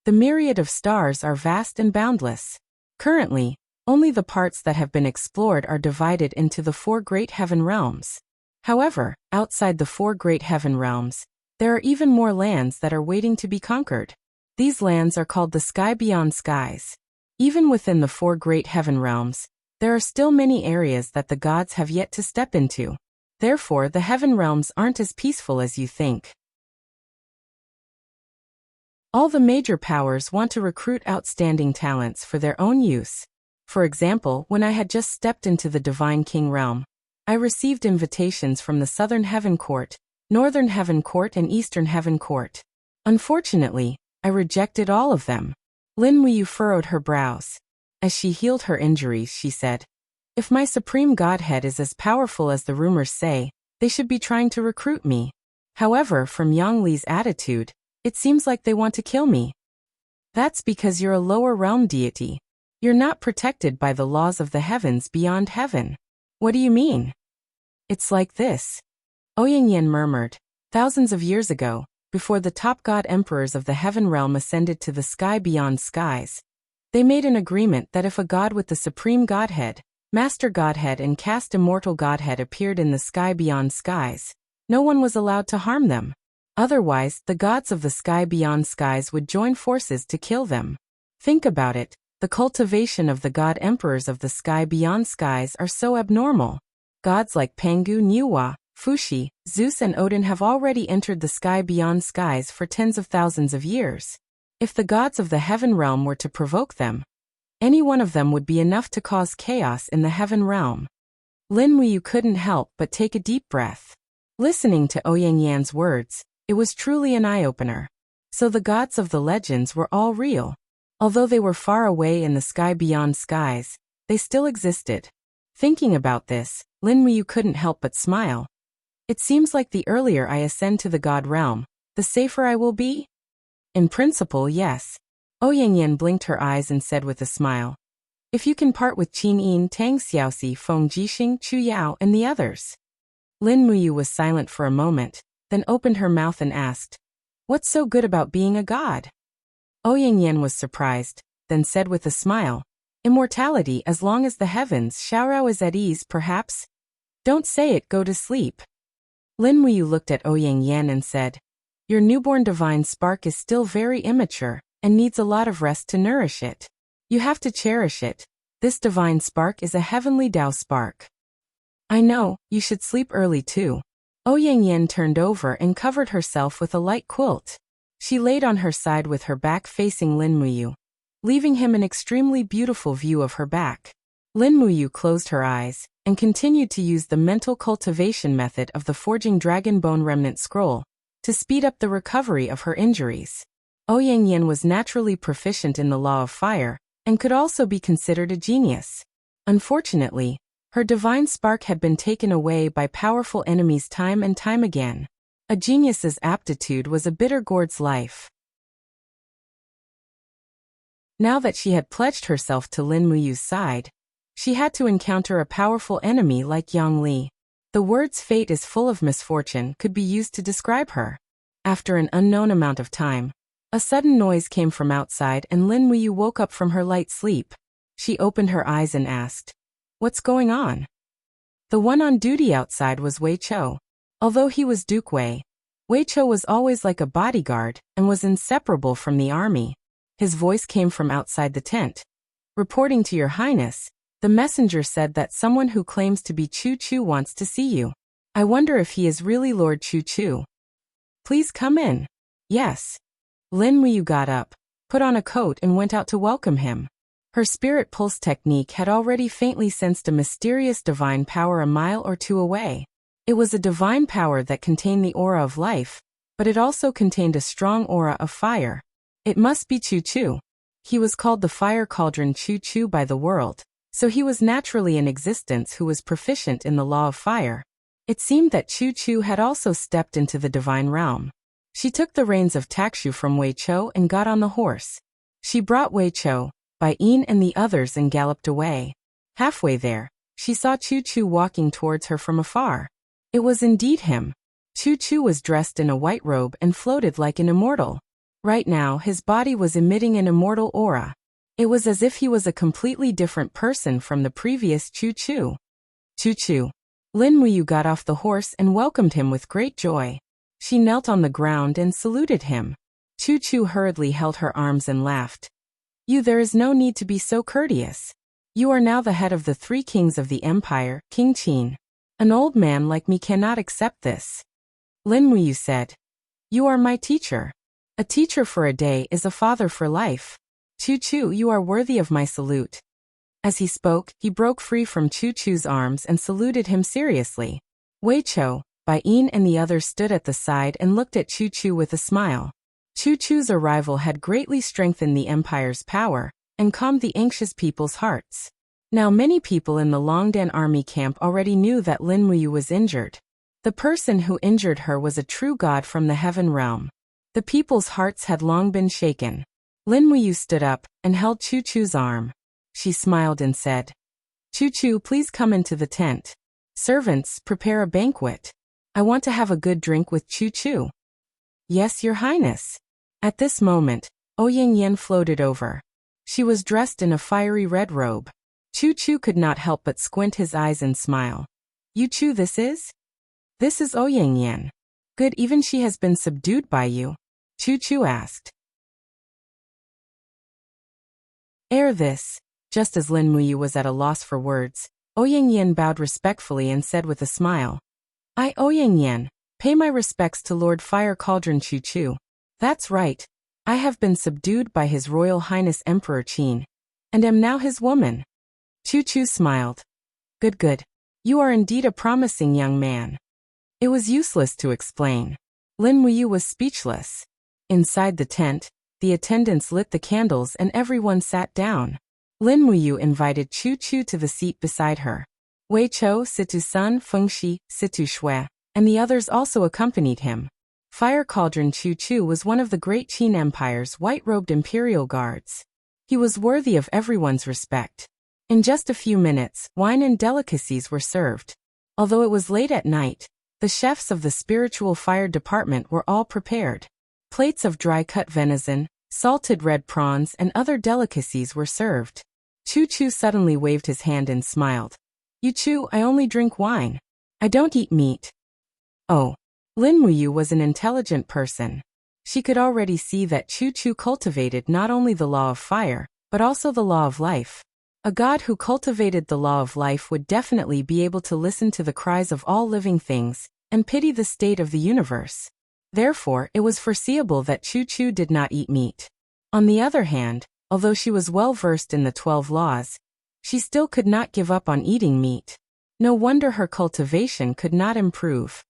"The myriad of stars are vast and boundless. Currently, only the parts that have been explored are divided into the 4 great heaven realms. However, outside the 4 great heaven realms, there are even more lands that are waiting to be conquered. These lands are called the sky beyond skies. Even within the 4 great heaven realms, there are still many areas that the gods have yet to step into. Therefore, the heaven realms aren't as peaceful as you think. All the major powers want to recruit outstanding talents for their own use. For example, when I had just stepped into the Divine King realm, I received invitations from the Southern Heaven Court, Northern Heaven Court and Eastern Heaven Court. Unfortunately, I rejected all of them." Lin Muyu furrowed her brows. As she healed her injuries, she said, "If my supreme godhead is as powerful as the rumors say, they should be trying to recruit me. However, from Yang Li's attitude, it seems like they want to kill me. That's because you're a lower realm deity. You're not protected by the laws of the heavens beyond heaven." "What do you mean?" "It's like this," Ouyang murmured. "Thousands of years ago, before the top god emperors of the heaven realm ascended to the sky beyond skies, they made an agreement that if a god with the supreme godhead, master godhead and caste immortal godhead appeared in the sky beyond skies, no one was allowed to harm them. Otherwise, the gods of the sky beyond skies would join forces to kill them. Think about it, the cultivation of the god emperors of the sky beyond skies are so abnormal. Gods like Pangu Niwa, Fuxi, Zeus and Odin have already entered the sky beyond skies for tens of thousands of years. If the gods of the heaven realm were to provoke them, any one of them would be enough to cause chaos in the heaven realm." Lin Muyu couldn't help but take a deep breath. Listening to Ouyang words, it was truly an eye-opener. So the gods of the legends were all real. Although they were far away in the sky beyond skies, they still existed. Thinking about this, Lin Muyu couldn't help but smile. "It seems like the earlier I ascend to the god realm, the safer I will be?" "In principle, yes." Ouyang blinked her eyes and said with a smile, "If you can part with Qin Yin, Tang Xiaoxi, Feng Jixing, Chu Yao, and the others." Lin Muyu was silent for a moment, then opened her mouth and asked, "What's so good about being a god?" Ouyang was surprised, then said with a smile, "Immortality as long as the heavens. Xiaorao is at ease, perhaps?" "Don't say it, go to sleep." Lin Muyu looked at Ouyang and said, "Your newborn divine spark is still very immature, and needs a lot of rest to nourish it. You have to cherish it. This divine spark is a heavenly Tao spark." "I know, you should sleep early too." Ouyang turned over and covered herself with a light quilt. She laid on her side with her back facing Lin Muyu, leaving him an extremely beautiful view of her back. Lin Muyu closed her eyes, and continued to use the mental cultivation method of the forging dragon bone remnant scroll, to speed up the recovery of her injuries. Ouyang was naturally proficient in the law of fire, and could also be considered a genius. Unfortunately, her divine spark had been taken away by powerful enemies time and time again. A genius's aptitude was a bitter gourd's life. Now that she had pledged herself to Lin Muyu's side, she had to encounter a powerful enemy like Yang Li. The words "fate is full of misfortune" could be used to describe her. After an unknown amount of time, a sudden noise came from outside and Lin Wuyu woke up from her light sleep. She opened her eyes and asked, "What's going on?" The one on duty outside was Wei Chou. Although he was Duke Wei, Wei Chou was always like a bodyguard and was inseparable from the army. His voice came from outside the tent. "Reporting to your highness, the messenger said that someone who claims to be Chu Chu wants to see you. I wonder if he is really Lord Chu Chu. Please come in." "Yes." Lin Wuyu got up, put on a coat and went out to welcome him. Her spirit pulse technique had already faintly sensed a mysterious divine power a mile or two away. It was a divine power that contained the aura of life, but it also contained a strong aura of fire. It must be Chu Chu. He was called the fire cauldron Chu Chu by the world, so he was naturally in existence who was proficient in the law of fire. It seemed that Chu Chu had also stepped into the divine realm. She took the reins of Takshu from Wei Chou and got on the horse. She brought Wei Chou, Bai Yin and the others and galloped away. Halfway there, she saw Chu Chu walking towards her from afar. It was indeed him. Chu Chu was dressed in a white robe and floated like an immortal. Right now his body was emitting an immortal aura. It was as if he was a completely different person from the previous Chu Chu. "Chu Chu." Lin Wuyu got off the horse and welcomed him with great joy. She knelt on the ground and saluted him. Chu Chu hurriedly held her arms and laughed. There is no need to be so courteous. You are now the head of the 3 kings of the empire, King Qin. An old man like me cannot accept this." Lin Wuyu said, "You are my teacher. A teacher for a day is a father for life. Chu Chu, you are worthy of my salute." As he spoke, he broke free from Chu Chu's arms and saluted him seriously. Wei Chou, Bai Yin and the others stood at the side and looked at Chu Chu with a smile. Chu Chu's arrival had greatly strengthened the empire's power and calmed the anxious people's hearts. Now many people in the Longdan army camp already knew that Lin Wuyu was injured. The person who injured her was a true god from the heaven realm. The people's hearts had long been shaken. Lin Wuyu stood up and held Chu Chu's arm. She smiled and said, "Chu Chu, please come into the tent. Servants, prepare a banquet. I want to have a good drink with Chu Chu." "Yes, your highness." At this moment, Ouyang Yan floated over. She was dressed in a fiery red robe. Chu Chu could not help but squint his eyes and smile. "You Chu this is?" "This is Ouyang Yan." "Good, even she has been subdued by you?" Chu Chu asked. Ere this, just as Lin Wuyu was at a loss for words, Ouyang Yan bowed respectfully and said with a smile, "I, Ouyang Yan, pay my respects to Lord Fire Cauldron Chu Chu. That's right, I have been subdued by His Royal Highness Emperor Qin, and am now his woman." Chu Chu smiled. Good, good. You are indeed a promising young man." It was useless to explain. Lin Wuyu was speechless. Inside the tent, the attendants lit the candles and everyone sat down. Lin Wuyu invited Chu Chu to the seat beside her. Wei Chou, Situ Sun, Fengxi, Situ Shui, and the others also accompanied him. Fire Cauldron Chu Chu was one of the great Qin Empire's white-robed imperial guards. He was worthy of everyone's respect. In just a few minutes, wine and delicacies were served. Although it was late at night, the chefs of the spiritual fire department were all prepared. Plates of dry-cut venison, salted red prawns and other delicacies were served. Chu Chu suddenly waved his hand and smiled. "You Chu, I only drink wine. I don't eat meat." Oh. Lin Wuyu was an intelligent person. She could already see that Chu Chu cultivated not only the law of fire, but also the law of life. A god who cultivated the law of life would definitely be able to listen to the cries of all living things and pity the state of the universe. Therefore, it was foreseeable that Chu Chu did not eat meat. On the other hand, although she was well versed in the 12 laws, she still could not give up on eating meat. No wonder her cultivation could not improve.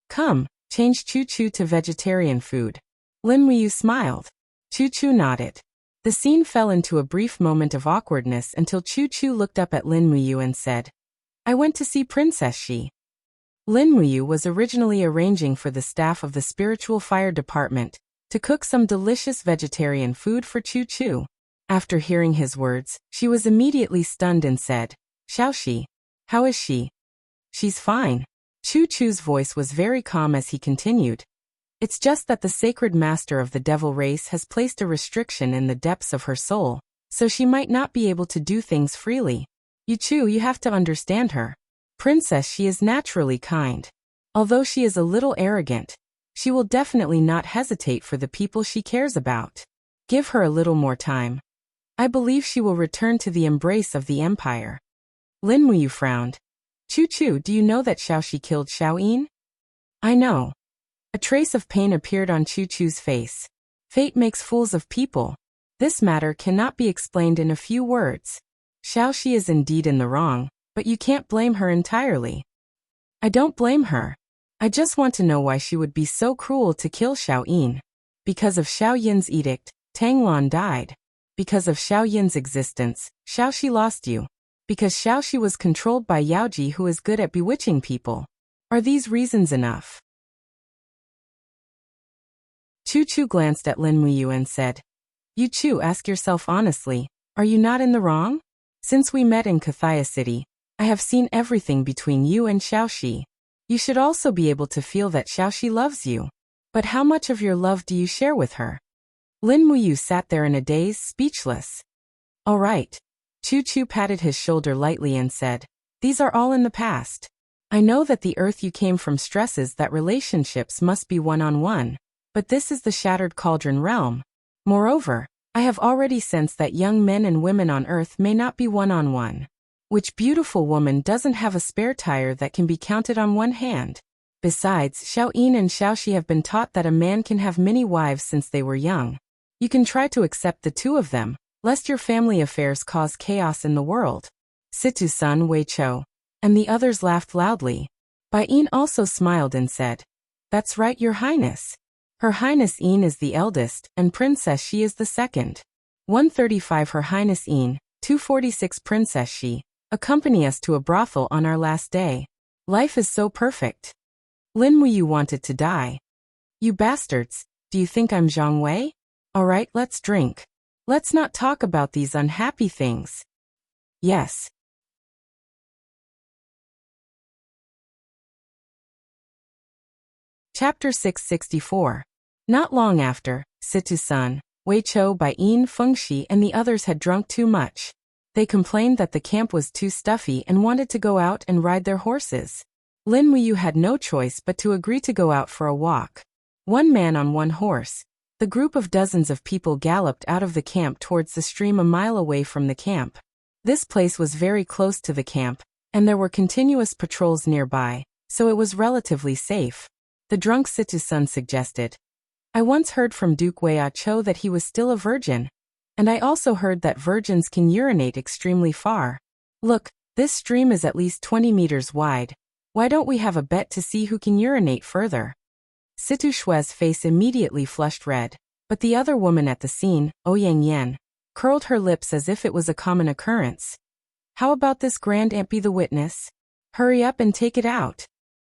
"Come, change Chu Chu to vegetarian food." Lin Wuyu smiled. Chu Chu nodded. The scene fell into a brief moment of awkwardness until Chu Chu looked up at Lin Wuyu and said, "I went to see Princess Shi." Lin Wuyu was originally arranging for the staff of the spiritual fire department to cook some delicious vegetarian food for Chu Chu. After hearing his words, she was immediately stunned and said, "Xiao Shi, how is she?" "She's fine." Chu Chu's voice was very calm as he continued, It's just that the sacred master of the devil race has placed a restriction in the depths of her soul, so she might not be able to do things freely. You have to understand her. Princess, she is naturally kind. Although she is a little arrogant, she will definitely not hesitate for the people she cares about. Give her a little more time. I believe she will return to the embrace of the empire. Lin Muyu frowned. Chu, do you know that Xiaoxi killed Xiaoyin? I know. A trace of pain appeared on Chu's face. Fate makes fools of people. This matter cannot be explained in a few words. Xiaoxi is indeed in the wrong, but you can't blame her entirely. I don't blame her. I just want to know why she would be so cruel to kill Xiaoyin. Because of Xiaoyin's edict, Tanglan died. Because of Xiaoyin's existence, Xiaoxi lost you. Because Xiaoxi was controlled by Yaoji, who is good at bewitching people. Are these reasons enough? Chu glanced at Lin Muyu and said, Chu, ask yourself honestly, are you not in the wrong? Since we met in Kathaya City, I have seen everything between you and Xiaoxi. You should also be able to feel that Xiaoxi loves you. But how much of your love do you share with her? Lin Muyu sat there in a daze, speechless. All right. Chu patted his shoulder lightly and said, these are all in the past. I know that the earth you came from stresses that relationships must be one-on-one, but this is the Shattered Cauldron realm. Moreover, I have already sensed that young men and women on earth may not be one-on-one. Which beautiful woman doesn't have a spare tire that can be counted on one hand? Besides, Xiaoyin and Xiaoxi have been taught that a man can have many wives since they were young. You can try to accept the two of them, lest your family affairs cause chaos in the world. Situ-san, Wei-cho. And the others laughed loudly. Bai-in also smiled and said, that's right, Your Highness. Her Highness Yin is the eldest, and Princess Shi is the second. 135 Her Highness Yin, 246 Princess Shi. Accompany us to a brothel on our last day. Life is so perfect. Lin Muyu wanted to die. You bastards, do you think I'm Zhang Wei? Alright, let's drink. Let's not talk about these unhappy things. Yes. Chapter 664. Not long after, Situ-san, Wei-cho, Bai-in, Fengxi and the others had drunk too much. They complained that the camp was too stuffy and wanted to go out and ride their horses. Lin Muyu had no choice but to agree to go out for a walk. One man on one horse. The group of dozens of people galloped out of the camp towards the stream a mile away from the camp. This place was very close to the camp, and there were continuous patrols nearby, so it was relatively safe. The drunk Situ-san suggested, I once heard from Duke Wei-cho that he was still a virgin. And I also heard that virgins can urinate extremely far. Look, this stream is at least 20 meters wide. Why don't we have a bet to see who can urinate further? Situ Shue's face immediately flushed red, but the other woman at the scene, Ouyang Yan, curled her lips as if it was a common occurrence. How about this grand aunt be the witness? Hurry up and take it out.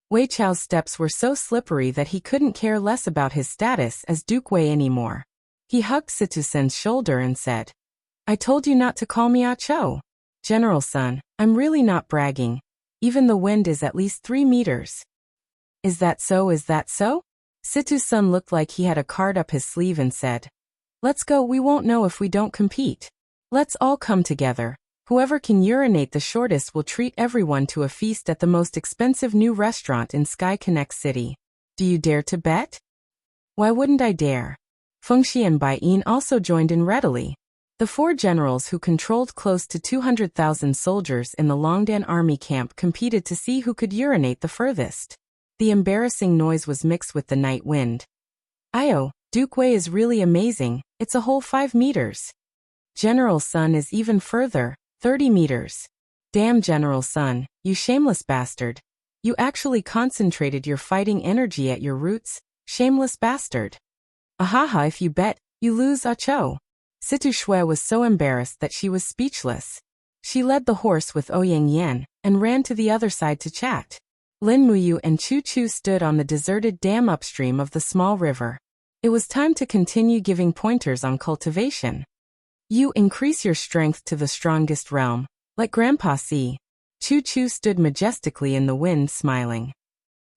Wei Chao's steps were so slippery that he couldn't care less about his status as Duke Wei anymore. He hugged Situ-san's shoulder and said, I told you not to call me Ah-cho. General-san, I'm really not bragging. Even the wind is at least 3 meters. Is that so? Situ-san looked like he had a card up his sleeve and said, let's go, we won't know if we don't compete. Let's all come together. Whoever can urinate the shortest will treat everyone to a feast at the most expensive new restaurant in Sky Connect City. Do you dare to bet? Why wouldn't I dare? Fengxi and Bai-in also joined in readily. The 4 generals who controlled close to 200,000 soldiers in the Longdan army camp competed to see who could urinate the furthest. The embarrassing noise was mixed with the night wind. Io, Duke Wei is really amazing, it's a whole 5 meters. General Sun is even further, 30 meters. Damn, General Sun, you shameless bastard. You actually concentrated your fighting energy at your roots, shameless bastard. Ahaha, if you bet, you lose, Ah-cho. Situ Shui was so embarrassed that she was speechless. She led the horse with Ouyang Yan and ran to the other side to chat. Lin Muyu and Chu stood on the deserted dam upstream of the small river. It was time to continue giving pointers on cultivation. You increase your strength to the strongest realm. Let Grandpa see. Chu stood majestically in the wind, smiling.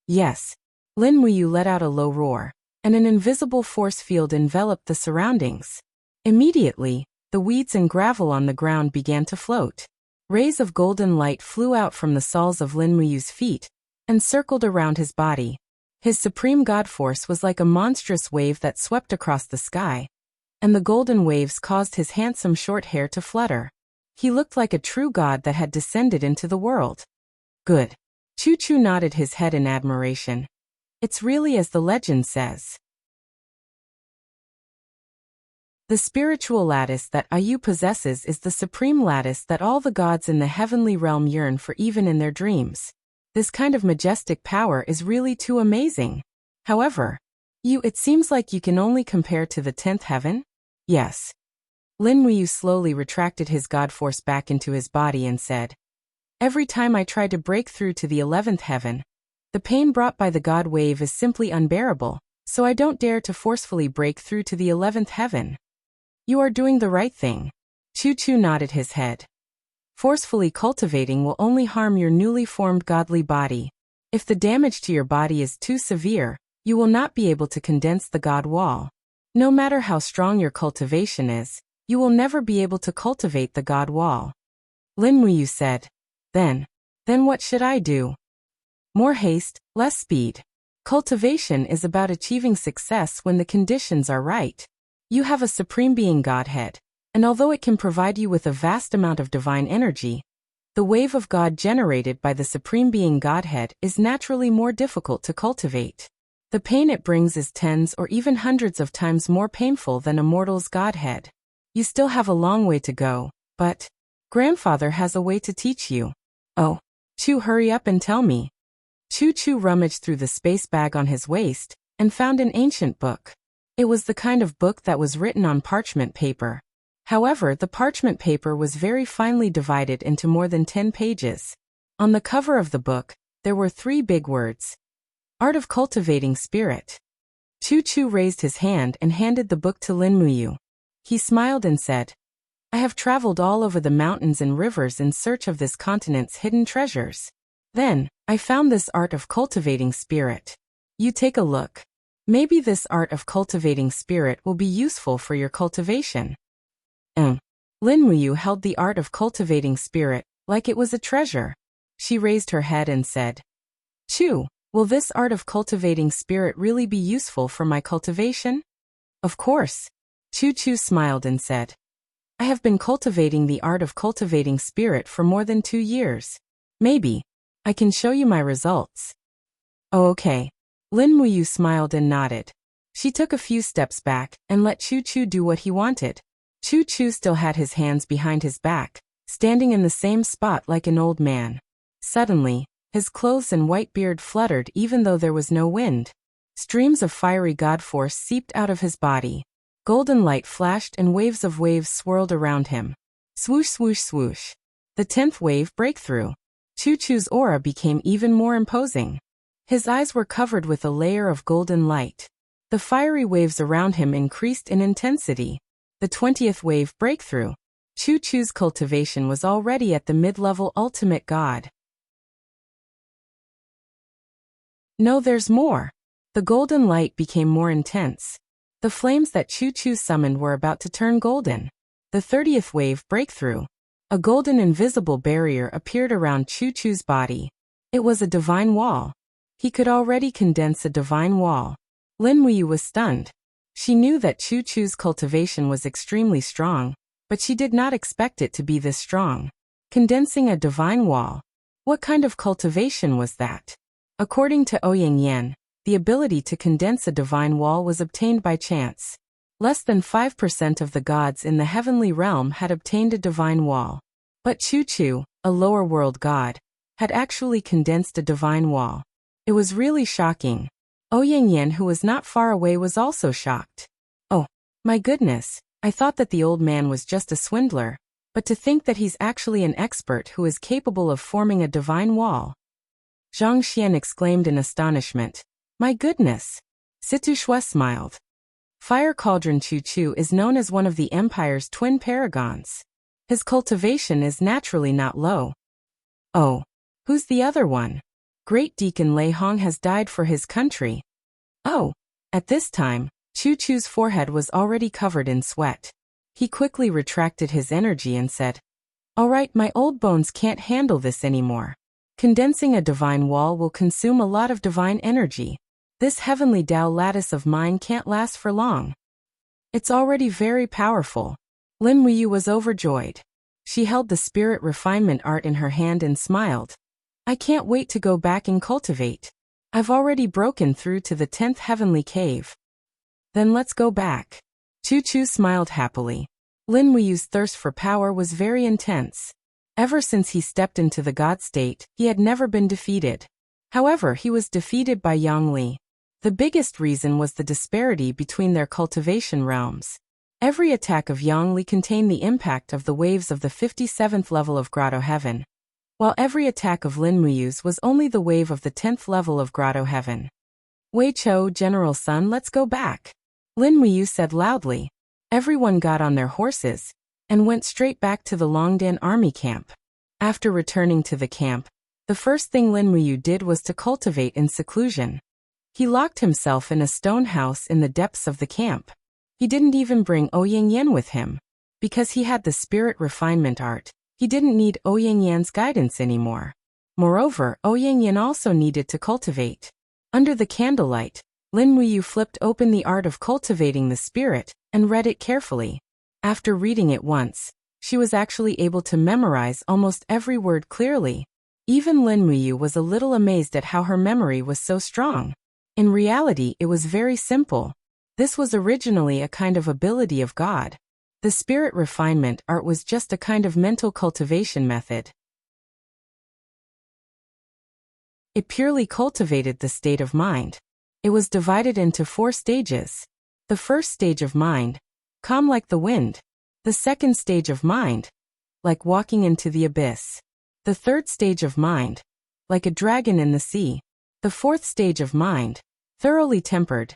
Yes. Lin Muyu let out a low roar. and an invisible force field enveloped the surroundings. Immediately, the weeds and gravel on the ground began to float. Rays of golden light flew out from the soles of Lin Muyu's feet and circled around his body. His supreme god force was like a monstrous wave that swept across the sky, and the golden waves caused his handsome short hair to flutter. He looked like a true god that had descended into the world. Good. Chu-Chu nodded his head in admiration. It's really as the legend says. The spiritual lattice that Ayu possesses is the supreme lattice that all the gods in the heavenly realm yearn for even in their dreams. This kind of majestic power is really too amazing. However, it seems like you can only compare to the 10th heaven? Yes. Lin Muyu slowly retracted his god force back into his body and said, every time I try to break through to the 11th heaven, the pain brought by the god wave is simply unbearable, so I don't dare to forcefully break through to the 11th heaven. You are doing the right thing. Chu-Chu nodded his head. Forcefully cultivating will only harm your newly formed godly body. If the damage to your body is too severe, you will not be able to condense the god wall. No matter how strong your cultivation is, you will never be able to cultivate the god wall. Lin Muyu said, Then what should I do? More haste, less speed. Cultivation is about achieving success when the conditions are right. You have a supreme being Godhead, and although it can provide you with a vast amount of divine energy, the wave of God generated by the supreme being Godhead is naturally more difficult to cultivate. The pain it brings is tens or even hundreds of times more painful than a mortal's Godhead. You still have a long way to go, but grandfather has a way to teach you. Oh, Chu, hurry up and tell me. Chu rummaged through the space bag on his waist and found an ancient book. It was the kind of book that was written on parchment paper. However, the parchment paper was very finely divided into more than 10 pages. On the cover of the book, there were 3 big words. Art of Cultivating Spirit. Chu raised his hand and handed the book to Lin Muyu. He smiled and said, I have traveled all over the mountains and rivers in search of this continent's hidden treasures. Then, I found this art of cultivating spirit. You take a look. Maybe this art of cultivating spirit will be useful for your cultivation. Lin Muyu held the art of cultivating spirit like it was a treasure. She raised her head and said, Chu, will this art of cultivating spirit really be useful for my cultivation? Of course. Chu smiled and said, I have been cultivating the art of cultivating spirit for more than 2 years. Maybe I can show you my results. Oh, okay. Lin Muyu smiled and nodded. She took a few steps back and let Chu do what he wanted. Chu still had his hands behind his back, standing in the same spot like an old man. Suddenly, his clothes and white beard fluttered even though there was no wind. Streams of fiery god force seeped out of his body. Golden light flashed and waves of waves swirled around him. Swoosh, swoosh, swoosh. The 10th wave breakthrough. Chu's aura became even more imposing. His eyes were covered with a layer of golden light. The fiery waves around him increased in intensity. The 20th wave breakthrough. Chu's cultivation was already at the mid-level ultimate god. No, there's more. The golden light became more intense. The flames that Chu summoned were about to turn golden. The 30th wave breakthrough. A golden invisible barrier appeared around Chu's body. It was a divine wall. He could already condense a divine wall. Lin Muyu was stunned. She knew that Chu's cultivation was extremely strong, but she did not expect it to be this strong. Condensing a divine wall. What kind of cultivation was that? According to Ouyang Yan, the ability to condense a divine wall was obtained by chance. Less than 5% of the gods in the heavenly realm had obtained a divine wall. But Chu, a lower world god, had actually condensed a divine wall. It was really shocking. Ouyang Yan, who was not far away, was also shocked. Oh, my goodness, I thought that the old man was just a swindler, but to think that he's actually an expert who is capable of forming a divine wall. Zhang Xian exclaimed in astonishment. My goodness. Situ Shui smiled. Fire Cauldron Chu is known as one of the Empire's twin paragons. His cultivation is naturally not low. Oh, who's the other one? Great Deacon Lei Hong has died for his country. Oh, At this time, Choo Choo's forehead was already covered in sweat. He quickly retracted his energy and said, "All right, my old bones can't handle this anymore. Condensing a divine wall will consume a lot of divine energy. This heavenly Tao lattice of mine can't last for long. It's already very powerful." Lin Wuyu was overjoyed. She held the spirit refinement art in her hand and smiled. "I can't wait to go back and cultivate. I've already broken through to the 10th heavenly cave." "Then let's go back." Choo Choo smiled happily. Lin Wuyu's thirst for power was very intense. Ever since he stepped into the God state, he had never been defeated. However, he was defeated by Yang Li. The biggest reason was the disparity between their cultivation realms. Every attack of Yang Li contained the impact of the waves of the 57th level of Grotto Heaven, while every attack of Lin Wuyu's was only the wave of the 10th level of Grotto Heaven. "Wei Chou, General Sun, let's go back," Lin Wuyu said loudly. Everyone got on their horses and went straight back to the Longdan army camp. After returning to the camp, the first thing Lin Wuyu did was to cultivate in seclusion. He locked himself in a stone house in the depths of the camp. He didn't even bring Ouyang Yan with him. Because he had the spirit refinement art, he didn't need Ouyang Yan's guidance anymore. Moreover, Ouyang Yan also needed to cultivate. Under the candlelight, Lin Wuyu flipped open the art of cultivating the spirit and read it carefully. After reading it once, she was actually able to memorize almost every word clearly. Even Lin Wuyu was a little amazed at how her memory was so strong. In reality, it was very simple. This was originally a kind of ability of God. The spirit refinement art was just a kind of mental cultivation method. It purely cultivated the state of mind. It was divided into 4 stages. The first stage of mind, calm like the wind. The second stage of mind, like walking into the abyss. The third stage of mind, like a dragon in the sea. The fourth stage of mind, thoroughly tempered.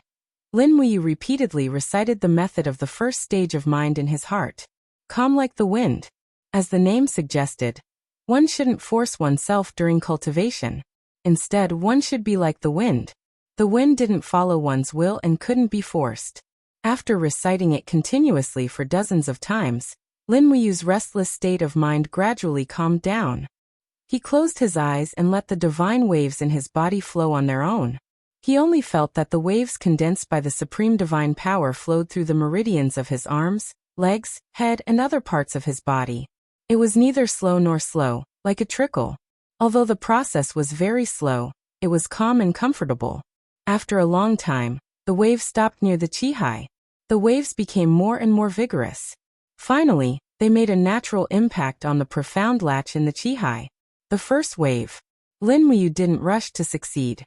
Lin Wuyu repeatedly recited the method of the first stage of mind in his heart. Calm like the wind. As the name suggested, one shouldn't force oneself during cultivation. Instead, one should be like the wind. The wind didn't follow one's will and couldn't be forced. After reciting it continuously for dozens of times, Lin Wuyu's restless state of mind gradually calmed down. He closed his eyes and let the divine waves in his body flow on their own. He only felt that the waves condensed by the supreme divine power flowed through the meridians of his arms, legs, head, and other parts of his body. It was neither slow nor slow, like a trickle. Although the process was very slow, it was calm and comfortable. After a long time, the waves stopped near the Qihai. The waves became more and more vigorous. Finally, they made a natural impact on the profound latch in the Qihai. The first wave. Lin Wuyu didn't rush to succeed.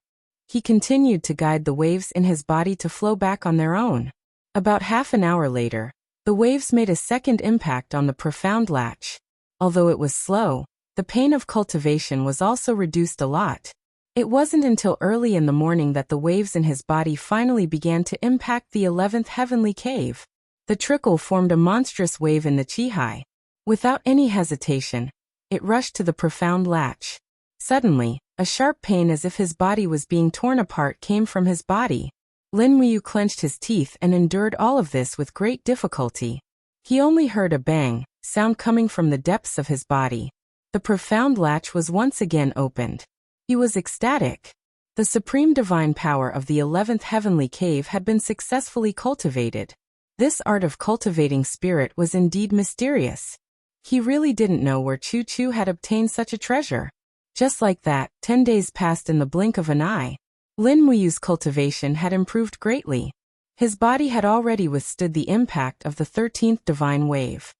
He continued to guide the waves in his body to flow back on their own. About half an hour later, the waves made a second impact on the profound latch. Although it was slow, the pain of cultivation was also reduced a lot. It wasn't until early in the morning that the waves in his body finally began to impact the 11th heavenly cave. The trickle formed a monstrous wave in the Qihai. Without any hesitation, it rushed to the profound latch. Suddenly, a sharp pain as if his body was being torn apart came from his body. Lin Wuyu clenched his teeth and endured all of this with great difficulty. He only heard a bang sound coming from the depths of his body. The profound latch was once again opened. He was ecstatic. The supreme divine power of the 11th heavenly cave had been successfully cultivated. This art of cultivating spirit was indeed mysterious. He really didn't know where Choo Choo had obtained such a treasure. Just like that, 10 days passed in the blink of an eye. Lin Wuyu's cultivation had improved greatly. His body had already withstood the impact of the 13th divine wave.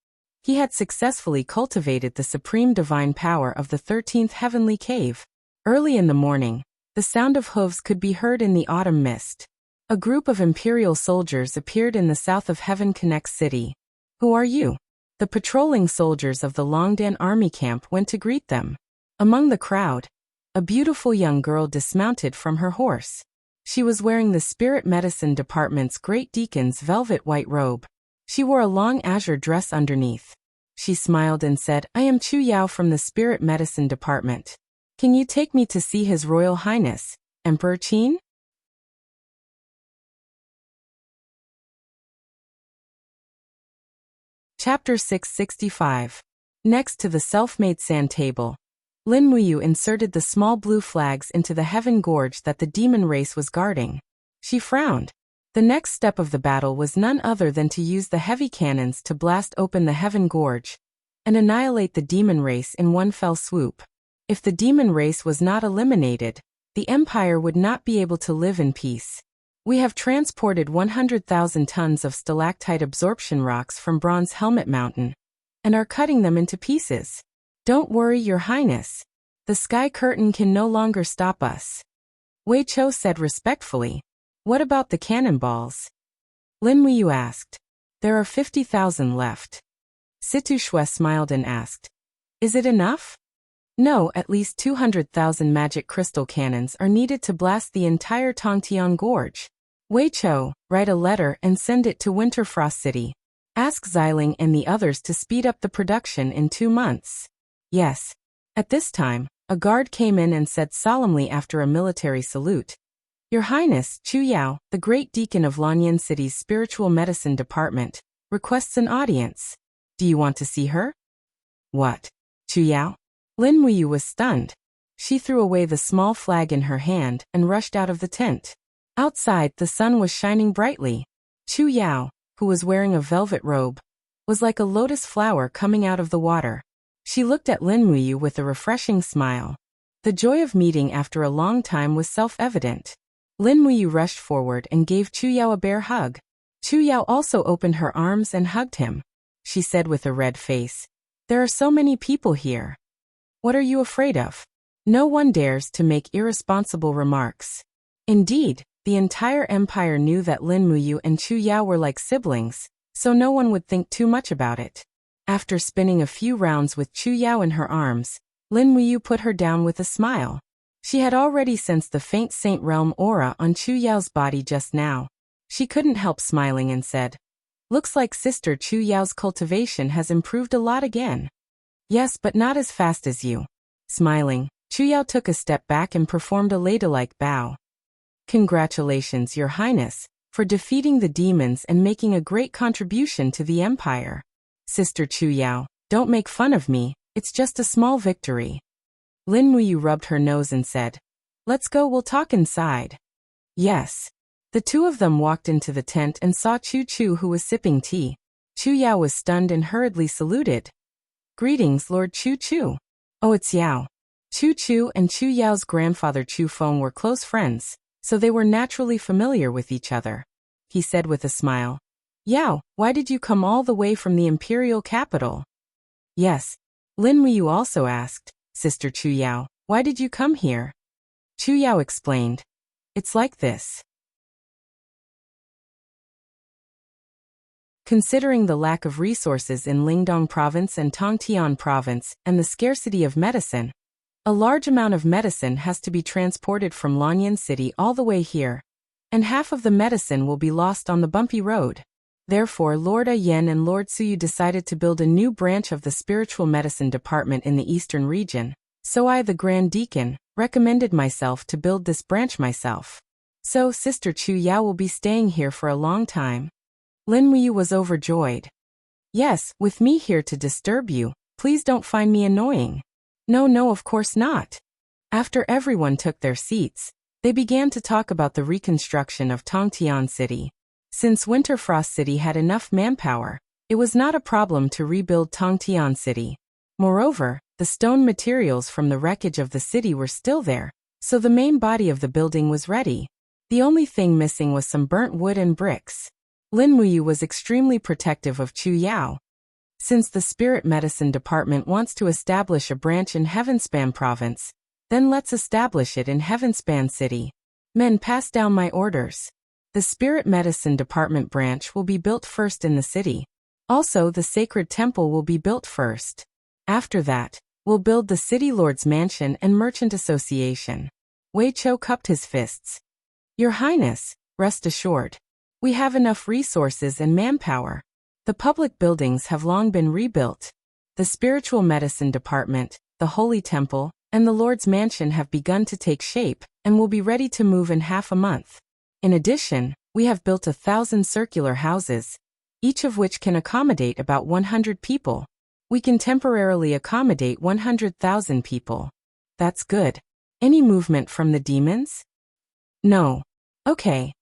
He had successfully cultivated the supreme divine power of the 13th heavenly cave. Early in the morning, the sound of hooves could be heard in the autumn mist. A group of imperial soldiers appeared in the south of Heaven Connect City. "Who are you?" The patrolling soldiers of the Longdan army camp went to greet them. Among the crowd, a beautiful young girl dismounted from her horse. She was wearing the Spirit Medicine Department's Great Deacon's velvet white robe. She wore a long azure dress underneath. She smiled and said, "I am Chu Yao from the Spirit Medicine Department. Can you take me to see His Royal Highness, Emperor Qin?" Chapter 665. Next to the self-made sand table, Lin Muyu inserted the small blue flags into the heaven gorge that the demon race was guarding. She frowned. The next step of the battle was none other than to use the heavy cannons to blast open the heaven gorge and annihilate the demon race in one fell swoop. If the demon race was not eliminated, the Empire would not be able to live in peace. We have transported 100,000 tons of stalactite absorption rocks from Bronze Helmet Mountain and are cutting them into pieces. Don't worry, Your Highness. The sky curtain can no longer stop us. Wei Chou said respectfully. What about the cannonballs? Lin Muyu asked. There are 50,000 left. Situ Shui smiled and asked. Is it enough? No, at least 200,000 magic crystal cannons are needed to blast the entire Tongtian Gorge. Wei Chou, write a letter and send it to Winterfrost City. Ask Xiling and the others to speed up the production in 2 months. Yes. At this time, a guard came in and said solemnly after a military salute. Your Highness, Chu Yao, the great deacon of Lanyan City's spiritual medicine department, requests an audience. Do you want to see her? What? Chu Yao? Lin Muyu was stunned. She threw away the small flag in her hand and rushed out of the tent. Outside, the sun was shining brightly. Chu Yao, who was wearing a velvet robe, was like a lotus flower coming out of the water. She looked at Lin Muyu with a refreshing smile. The joy of meeting after a long time was self-evident. Lin Muyu rushed forward and gave Chu Yao a bear hug. Chu Yao also opened her arms and hugged him. She said with a red face, "There are so many people here. What are you afraid of?" No one dares to make irresponsible remarks. Indeed, the entire empire knew that Lin Muyu and Chu Yao were like siblings, so no one would think too much about it. After spinning a few rounds with Chu Yao in her arms, Lin Muyu put her down with a smile. She had already sensed the faint Saint Realm aura on Chu Yao's body just now. She couldn't help smiling and said, "Looks like Sister Chu Yao's cultivation has improved a lot again." "Yes, but not as fast as you." Smiling, Chu Yao took a step back and performed a ladylike bow. "Congratulations, Your Highness, for defeating the demons and making a great contribution to the Empire." "Sister Chu Yao, don't make fun of me, it's just a small victory." Lin Muyu rubbed her nose and said, "Let's go, we'll talk inside." "Yes." The two of them walked into the tent and saw Chu Chu, who was sipping tea. Chu Yao was stunned and hurriedly saluted. "Greetings, Lord Chu Chu." "Oh, it's Yao." Chu Chu and Chu Yao's grandfather Chu Feng were close friends, so they were naturally familiar with each other. He said with a smile, "Yao, why did you come all the way from the imperial capital?" "Yes." Lin Muyu also asked, "Sister Chu Yao, why did you come here?" Chu Yao explained, "It's like this. Considering the lack of resources in Lingdong Province and Tongtian Province and the scarcity of medicine, a large amount of medicine has to be transported from Lanyan City all the way here, and half of the medicine will be lost on the bumpy road. Therefore, Lord Yen and Lord Suyu decided to build a new branch of the spiritual medicine department in the eastern region, so I, the Grand Deacon, recommended myself to build this branch myself. So Sister Chu Yao will be staying here for a long time." Lin Muyu was overjoyed. "Yes, with me here to disturb you, please don't find me annoying." No, of course not." After everyone took their seats, they began to talk about the reconstruction of Tongtian City. Since Winterfrost City had enough manpower, it was not a problem to rebuild Tongtian City. Moreover, the stone materials from the wreckage of the city were still there, so the main body of the building was ready. The only thing missing was some burnt wood and bricks. Lin Muyu was extremely protective of Chu Yao. Since the Spirit Medicine Department wants to establish a branch in Heavenspan Province, then let's establish it in Heavenspan City. Men, pass down my orders. The Spirit Medicine Department branch will be built first in the city. Also, the Sacred Temple will be built first. After that, we'll build the City Lord's Mansion and Merchant Association. Wei Chou cupped his fists. "Your Highness, rest assured. We have enough resources and manpower. The public buildings have long been rebuilt. The Spiritual Medicine Department, the Holy Temple, and the Lord's Mansion have begun to take shape and will be ready to move in half a month. In addition, we have built 1,000 circular houses. each of which can accommodate about 100 people. We can temporarily accommodate 100,000 people. That's good. Any movement from the demons? No. Okay.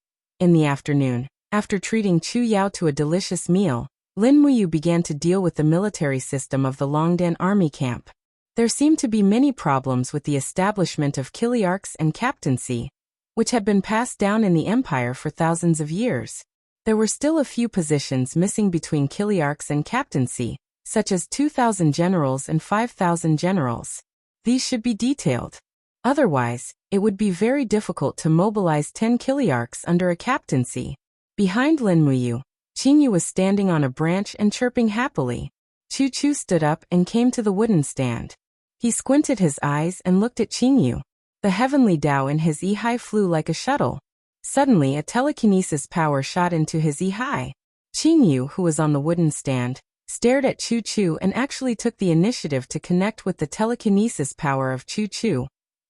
In the afternoon, after treating Chu Yao to a delicious meal, Lin Muyu began to deal with the military system of the Longdan army camp. There seemed to be many problems with the establishment of Kiliarchs and captaincy, which had been passed down in the empire for thousands of years. There were still a few positions missing between Kiliarchs and captaincy, such as 2,000 generals and 5,000 generals. These should be detailed. Otherwise, it would be very difficult to mobilize 10 Kiliarchs under a captaincy. Behind Lin Muyu, Qingyu was standing on a branch and chirping happily. Chu Chu stood up and came to the wooden stand. He squinted his eyes and looked at Qingyu. The heavenly Tao in his Yihai flew like a shuttle. Suddenly a telekinesis power shot into his Yihai. Qingyu, who was on the wooden stand, stared at Chu Chu and actually took the initiative to connect with the telekinesis power of Chu Chu,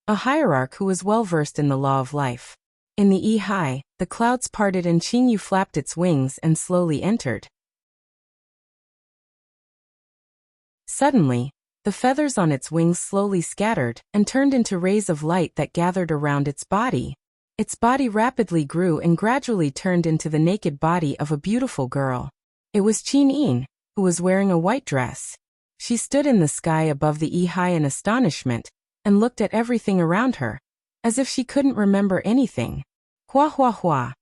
a hierarch who was well versed in the law of life. In the Yihai, the clouds parted and Qingyu flapped its wings and slowly entered. Suddenly, the feathers on its wings slowly scattered and turned into rays of light that gathered around its body. Its body rapidly grew and gradually turned into the naked body of a beautiful girl. It was Qin, who was wearing a white dress. She stood in the sky above the Yihai in astonishment and looked at everything around her, as if she couldn't remember anything. Hua hua hua.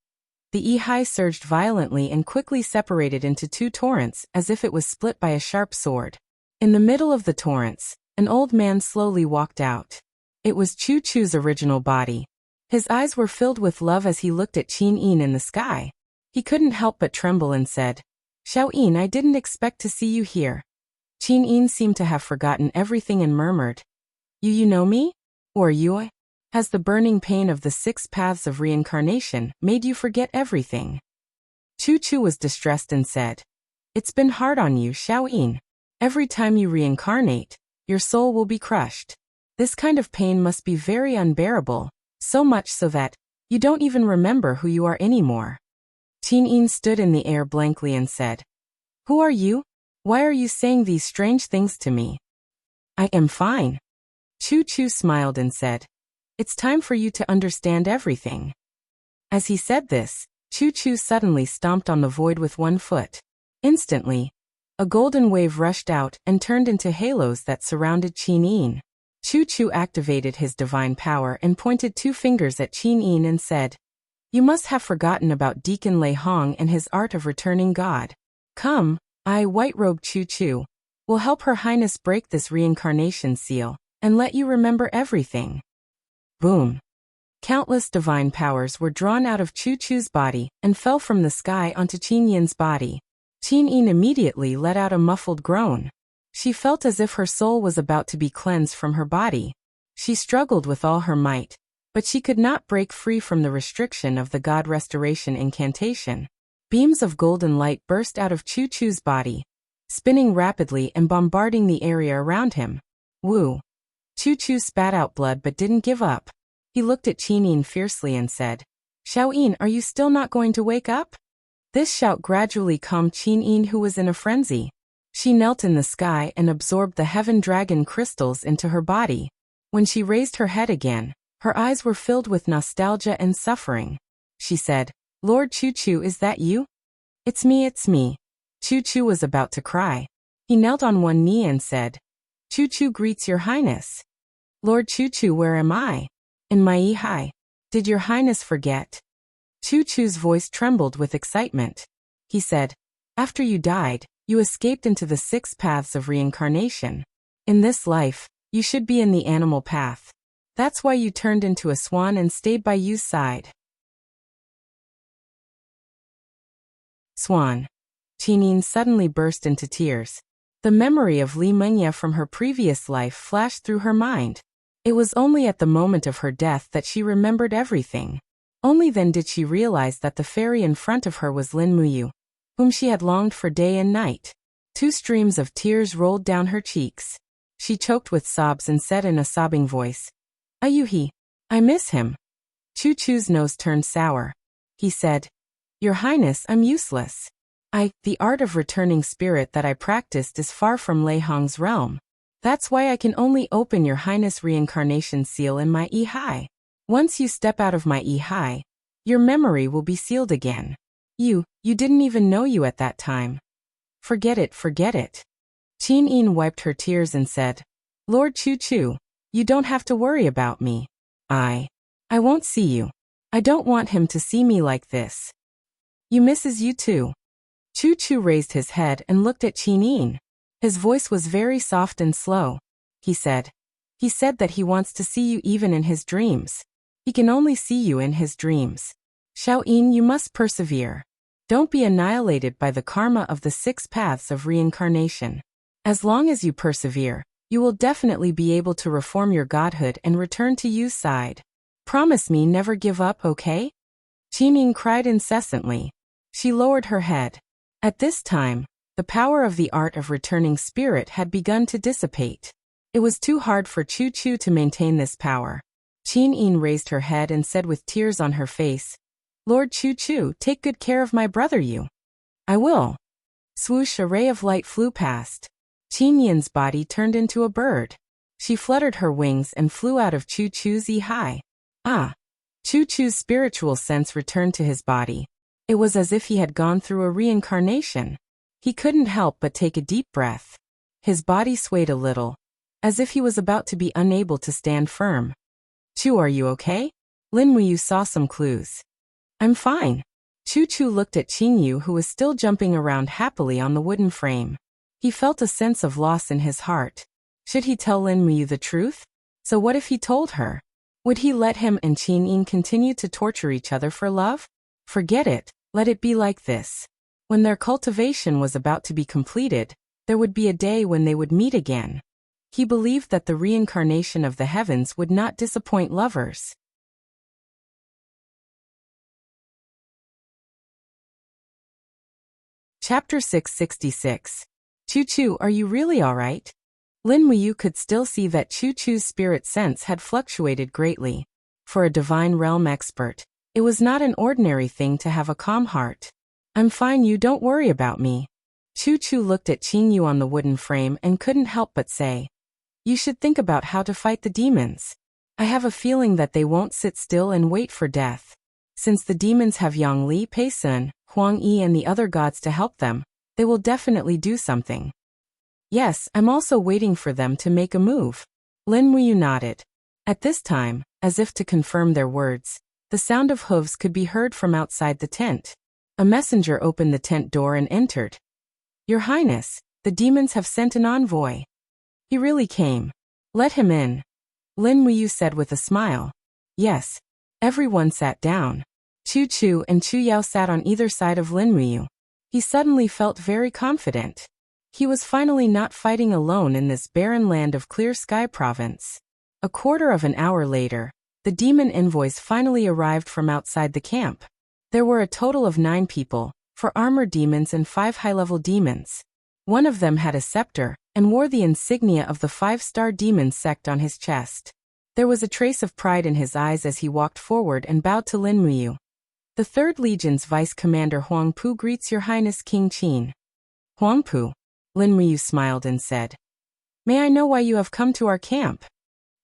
The Yihai surged violently and quickly separated into two torrents as if it was split by a sharp sword. In the middle of the torrents, an old man slowly walked out. It was Chu Chu's original body. His eyes were filled with love as he looked at Qin in the sky. He couldn't help but tremble and said, "Xiao, I didn't expect to see you here." Qin seemed to have forgotten everything and murmured, You know me? Or you? Has the burning pain of the 6 paths of reincarnation made you forget everything? Chu Chu was distressed and said, It's been hard on you, Xiao. Every time you reincarnate, your soul will be crushed. This kind of pain must be very unbearable, so much so that you don't even remember who you are anymore. Qin stood in the air blankly and said, Who are you? Why are you saying these strange things to me? I am fine. Chu Chu smiled and said, It's time for you to understand everything. As he said this, Chu Chu suddenly stomped on the void with one foot. Instantly, a golden wave rushed out and turned into halos that surrounded Qin. Chu Chu activated his divine power and pointed 2 fingers at Qin and said, You must have forgotten about Deacon Lei Hong and his art of returning God. Come, I, white-robed Chu Chu, will help Her Highness break this reincarnation seal and let you remember everything. Boom. Countless divine powers were drawn out of Chu Chu's body and fell from the sky onto Qin Yin's body. Qin Yin immediately let out a muffled groan. She felt as if her soul was about to be cleansed from her body. She struggled with all her might, but she could not break free from the restriction of the God Restoration incantation. Beams of golden light burst out of Chu Chu's body, spinning rapidly and bombarding the area around him. Woo! Chu Chu spat out blood but didn't give up. He looked at Qin Yin fiercely and said, Xiao, are you still not going to wake up? This shout gradually calmed Qin Yin, who was in a frenzy. She knelt in the sky and absorbed the heaven dragon crystals into her body. When she raised her head again, her eyes were filled with nostalgia and suffering. She said, Lord Chu Chu, is that you? It's me, it's me. Chu Chu was about to cry. He knelt on one knee and said, Chu Chu greets your highness. Lord Chu Chu, where am I? In my Yihai. Did your highness forget? Chu Chu's voice trembled with excitement. He said, After you died, you escaped into the 6 paths of reincarnation. In this life, you should be in the animal path. That's why you turned into a swan and stayed by Yu's side. Swan. Qin suddenly burst into tears. The memory of Li Mengye from her previous life flashed through her mind. It was only at the moment of her death that she remembered everything. Only then did she realize that the fairy in front of her was Lin Muyu, whom she had longed for day and night. 2 streams of tears rolled down her cheeks. She choked with sobs and said in a sobbing voice, Ayuhi, I miss him. Chu Chu's nose turned sour. He said, Your Highness, I'm useless. The art of returning spirit that I practiced is far from Lei Hong's realm. That's why I can only open your highness reincarnation seal in my Yi. Once you step out of my Yi, your memory will be sealed again. You didn't even know you at that time. Forget it, forget it. Qin Yin wiped her tears and said, Lord Chu Chu, you don't have to worry about me. I won't see you. I don't want him to see me like this. He misses you too. Chu Chu raised his head and looked at Qin Yin. His voice was very soft and slow. He said that he wants to see you even in his dreams. He can only see you in his dreams. Xiao Yin, you must persevere. Don't be annihilated by the karma of the 6 paths of reincarnation. As long as you persevere, you will definitely be able to reform your godhood and return to Yu's side. Promise me never give up, okay? Qin Yin cried incessantly. She lowered her head. At this time, the power of the art of returning spirit had begun to dissipate. It was too hard for Chu Chu to maintain this power. Qin Yin raised her head and said with tears on her face, Lord Chu Chu, take good care of my brother Yu. I will. Swoosh, a ray of light flew past. Qin Yin's body turned into a bird. She fluttered her wings and flew out of Chu Chu's Yi. Chu Chu's spiritual sense returned to his body. It was as if he had gone through a reincarnation. He couldn't help but take a deep breath. His body swayed a little, as if he was about to be unable to stand firm. Chu, are you okay? Lin Muyu saw some clues. I'm fine. Chu Chu looked at Qin Yu, who was still jumping around happily on the wooden frame. He felt a sense of loss in his heart. Should he tell Lin Muyu the truth? So what if he told her? Would he let him and Qin Yin continue to torture each other for love? Forget it, let it be like this. When their cultivation was about to be completed, there would be a day when they would meet again. He believed that the reincarnation of the heavens would not disappoint lovers. Chapter 666. Chu Chu, are you really alright? Lin Muyu could still see that Chu Chu's spirit sense had fluctuated greatly. For a divine realm expert, it was not an ordinary thing to have a calm heart. I'm fine, you don't worry about me. Chu Chu looked at Qin Yu on the wooden frame and couldn't help but say, You should think about how to fight the demons. I have a feeling that they won't sit still and wait for death. Since the demons have Yang Li, Pei Sun, Huang Yi and the other gods to help them, they will definitely do something. Yes, I'm also waiting for them to make a move. Lin Muyu nodded. At this time, as if to confirm their words, the sound of hooves could be heard from outside the tent. A messenger opened the tent door and entered. Your Highness, the demons have sent an envoy. He really came. Let him in. Lin Muyu said with a smile. Yes. Everyone sat down. Chu Chu and Chu Yao sat on either side of Lin Muyu. He suddenly felt very confident. He was finally not fighting alone in this barren land of Clear Sky Province. A quarter of an hour later, the demon envoys finally arrived from outside the camp. There were a total of 9 people, 4 armored demons and 5 high-level demons. One of them had a scepter, and wore the insignia of the 5-star demon sect on his chest. There was a trace of pride in his eyes as he walked forward and bowed to Lin Muyu. The 3rd Legion's Vice Commander Huang Pu greets Your Highness King Qin. Huang Pu. Lin Muyu smiled and said, May I know why you have come to our camp?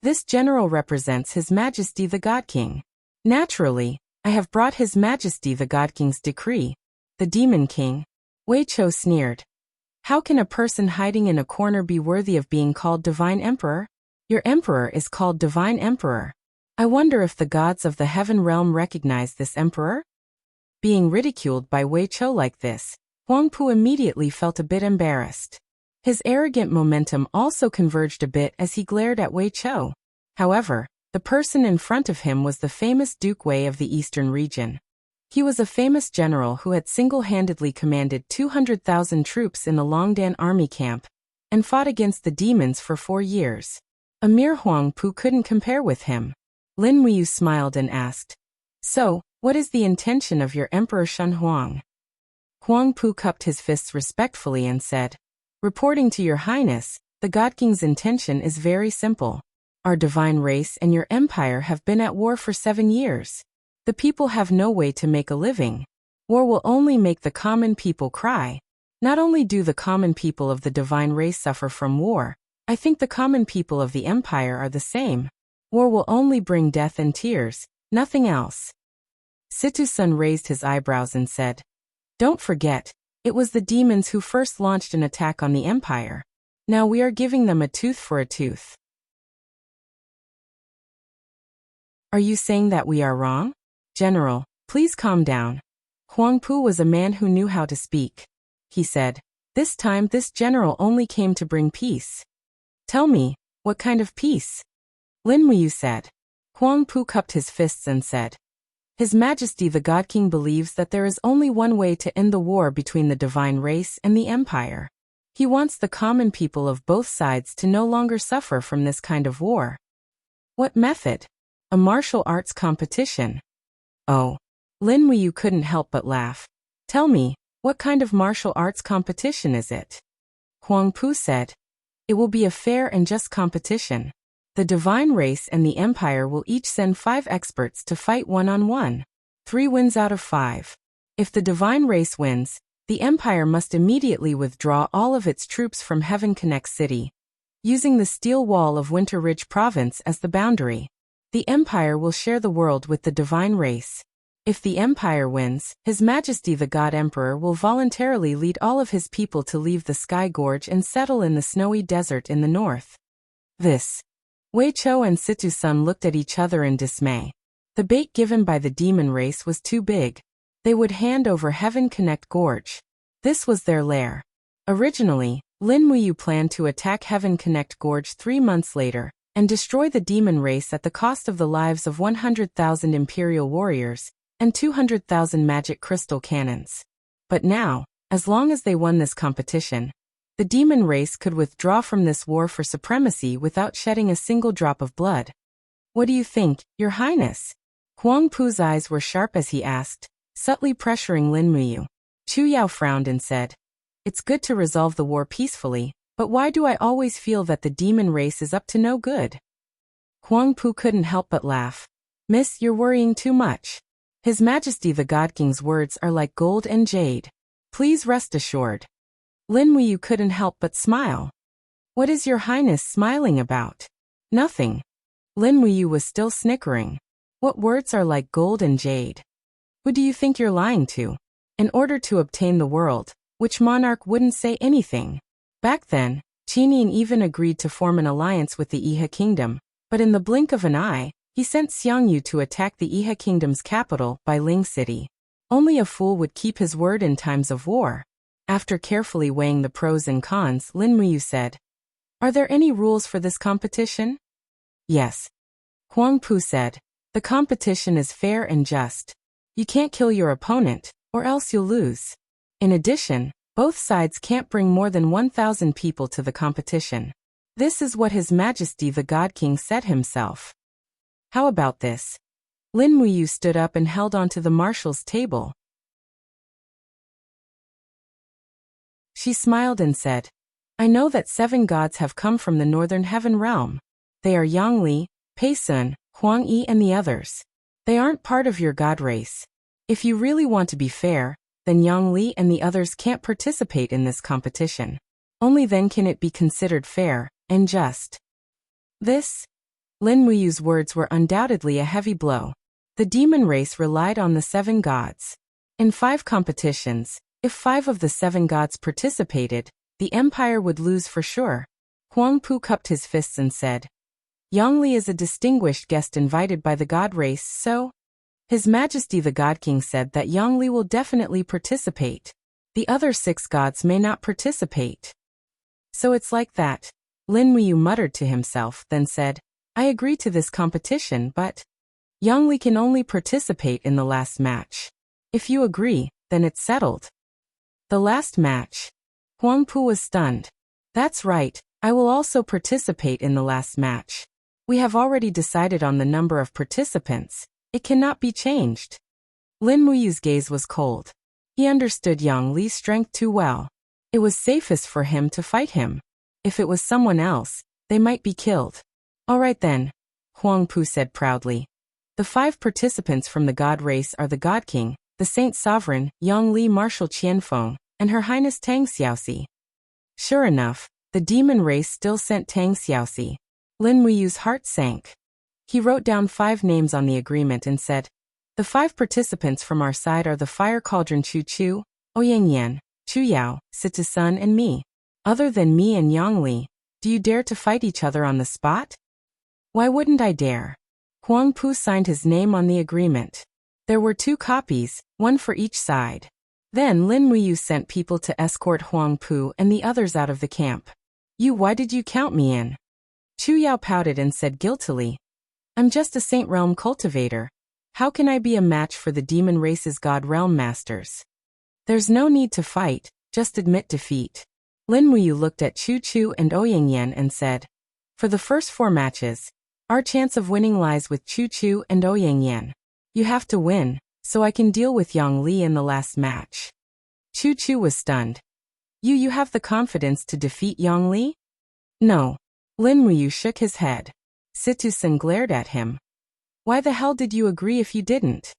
This general represents His Majesty the God King. Naturally, I have brought His Majesty the God King's decree. The Demon King. Wei Chou sneered. How can a person hiding in a corner be worthy of being called Divine Emperor? Your Emperor is called Divine Emperor. I wonder if the gods of the heaven realm recognize this Emperor? Being ridiculed by Wei Chou like this, Huang Pu immediately felt a bit embarrassed. His arrogant momentum also converged a bit as he glared at Wei Chou. However, the person in front of him was the famous Duke Wei of the Eastern region. He was a famous general who had single-handedly commanded 200,000 troops in the Longdan army camp and fought against the demons for 4 years. A mere Huang Pu couldn't compare with him. Lin Muyu smiled and asked, So, what is the intention of your Emperor Shen Huang? Huang Pu cupped his fists respectfully and said, Reporting to Your Highness, the God King's intention is very simple. Our divine race and your empire have been at war for 7 years. The people have no way to make a living. War will only make the common people cry. Not only do the common people of the divine race suffer from war, I think the common people of the empire are the same. War will only bring death and tears, nothing else. Situ-san raised his eyebrows and said, "Don't forget, it was the demons who first launched an attack on the empire. Now we are giving them a tooth for a tooth." "Are you saying that we are wrong? General, please calm down." Huang Pu was a man who knew how to speak. He said, "This time this general only came to bring peace." "Tell me, what kind of peace?" Lin Muyu said. Huang Pu cupped his fists and said, "His Majesty the God King believes that there is only one way to end the war between the divine race and the empire. He wants the common people of both sides to no longer suffer from this kind of war." "What method?" "A martial arts competition." "Oh." Lin Muyu couldn't help but laugh. "Tell me, what kind of martial arts competition is it?" Huang Pu said, "It will be a fair and just competition. The divine race and the empire will each send 5 experts to fight one-on-one. 3 wins out of 5. If the divine race wins, the empire must immediately withdraw all of its troops from Heaven Connect City, using the steel wall of Winter Ridge Province as the boundary. The empire will share the world with the divine race. If the empire wins, His Majesty the God Emperor will voluntarily lead all of his people to leave the Sky Gorge and settle in the snowy desert in the north." This. Wei Chou and Situ-san looked at each other in dismay. The bait given by the demon race was too big. They would hand over Heaven Connect Gorge. This was their lair. Originally, Lin Muyu planned to attack Heaven Connect Gorge 3 months later, and destroy the demon race at the cost of the lives of 100,000 imperial warriors, and 200,000 magic crystal cannons. But now, as long as they won this competition, the demon race could withdraw from this war for supremacy without shedding a single drop of blood. "What do you think, Your Highness?" Huang Pu's eyes were sharp as he asked, subtly pressuring Lin Muyu. Chu Yao frowned and said, "It's good to resolve the war peacefully, but why do I always feel that the demon race is up to no good?" Huang Pu couldn't help but laugh. "Miss, you're worrying too much. His Majesty the God King's words are like gold and jade. Please rest assured." Lin Muyu couldn't help but smile. "What is Your Highness smiling about?" "Nothing." Lin Muyu was still snickering. "What words are like gold and jade? Who do you think you're lying to? In order to obtain the world, which monarch wouldn't say anything?" Back then, Qinian even agreed to form an alliance with the Iha Kingdom, but in the blink of an eye, he sent Xiangyu to attack the Iha Kingdom's capital, Bailing City. Only a fool would keep his word in times of war. After carefully weighing the pros and cons, Lin Muyu said, "Are there any rules for this competition?" "Yes." Huang Pu said, "The competition is fair and just. You can't kill your opponent, or else you'll lose. In addition, both sides can't bring more than 1,000 people to the competition. This is what His Majesty the God King said himself." "How about this?" Lin Muyu stood up and held onto the marshal's table. She smiled and said, "I know that 7 gods have come from the northern heaven realm. They are Yang Li, Pei Sun, Huang Yi and the others. They aren't part of your god race. If you really want to be fair, then Yang Li and the others can't participate in this competition. Only then can it be considered fair and just." This. Lin Muyu's words were undoubtedly a heavy blow. The demon race relied on the 7 gods. In 5 competitions, if 5 of the 7 gods participated, the empire would lose for sure. Huang Pu cupped his fists and said, "Yang Li is a distinguished guest invited by the god race, so?" His Majesty the God King said that Yang Li will definitely participate. The other 6 gods may not participate. "So it's like that." Lin Muyu muttered to himself, then said, "I agree to this competition, but Yang Li can only participate in the last match. If you agree, then it's settled." "The last match?" Huang Pu was stunned. "That's right, I will also participate in the last match. We have already decided on the number of participants. It cannot be changed." Lin Muyu's gaze was cold. He understood Yang Li's strength too well. It was safest for him to fight him. If it was someone else, they might be killed. "All right then," Huang Pu said proudly. "The 5 participants from the god race are the God King, the Saint Sovereign, Yang Li Marshal Qianfeng, and Her Highness Tang Xiaoxi. Sure enough, the demon race still sent Tang Xiaoxi. Lin Muyu's heart sank. He wrote down 5 names on the agreement and said, "The 5 participants from our side are the Fire Cauldron Chu Chu, Ouyang Yan, Chu Yao, Situ Sun, and me. Other than me and Yang Li, do you dare to fight each other on the spot?" "Why wouldn't I dare?" Huang Pu signed his name on the agreement. There were 2 copies, one for each side. Then Lin Muyu sent people to escort Huang Pu and the others out of the camp. Why did you count me in?" Chu Yao pouted and said guiltily, "I'm just a Saint Realm cultivator. How can I be a match for the demon race's God Realm masters?" "There's no need to fight, just admit defeat." Lin Muyu looked at Chu Chu and Ouyang Yan and said, "For the first 4 matches, our chance of winning lies with Chu Chu and Ouyang Yan. You have to win, so I can deal with Yang Li in the last match." Chu Chu was stunned. You have the confidence to defeat Yang Li?" "No." Lin Muyu shook his head. Situ Sun glared at him. "Why the hell did you agree if you didn't?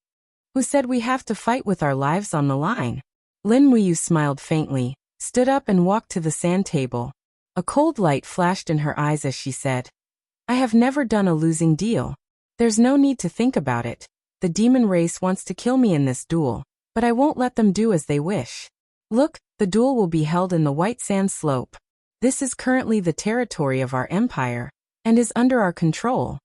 Who said we have to fight with our lives on the line?" Lin Muyu smiled faintly, stood up and walked to the sand table. A cold light flashed in her eyes as she said, "I have never done a losing deal. There's no need to think about it. The demon race wants to kill me in this duel, but I won't let them do as they wish. Look, the duel will be held in the White Sand Slope. This is currently the territory of our empire, and is under our control.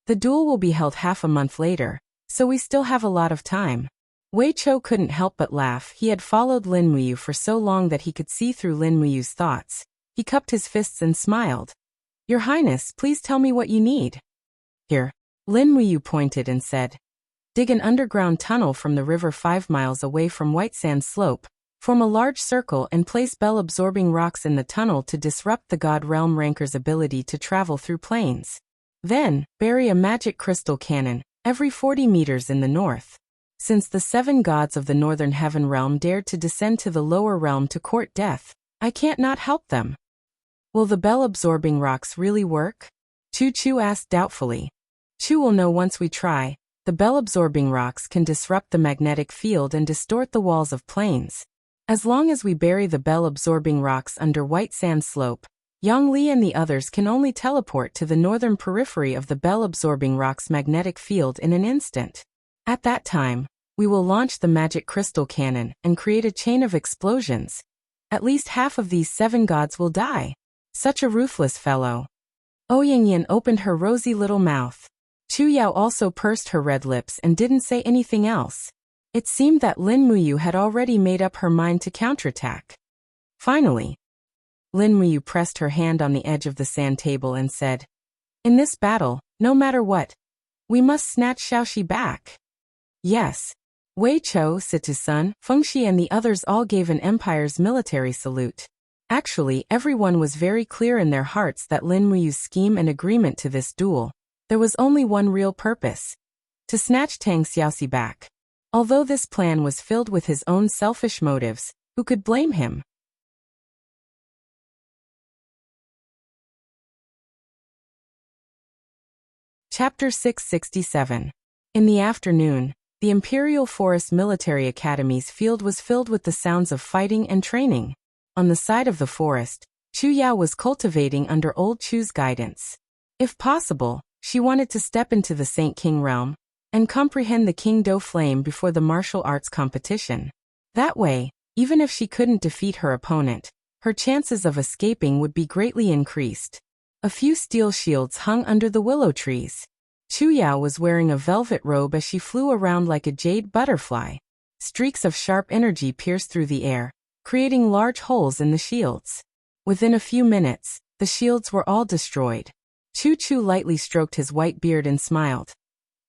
The duel will be held half a month later, so we still have a lot of time." Wei Chou couldn't help but laugh. He had followed Lin Muyu for so long that he could see through Lin Muyu's thoughts. He cupped his fists and smiled. "Your Highness, please tell me what you need." "Here." Lin Muyu pointed and said, "Dig an underground tunnel from the river 5 miles away from White Sand Slope, form a large circle and place bell-absorbing rocks in the tunnel to disrupt the God Realm Ranker's ability to travel through planes. Then, bury a magic crystal cannon, every 40 meters in the north. Since the 7 gods of the Northern Heaven Realm dared to descend to the lower realm to court death, I can't not help them." "Will the bell-absorbing rocks really work?" Chu Chu asked doubtfully. "Chu will know once we try. The bell-absorbing rocks can disrupt the magnetic field and distort the walls of planes. As long as we bury the bell-absorbing rocks under White Sand Slope, Yang Li and the others can only teleport to the northern periphery of the bell-absorbing rock's magnetic field in an instant. At that time, we will launch the magic crystal cannon and create a chain of explosions. At least half of these 7 gods will die. Such a ruthless fellow." Ouyang Yan opened her rosy little mouth. Chu Yao also pursed her red lips and didn't say anything else. It seemed that Lin Muyu had already made up her mind to counterattack. Finally, Lin Muyu pressed her hand on the edge of the sand table and said, "In this battle, no matter what, we must snatch Xiaoxi back." "Yes." Wei Chou, Situ Sun, Fengxi and the others all gave an empire's military salute. Actually, everyone was very clear in their hearts that Lin Muyu's scheme and agreement to this duel, there was only one real purpose: to snatch Tang Xiaoxi back. Although this plan was filled with his own selfish motives, who could blame him? Chapter 667. In the afternoon, the Imperial Forest Military Academy's field was filled with the sounds of fighting and training. On the side of the forest, Chu Yao was cultivating under old Chu's guidance. If possible, she wanted to step into the Saint King realm and comprehend the King Do flame before the martial arts competition. That way, even if she couldn't defeat her opponent, her chances of escaping would be greatly increased. A few steel shields hung under the willow trees. Chu Yao was wearing a velvet robe as she flew around like a jade butterfly. Streaks of sharp energy pierced through the air, creating large holes in the shields. Within a few minutes, the shields were all destroyed. Chu Chu lightly stroked his white beard and smiled.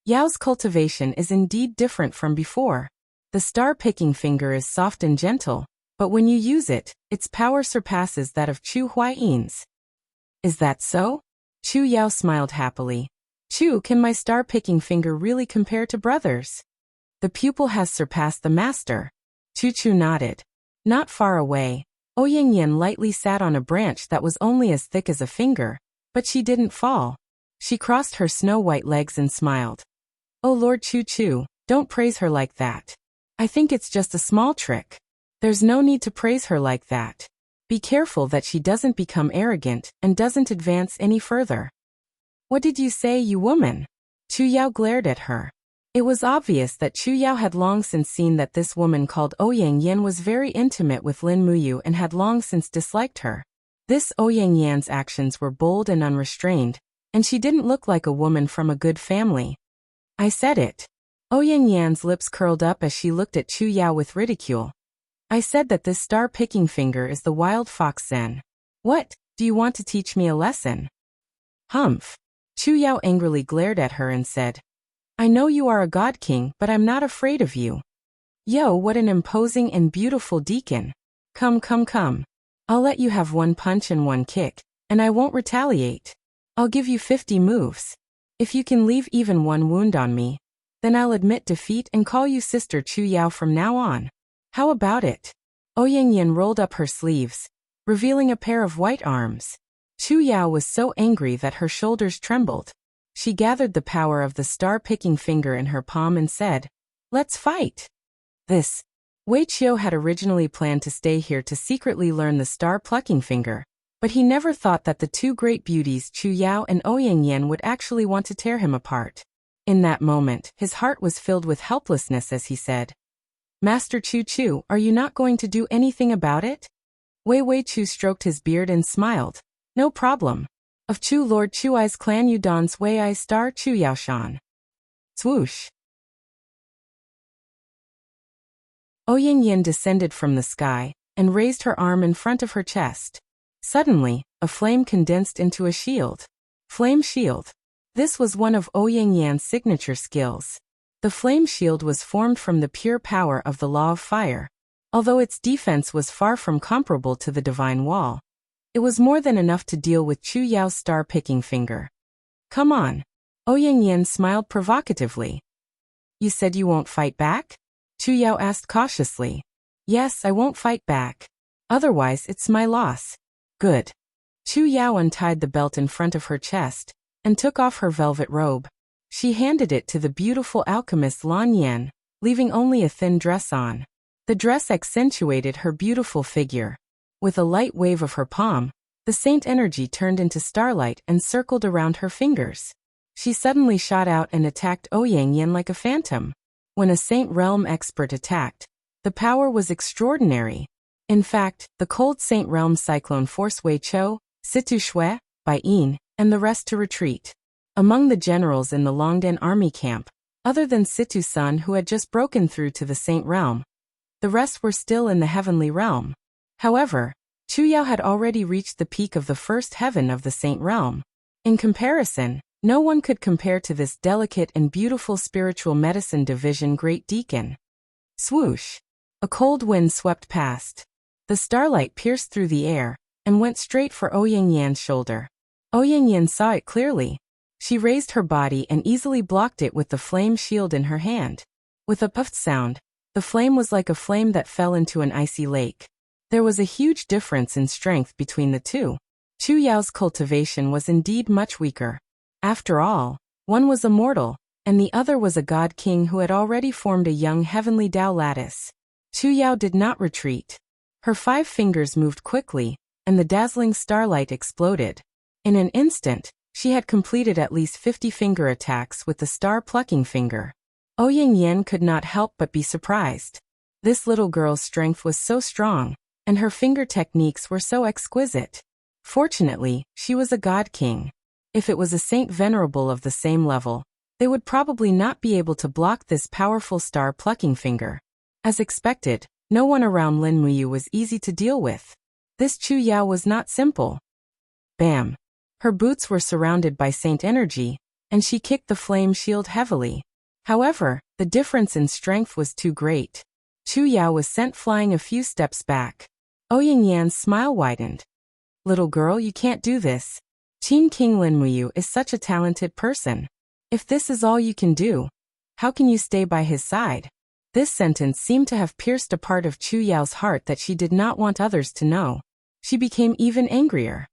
Yao's cultivation is indeed different from before. The star-picking finger is soft and gentle, but when you use it, its power surpasses that of Chu Huayin's. Is that so? Chu Yao smiled happily. Chu, can my star-picking finger really compare to brothers? The pupil has surpassed the master. Chu Chu nodded. Not far away, Ouyang Yan lightly sat on a branch that was only as thick as a finger, but she didn't fall. She crossed her snow-white legs and smiled. Oh Lord Chu Chu, don't praise her like that. I think it's just a small trick. There's no need to praise her like that. Be careful that she doesn't become arrogant and doesn't advance any further. What did you say, you woman? Chu Yao glared at her. It was obvious that Chu Yao had long since seen that this woman called Ouyang Yan was very intimate with Lin Muyu and had long since disliked her. This Ouyang Yan's actions were bold and unrestrained, and she didn't look like a woman from a good family. I said it. Ouyang Yan's lips curled up as she looked at Chu Yao with ridicule. I said that this star-picking finger is the wild fox Zen. What, do you want to teach me a lesson? Humph. Chu Yao angrily glared at her and said, I know you are a god king, but I'm not afraid of you. Yo, what an imposing and beautiful deacon. Come, come, come. I'll let you have one punch and one kick, and I won't retaliate. I'll give you 50 moves. If you can leave even one wound on me, then I'll admit defeat and call you Sister Chu Yao from now on. How about it? Ouyang Yan rolled up her sleeves, revealing a pair of white arms. Chu Yao was so angry that her shoulders trembled. She gathered the power of the star-picking finger in her palm and said, Let's fight. This. Wei Qiu had originally planned to stay here to secretly learn the star-plucking finger, but he never thought that the two great beauties Chu Yao and Ouyang Yan would actually want to tear him apart. In that moment, his heart was filled with helplessness as he said, Master Chu Chu, are you not going to do anything about it? Wei Chu stroked his beard and smiled. No problem. Of Chu Lord Chu Ai's clan you dance Wei I star Chu Yao Shan. Swoosh. Ouyang Yan descended from the sky and raised her arm in front of her chest. Suddenly, a flame condensed into a shield. Flame shield. This was one of Ouyang Yan's signature skills. The flame shield was formed from the pure power of the law of fire. Although its defense was far from comparable to the divine wall, it was more than enough to deal with Chu Yao's star-picking finger. Come on. Ouyang Yan smiled provocatively. You said you won't fight back? Chu Yao asked cautiously. Yes, I won't fight back. Otherwise, it's my loss. Good. Chu Yao untied the belt in front of her chest and took off her velvet robe. She handed it to the beautiful alchemist Lan Yan, leaving only a thin dress on. The dress accentuated her beautiful figure. With a light wave of her palm, the saint energy turned into starlight and circled around her fingers. She suddenly shot out and attacked Ouyang Yan like a phantom. When a saint realm expert attacked, the power was extraordinary. In fact, the cold saint realm cyclone forced Wei Qiu, Situ Shui, Bai Yin, and the rest to retreat. Among the generals in the Longdan army camp, other than Situ Sun who had just broken through to the saint realm, the rest were still in the heavenly realm. However, Chu Yao had already reached the peak of the first heaven of the saint realm. In comparison, no one could compare to this delicate and beautiful spiritual medicine division great deacon. Swoosh! A cold wind swept past. The starlight pierced through the air and went straight for Ouyang Yan's shoulder. Ouyang Yan saw it clearly. She raised her body and easily blocked it with the flame shield in her hand. With a puffed sound, the flame was like a flame that fell into an icy lake. There was a huge difference in strength between the two. Chu Yao's cultivation was indeed much weaker. After all, one was a mortal, and the other was a god king who had already formed a young heavenly Tao lattice. Chu Yao did not retreat. Her 5 fingers moved quickly, and the dazzling starlight exploded. In an instant, she had completed at least 50 finger attacks with the star-plucking finger. Ouyang Yan could not help but be surprised. This little girl's strength was so strong, and her finger techniques were so exquisite. Fortunately, she was a god king. If it was a saint venerable of the same level, they would probably not be able to block this powerful star-plucking finger. As expected, no one around Lin Muyu was easy to deal with. This Chu Yao was not simple. Bam! Her boots were surrounded by saint energy, and she kicked the flame shield heavily. However, the difference in strength was too great. Chu Yao was sent flying a few steps back. Ouyang Yan's smile widened. Little girl, you can't do this. Qin King Lin Muyu is such a talented person. If this is all you can do, how can you stay by his side? This sentence seemed to have pierced a part of Chu Yao's heart that she did not want others to know. She became even angrier.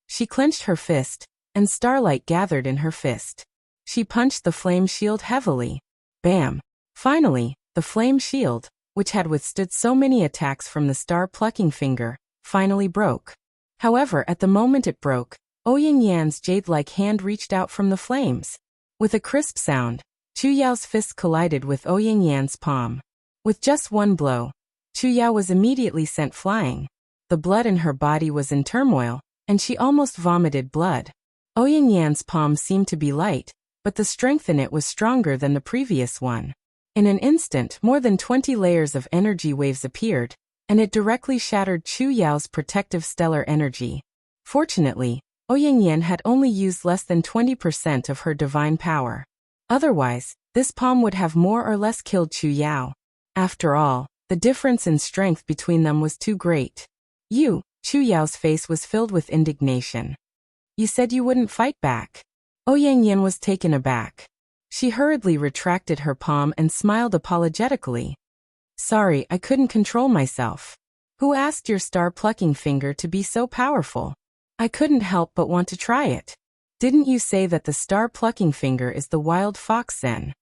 She clenched her fist, and starlight gathered in her fist. She punched the flame shield heavily. Bam! Finally, the flame shield, which had withstood so many attacks from the star-plucking finger, finally broke. However, at the moment it broke, Ouyang Yan's jade-like hand reached out from the flames. With a crisp sound, Chu Yao's fist collided with Ouyang Yan's palm. With just one blow, Chu Yao was immediately sent flying. The blood in her body was in turmoil, and she almost vomited blood. Ouyang Yan's palm seemed to be light, but the strength in it was stronger than the previous one. In an instant, more than 20 layers of energy waves appeared, and it directly shattered Chu Yao's protective stellar energy. Fortunately, Ouyang Yan had only used less than 20% of her divine power. Otherwise, this palm would have more or less killed Chu Yao. After all, the difference in strength between them was too great. Chu Yao's face was filled with indignation. You said you wouldn't fight back. Ouyang Yan was taken aback. She hurriedly retracted her palm and smiled apologetically. Sorry, I couldn't control myself. Who asked your star-plucking finger to be so powerful? I couldn't help but want to try it. Didn't you say that the star-plucking finger is the wild fox then?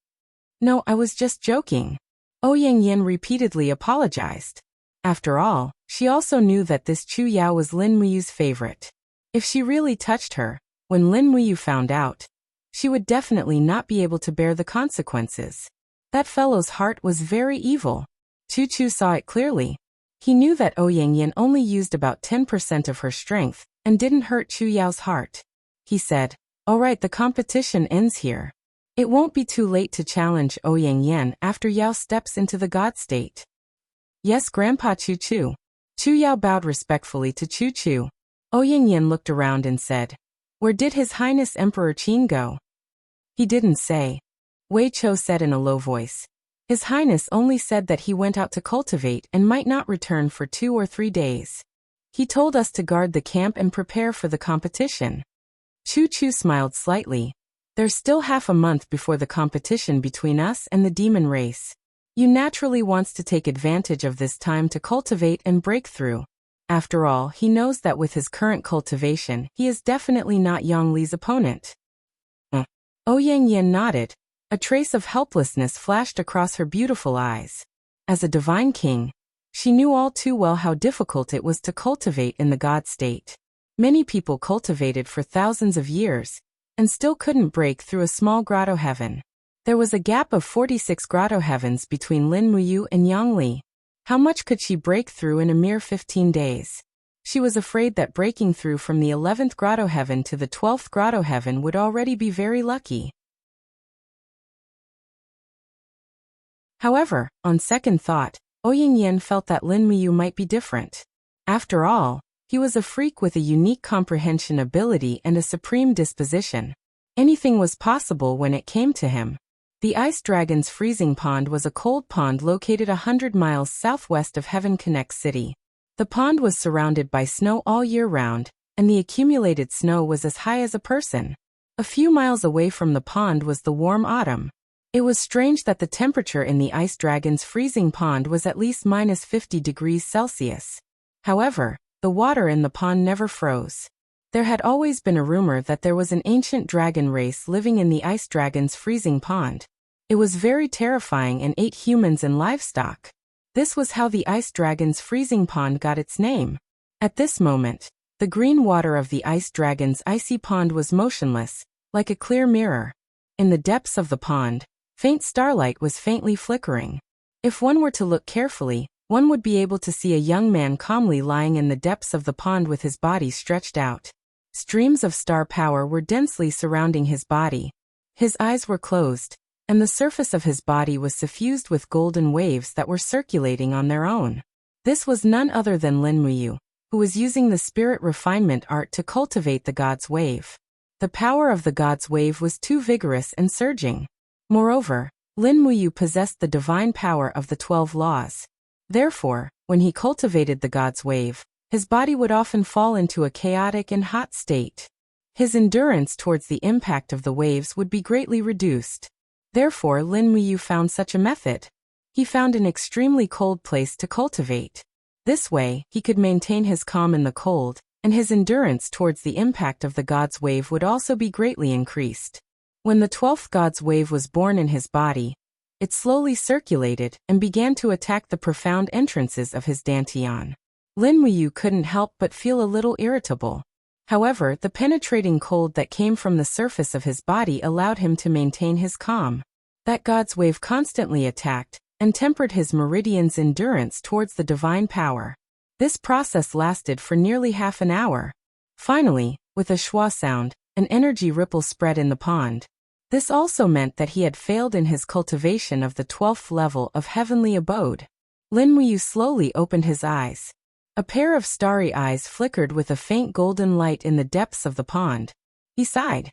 No, I was just joking. Ouyang Yan repeatedly apologized. After all, she also knew that this Chu Yao was Lin Muyu's favorite. If she really touched her, when Lin Muyu found out, she would definitely not be able to bear the consequences. That fellow's heart was very evil. Chu saw it clearly. He knew that Ouyang Yan only used about 10% of her strength, and didn't hurt Chu Yao's heart. He said, "Alright, the competition ends here. It won't be too late to challenge Ouyang Yan after Yao steps into the God state." Yes, Grandpa Chu. Chu Yao bowed respectfully to Chu. Ouyang Yan looked around and said, "Where did His Highness Emperor Qin go?" He didn't say. Wei Chou said in a low voice. His Highness only said that he went out to cultivate and might not return for 2 or 3 days. He told us to guard the camp and prepare for the competition. Chu smiled slightly. There's still half a month before the competition between us and the demon race. You naturally wants to take advantage of this time to cultivate and break through. After all, he knows that with his current cultivation, he is definitely not Yang Li's opponent. Ouyang Yan nodded. A trace of helplessness flashed across her beautiful eyes. As a divine king, she knew all too well how difficult it was to cultivate in the God state. Many people cultivated for thousands of years, and still couldn't break through a small grotto heaven. There was a gap of 46 grotto heavens between Lin Muyu and Yang Li. How much could she break through in a mere 15 days? She was afraid that breaking through from the 11th grotto heaven to the 12th grotto heaven would already be very lucky. However, on second thought, Ouyang Yan felt that Lin Muyu might be different. After all, he was a freak with a unique comprehension ability and a supreme disposition. Anything was possible when it came to him. The Ice Dragon's freezing pond was a cold pond located 100 miles southwest of Heaven Connect City. The pond was surrounded by snow all year round, and the accumulated snow was as high as a person. A few miles away from the pond was the warm autumn. It was strange that the temperature in the Ice Dragon's freezing pond was at least minus 50 degrees Celsius. However, the water in the pond never froze. There had always been a rumor that there was an ancient dragon race living in the Ice Dragon's freezing pond. It was very terrifying and ate humans and livestock. This was how the Ice Dragon's freezing pond got its name. At this moment, the green water of the Ice Dragon's icy pond was motionless, like a clear mirror. In the depths of the pond, faint starlight was faintly flickering. If one were to look carefully, one would be able to see a young man calmly lying in the depths of the pond with his body stretched out. Streams of star power were densely surrounding his body. His eyes were closed, and the surface of his body was suffused with golden waves that were circulating on their own. This was none other than Lin Muyu, who was using the spirit refinement art to cultivate the god's wave. The power of the god's wave was too vigorous and surging. Moreover, Lin Muyu possessed the divine power of the 12 laws. Therefore, when he cultivated the god's wave, his body would often fall into a chaotic and hot state. His endurance towards the impact of the waves would be greatly reduced. Therefore, Lin Muyu found such a method. He found an extremely cold place to cultivate. This way, he could maintain his calm in the cold, and his endurance towards the impact of the god's wave would also be greatly increased. When the 12th god's wave was born in his body, it slowly circulated and began to attack the profound entrances of his dantian. Lin Wuyu couldn't help but feel a little irritable. However, the penetrating cold that came from the surface of his body allowed him to maintain his calm. That god's wave constantly attacked and tempered his meridian's endurance towards the divine power. This process lasted for nearly half an hour. Finally, with a schwa sound, an energy ripple spread in the pond. This also meant that he had failed in his cultivation of the 12th level of heavenly abode. Lin Wuyu slowly opened his eyes. A pair of starry eyes flickered with a faint golden light in the depths of the pond. He sighed.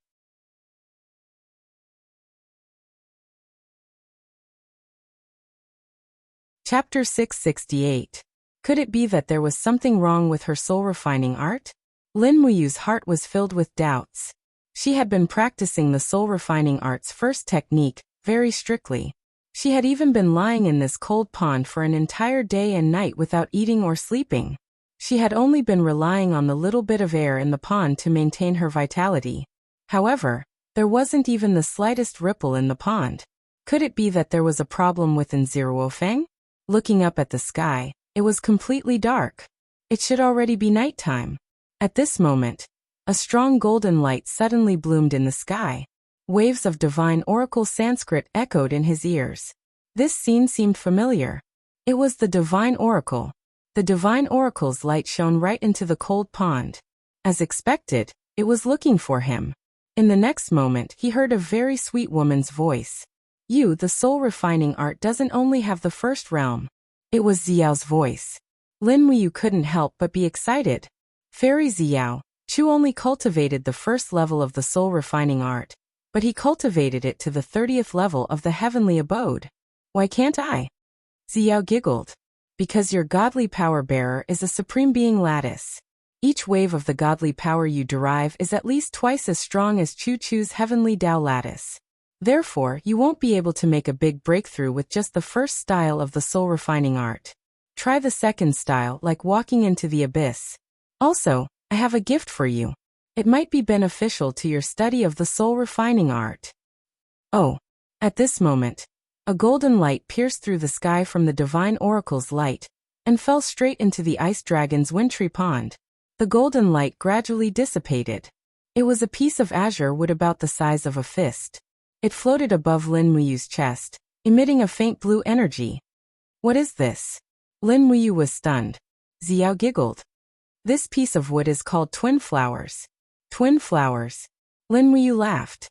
Chapter 668. Could it be that there was something wrong with her soul-refining art? Lin Wuyu's heart was filled with doubts. She had been practicing the soul-refining art's first technique very strictly. She had even been lying in this cold pond for an entire day and night without eating or sleeping. She had only been relying on the little bit of air in the pond to maintain her vitality. However, there wasn't even the slightest ripple in the pond. Could it be that there was a problem within Zeruofeng? Looking up at the sky, it was completely dark. It should already be nighttime. At this moment, a strong golden light suddenly bloomed in the sky. Waves of divine oracle Sanskrit echoed in his ears. This scene seemed familiar. It was the divine oracle. The divine oracle's light shone right into the cold pond. As expected, it was looking for him. In the next moment, he heard a very sweet woman's voice. You, the soul-refining art doesn't only have the first realm. It was Xiao's voice. Lin Wuyu couldn't help but be excited. Fairy Xiao, Chu only cultivated the first level of the soul-refining art, but he cultivated it to the 30th level of the heavenly abode. Why can't I? Xiao giggled. Because your godly power bearer is a supreme being lattice. Each wave of the godly power you derive is at least twice as strong as Chu-Chu's heavenly Tao lattice. Therefore, you won't be able to make a big breakthrough with just the first style of the soul-refining art. Try the second style, like walking into the abyss. Also, I have a gift for you. It might be beneficial to your study of the soul-refining art. Oh. At this moment, a golden light pierced through the sky from the divine oracle's light and fell straight into the ice dragon's wintry pond. The golden light gradually dissipated. It was a piece of azure wood about the size of a fist. It floated above Lin Wuyu's chest, emitting a faint blue energy. What is this? Lin Wuyu was stunned. Xiao giggled. This piece of wood is called twin flowers. Twin flowers. Lin Wuyu laughed.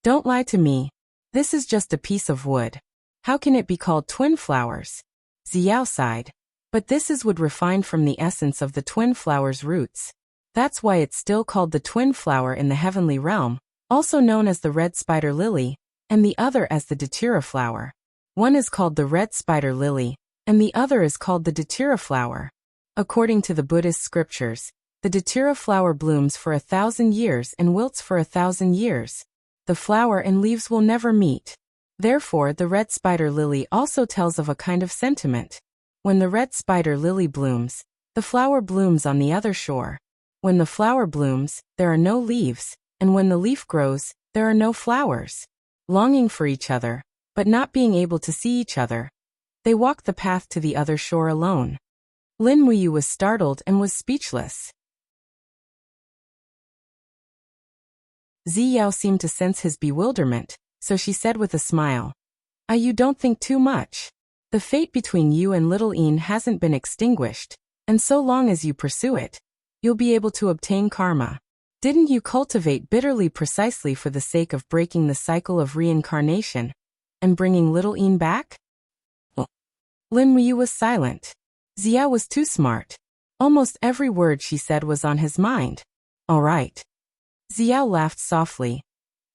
Don't lie to me. This is just a piece of wood. How can it be called twin flowers? Xiao sighed. But this is wood refined from the essence of the twin flower's roots. That's why it's still called the twin flower in the heavenly realm, also known as the red spider lily, and the other as the datura flower. One is called the red spider lily, and the other is called the datura flower. According to the Buddhist scriptures, the datura flower blooms for 1,000 years and wilts for 1,000 years. The flower and leaves will never meet. Therefore, the red spider lily also tells of a kind of sentiment. When the red spider lily blooms, the flower blooms on the other shore. When the flower blooms, there are no leaves, and when the leaf grows, there are no flowers. Longing for each other, but not being able to see each other, they walked the path to the other shore alone. Lin Wuyu was startled and was speechless. Xiao seemed to sense his bewilderment, so she said with a smile, You don't think too much. The fate between you and Little Een hasn't been extinguished, and so long as you pursue it, you'll be able to obtain karma. Didn't you cultivate bitterly precisely for the sake of breaking the cycle of reincarnation and bringing Little Een back? Lin Wuyu was silent. Xiao was too smart. Almost every word she said was on his mind. All right. Xiao laughed softly.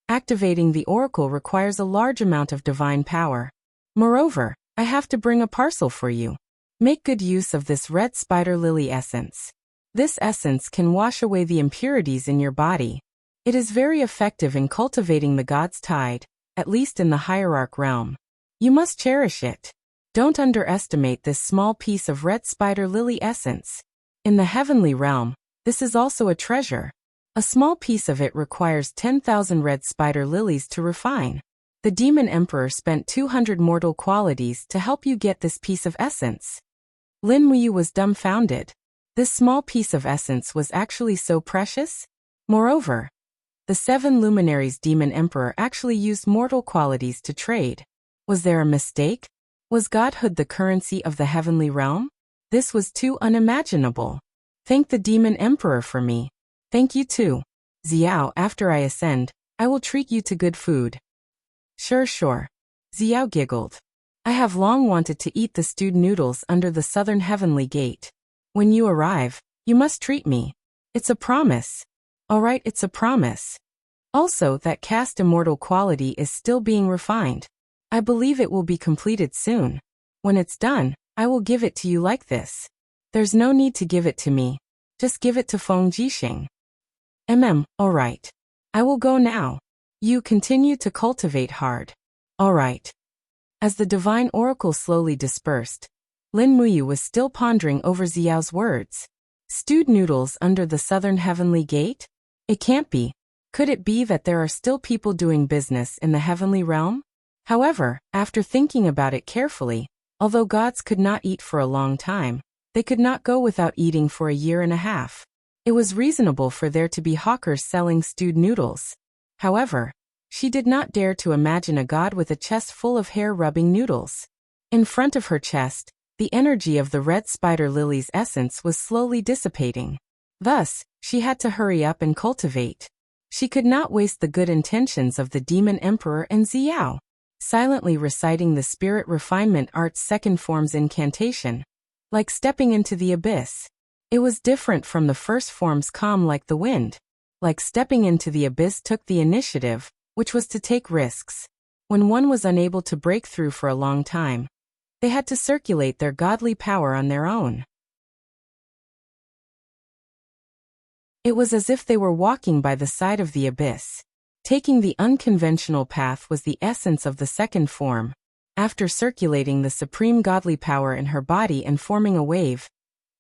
Activating the oracle requires a large amount of divine power. Moreover, I have to bring a parcel for you. Make good use of this red spider lily essence. This essence can wash away the impurities in your body. It is very effective in cultivating the god's tide, at least in the hierarch realm. You must cherish it. Don't underestimate this small piece of red spider lily essence. In the heavenly realm, This is also a treasure. A small piece of it requires 10,000 red spider lilies to refine. The demon emperor spent 200 mortal qualities to help you get this piece of essence. Lin Wuyu was dumbfounded. This small piece of essence was actually so precious? Moreover, the 7 luminaries demon emperor actually used mortal qualities to trade. Was there a mistake? Was godhood the currency of the heavenly realm? This was too unimaginable. Thank the demon emperor for me. Thank you too. Xiao, after I ascend, I will treat you to good food. Sure. Xiao giggled. I have long wanted to eat the stewed noodles under the southern heavenly gate. When you arrive, you must treat me. It's a promise. Alright, it's a promise. Also, that cast immortal quality is still being refined. I believe it will be completed soon. When it's done, I will give it to you like this. There's no need to give it to me. Just give it to Feng Jixing. Alright. I will go now. You continue to cultivate hard. Alright. As the divine oracle slowly dispersed, Lin Wuyu was still pondering over Xiao's words. Stewed noodles under the southern heavenly gate? It can't be. Could it be that there are still people doing business in the heavenly realm? However, after thinking about it carefully, although gods could not eat for a long time, they could not go without eating for a year and a half. It was reasonable for there to be hawkers selling stewed noodles. However, she did not dare to imagine a god with a chest full of hair-rubbing noodles. In front of her chest, the energy of the red spider lily's essence was slowly dissipating. Thus, she had to hurry up and cultivate. She could not waste the good intentions of the demon emperor and Xiao. Silently reciting the spirit refinement art's second form's incantation, like stepping into the abyss. It was different from the first form's calm like the wind. Like stepping into the abyss took the initiative, which was to take risks. When one was unable to break through for a long time, they had to circulate their godly power on their own. It was as if they were walking by the side of the abyss. Taking the unconventional path was the essence of the second form. After circulating the supreme godly power in her body and forming a wave,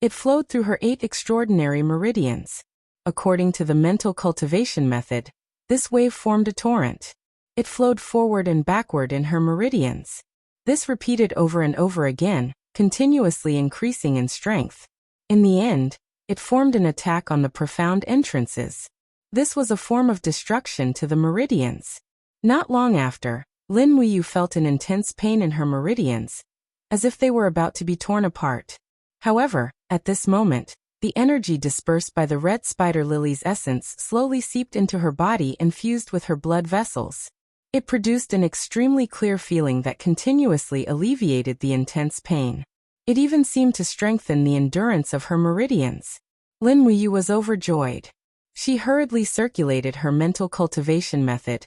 it flowed through her 8 extraordinary meridians. According to the mental cultivation method, this wave formed a torrent. It flowed forward and backward in her meridians. This repeated over and over again, continuously increasing in strength. In the end, it formed an attack on the profound entrances. This was a form of destruction to the meridians. Not long after, Lin Wuyu felt an intense pain in her meridians, as if they were about to be torn apart. However, at this moment, the energy dispersed by the red spider lily's essence slowly seeped into her body and fused with her blood vessels. It produced an extremely clear feeling that continuously alleviated the intense pain. It even seemed to strengthen the endurance of her meridians. Lin Wuyu was overjoyed. She hurriedly circulated her mental cultivation method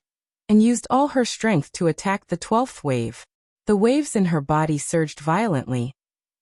and used all her strength to attack the 12th wave. The waves in her body surged violently,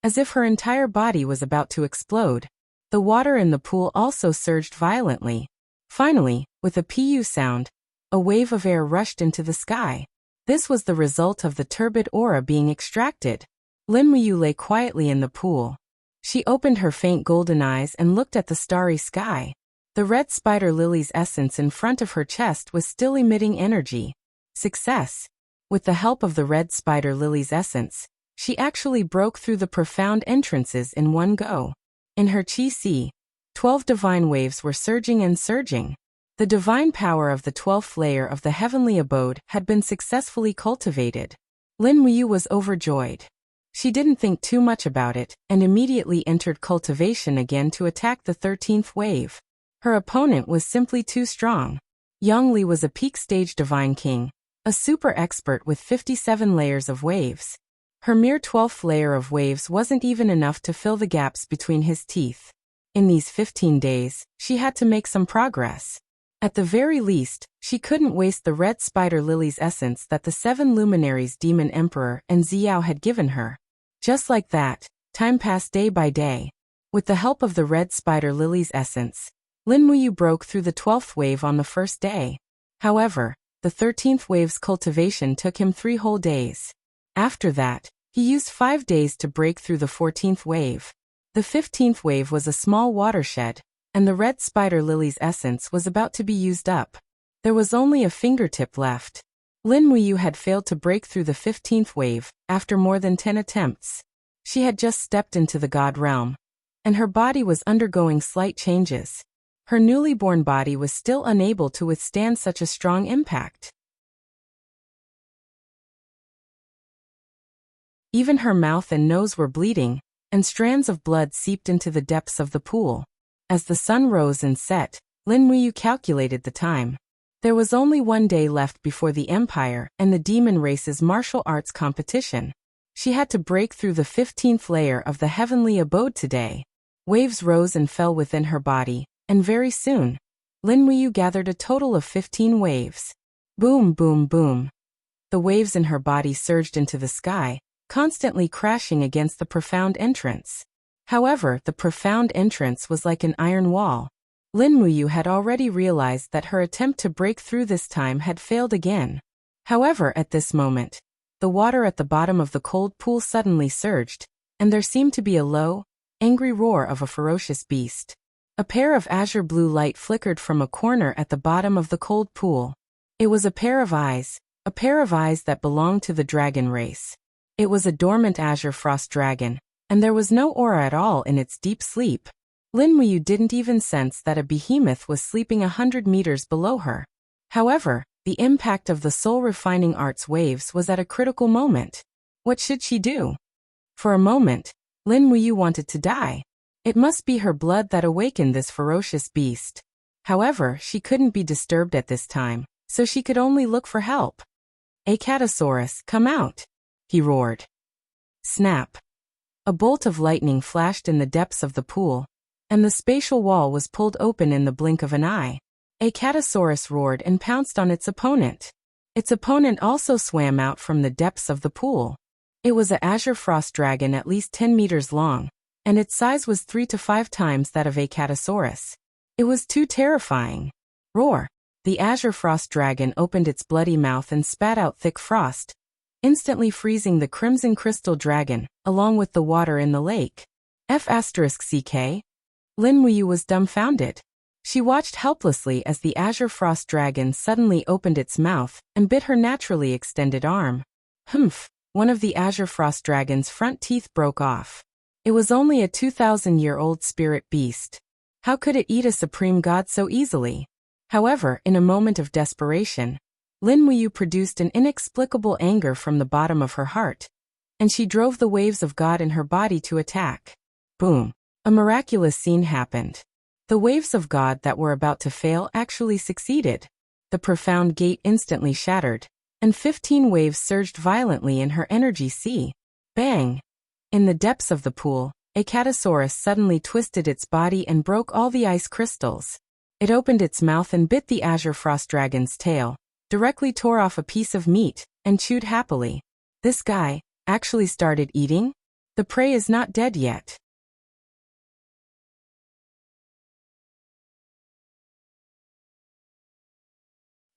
as if her entire body was about to explode. The water in the pool also surged violently. Finally, with a pu sound, a wave of air rushed into the sky. This was the result of the turbid aura being extracted. Lin Wuyu lay quietly in the pool. She opened her faint golden eyes and looked at the starry sky. The red spider lily's essence in front of her chest was still emitting energy. Success! With the help of the red spider lily's essence, she actually broke through the profound entrances in one go. In her chi sea, 12 divine waves were surging and surging. The divine power of the 12th layer of the heavenly abode had been successfully cultivated. Lin Wuyu was overjoyed. She didn't think too much about it and immediately entered cultivation again to attack the 13th wave. Her opponent was simply too strong. Yang Li was a peak stage divine king, a super expert with 57 layers of waves. Her mere 12th layer of waves wasn't even enough to fill the gaps between his teeth. In these 15 days, she had to make some progress. At the very least, she couldn't waste the red spider lily's essence that the 7 luminaries demon emperor and Xiao had given her. Just like that, time passed day by day. With the help of the red spider lily's essence, Lin Wuyu broke through the 12th wave on the first day. However, the 13th wave's cultivation took him 3 whole days. After that, he used 5 days to break through the 14th wave. The 15th wave was a small watershed, and the red spider lily's essence was about to be used up. There was only a fingertip left. Lin Muyu had failed to break through the 15th wave, after more than 10 attempts. She had just stepped into the god realm, and her body was undergoing slight changes. Her newly born body was still unable to withstand such a strong impact. Even her mouth and nose were bleeding, and strands of blood seeped into the depths of the pool. As the sun rose and set, Lin Muyu calculated the time. There was only 1 day left before the Empire and the demon race's martial arts competition. She had to break through the 15th layer of the heavenly abode today. Waves rose and fell within her body, and very soon, Lin Muyu gathered a total of 15 waves. Boom, boom, boom. The waves in her body surged into the sky, constantly crashing against the profound entrance. However, the profound entrance was like an iron wall. Lin Muyu had already realized that her attempt to break through this time had failed again. However, at this moment, the water at the bottom of the cold pool suddenly surged, and there seemed to be a low, angry roar of a ferocious beast. A pair of azure blue light flickered from a corner at the bottom of the cold pool. It was a pair of eyes that belonged to the dragon race. It was a dormant azure frost dragon, and there was no aura at all in its deep sleep. Lin Muyu didn't even sense that a behemoth was sleeping 100 meters below her. However, the impact of the soul-refining arts waves was at a critical moment. What should she do? For a moment, Lin Muyu wanted to die. It must be her blood that awakened this ferocious beast. However, she couldn't be disturbed at this time, so she could only look for help. "Acatosaurus, come out!" he roared. Snap! A bolt of lightning flashed in the depths of the pool, and the spatial wall was pulled open in the blink of an eye. Acatosaurus roared and pounced on its opponent. Its opponent also swam out from the depths of the pool. It was a azure frost dragon at least 10 meters long, and its size was 3 to 5 times that of Acatosaurus. It was too terrifying. Roar! The azure frost dragon opened its bloody mouth and spat out thick frost, instantly freezing the crimson crystal dragon, along with the water in the lake. F***CK? Lin Muyu was dumbfounded. She watched helplessly as the azure frost dragon suddenly opened its mouth and bit her naturally extended arm. Humph! One of the azure frost dragon's front teeth broke off. It was only a 2,000-year-old spirit beast. How could it eat a supreme god so easily? However, in a moment of desperation, Lin Muyu produced an inexplicable anger from the bottom of her heart, and she drove the waves of God in her body to attack. Boom! A miraculous scene happened. The waves of God that were about to fail actually succeeded. The profound gate instantly shattered, and 15 waves surged violently in her energy sea. Bang! In the depths of the pool, Acatosaurus suddenly twisted its body and broke all the ice crystals. It opened its mouth and bit the azure frost dragon's tail, directly tore off a piece of meat, and chewed happily. This guy actually started eating? The prey is not dead yet.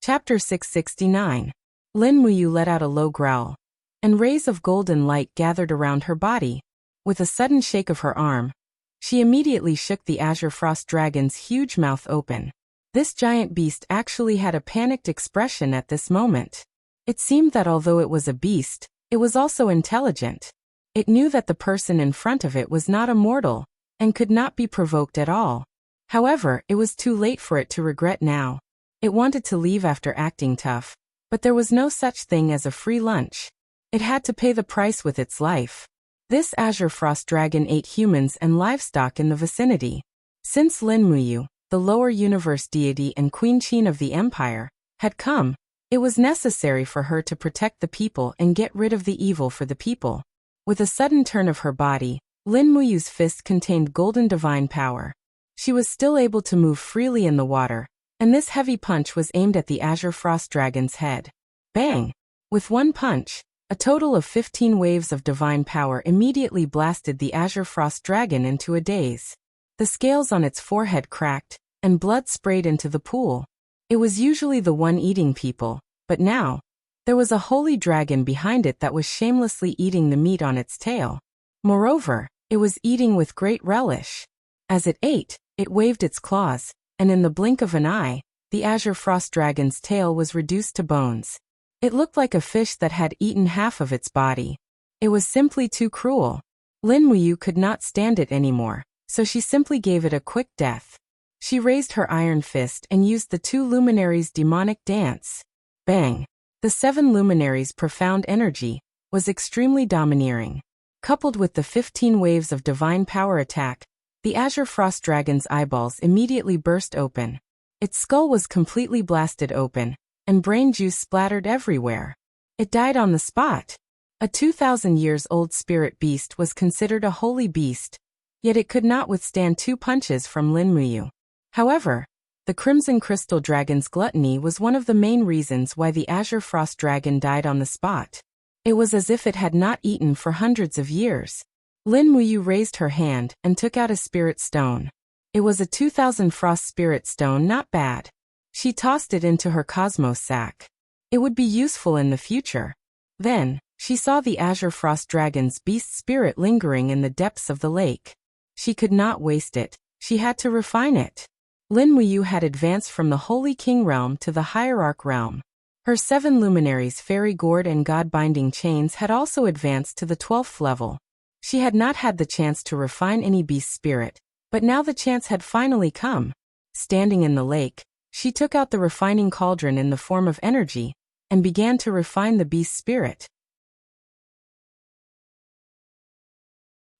Chapter 669. Lin Muyu let out a low growl, and rays of golden light gathered around her body. With a sudden shake of her arm, she immediately shook the azure frost dragon's huge mouth open. This giant beast actually had a panicked expression at this moment. It seemed that although it was a beast, it was also intelligent. It knew that the person in front of it was not a mortal, and could not be provoked at all. However, it was too late for it to regret now. It wanted to leave after acting tough, but there was no such thing as a free lunch. It had to pay the price with its life. This azure frost dragon ate humans and livestock in the vicinity. Since Lin Muyu, the lower universe deity and Queen Qin of the Empire, had come, it was necessary for her to protect the people and get rid of the evil for the people. With a sudden turn of her body, Lin Muyu's fist contained golden divine power. She was still able to move freely in the water, and this heavy punch was aimed at the azure frost dragon's head. Bang! With one punch, a total of 15 waves of divine power immediately blasted the azure frost dragon into a daze. The scales on its forehead cracked, and blood sprayed into the pool. It was usually the one eating people, but now, there was a holy dragon behind it that was shamelessly eating the meat on its tail. Moreover, it was eating with great relish. As it ate, It waved its claws, and in the blink of an eye, the azure frost dragon's tail was reduced to bones. It looked like a fish that had eaten half of its body. It was simply too cruel. Lin Muyu could not stand it anymore, so she simply gave it a quick death. She raised her iron fist and used the 2 luminaries' demonic dance. Bang! The 7 luminaries' profound energy was extremely domineering. Coupled with the 15 waves of divine power attack, the azure frost dragon's eyeballs immediately burst open. Its skull was completely blasted open, and brain juice splattered everywhere. It died on the spot. A 2,000 years old spirit beast was considered a holy beast, yet it could not withstand 2 punches from Lin Muyu. However, the Crimson Crystal Dragon's gluttony was one of the main reasons why the Azure Frost Dragon died on the spot. It was as if it had not eaten for hundreds of years. Lin Muyu raised her hand and took out a spirit stone. It was a 2,000 frost spirit stone, not bad. She tossed it into her cosmos sack. It would be useful in the future. Then, she saw the Azure Frost Dragon's beast spirit lingering in the depths of the lake. She could not waste it. She had to refine it. Lin Muyu had advanced from the Holy King realm to the Hierarch realm. Her 7 luminaries' fairy gourd and god-binding chains had also advanced to the 12th level. She had not had the chance to refine any beast spirit, but now the chance had finally come. Standing in the lake, she took out the refining cauldron in the form of energy, and began to refine the beast spirit.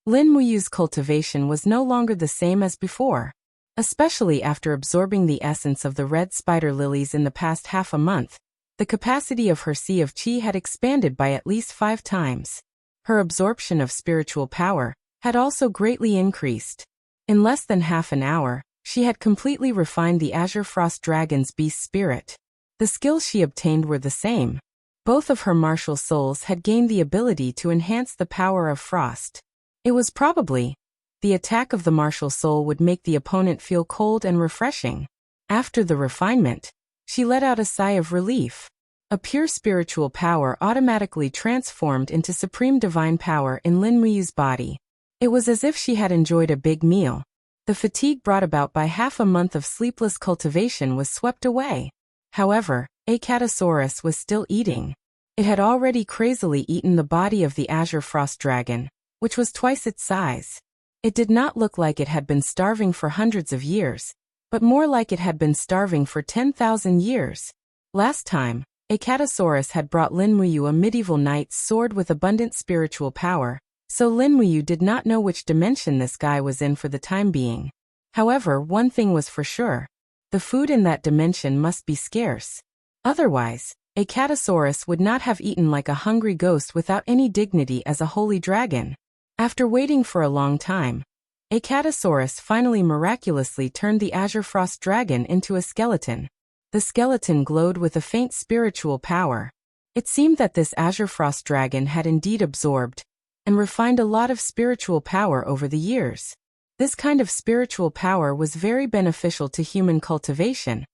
Lin Muyu's cultivation was no longer the same as before. Especially after absorbing the essence of the red spider lilies in the past half a month, the capacity of her sea of qi had expanded by at least 5 times. Her absorption of spiritual power had also greatly increased. In less than half an hour, she had completely refined the Azure Frost Dragon's beast spirit. The skills she obtained were the same. Both of her martial souls had gained the ability to enhance the power of frost. It was probably the attack of the martial soul would make the opponent feel cold and refreshing. After the refinement, she let out a sigh of relief. A pure spiritual power automatically transformed into supreme divine power in Lin Muyu's body. It was as if she had enjoyed a big meal. The fatigue brought about by half a month of sleepless cultivation was swept away. However, Acatosaurus was still eating. It had already crazily eaten the body of the Azure Frost Dragon, which was twice its size. It did not look like it had been starving for hundreds of years, but more like it had been starving for 10,000 years. Last time, Acatosaurus had brought Lin Muyu a medieval knight's sword with abundant spiritual power, so Lin Muyu did not know which dimension this guy was in for the time being. However, one thing was for sure. The food in that dimension must be scarce. Otherwise, Acatosaurus would not have eaten like a hungry ghost without any dignity as a holy dragon. After waiting for a long time, Acatosaurus finally miraculously turned the Azure Frost Dragon into a skeleton. The skeleton glowed with a faint spiritual power. It seemed that this Azure Frost Dragon had indeed absorbed and refined a lot of spiritual power over the years. This kind of spiritual power was very beneficial to human cultivation,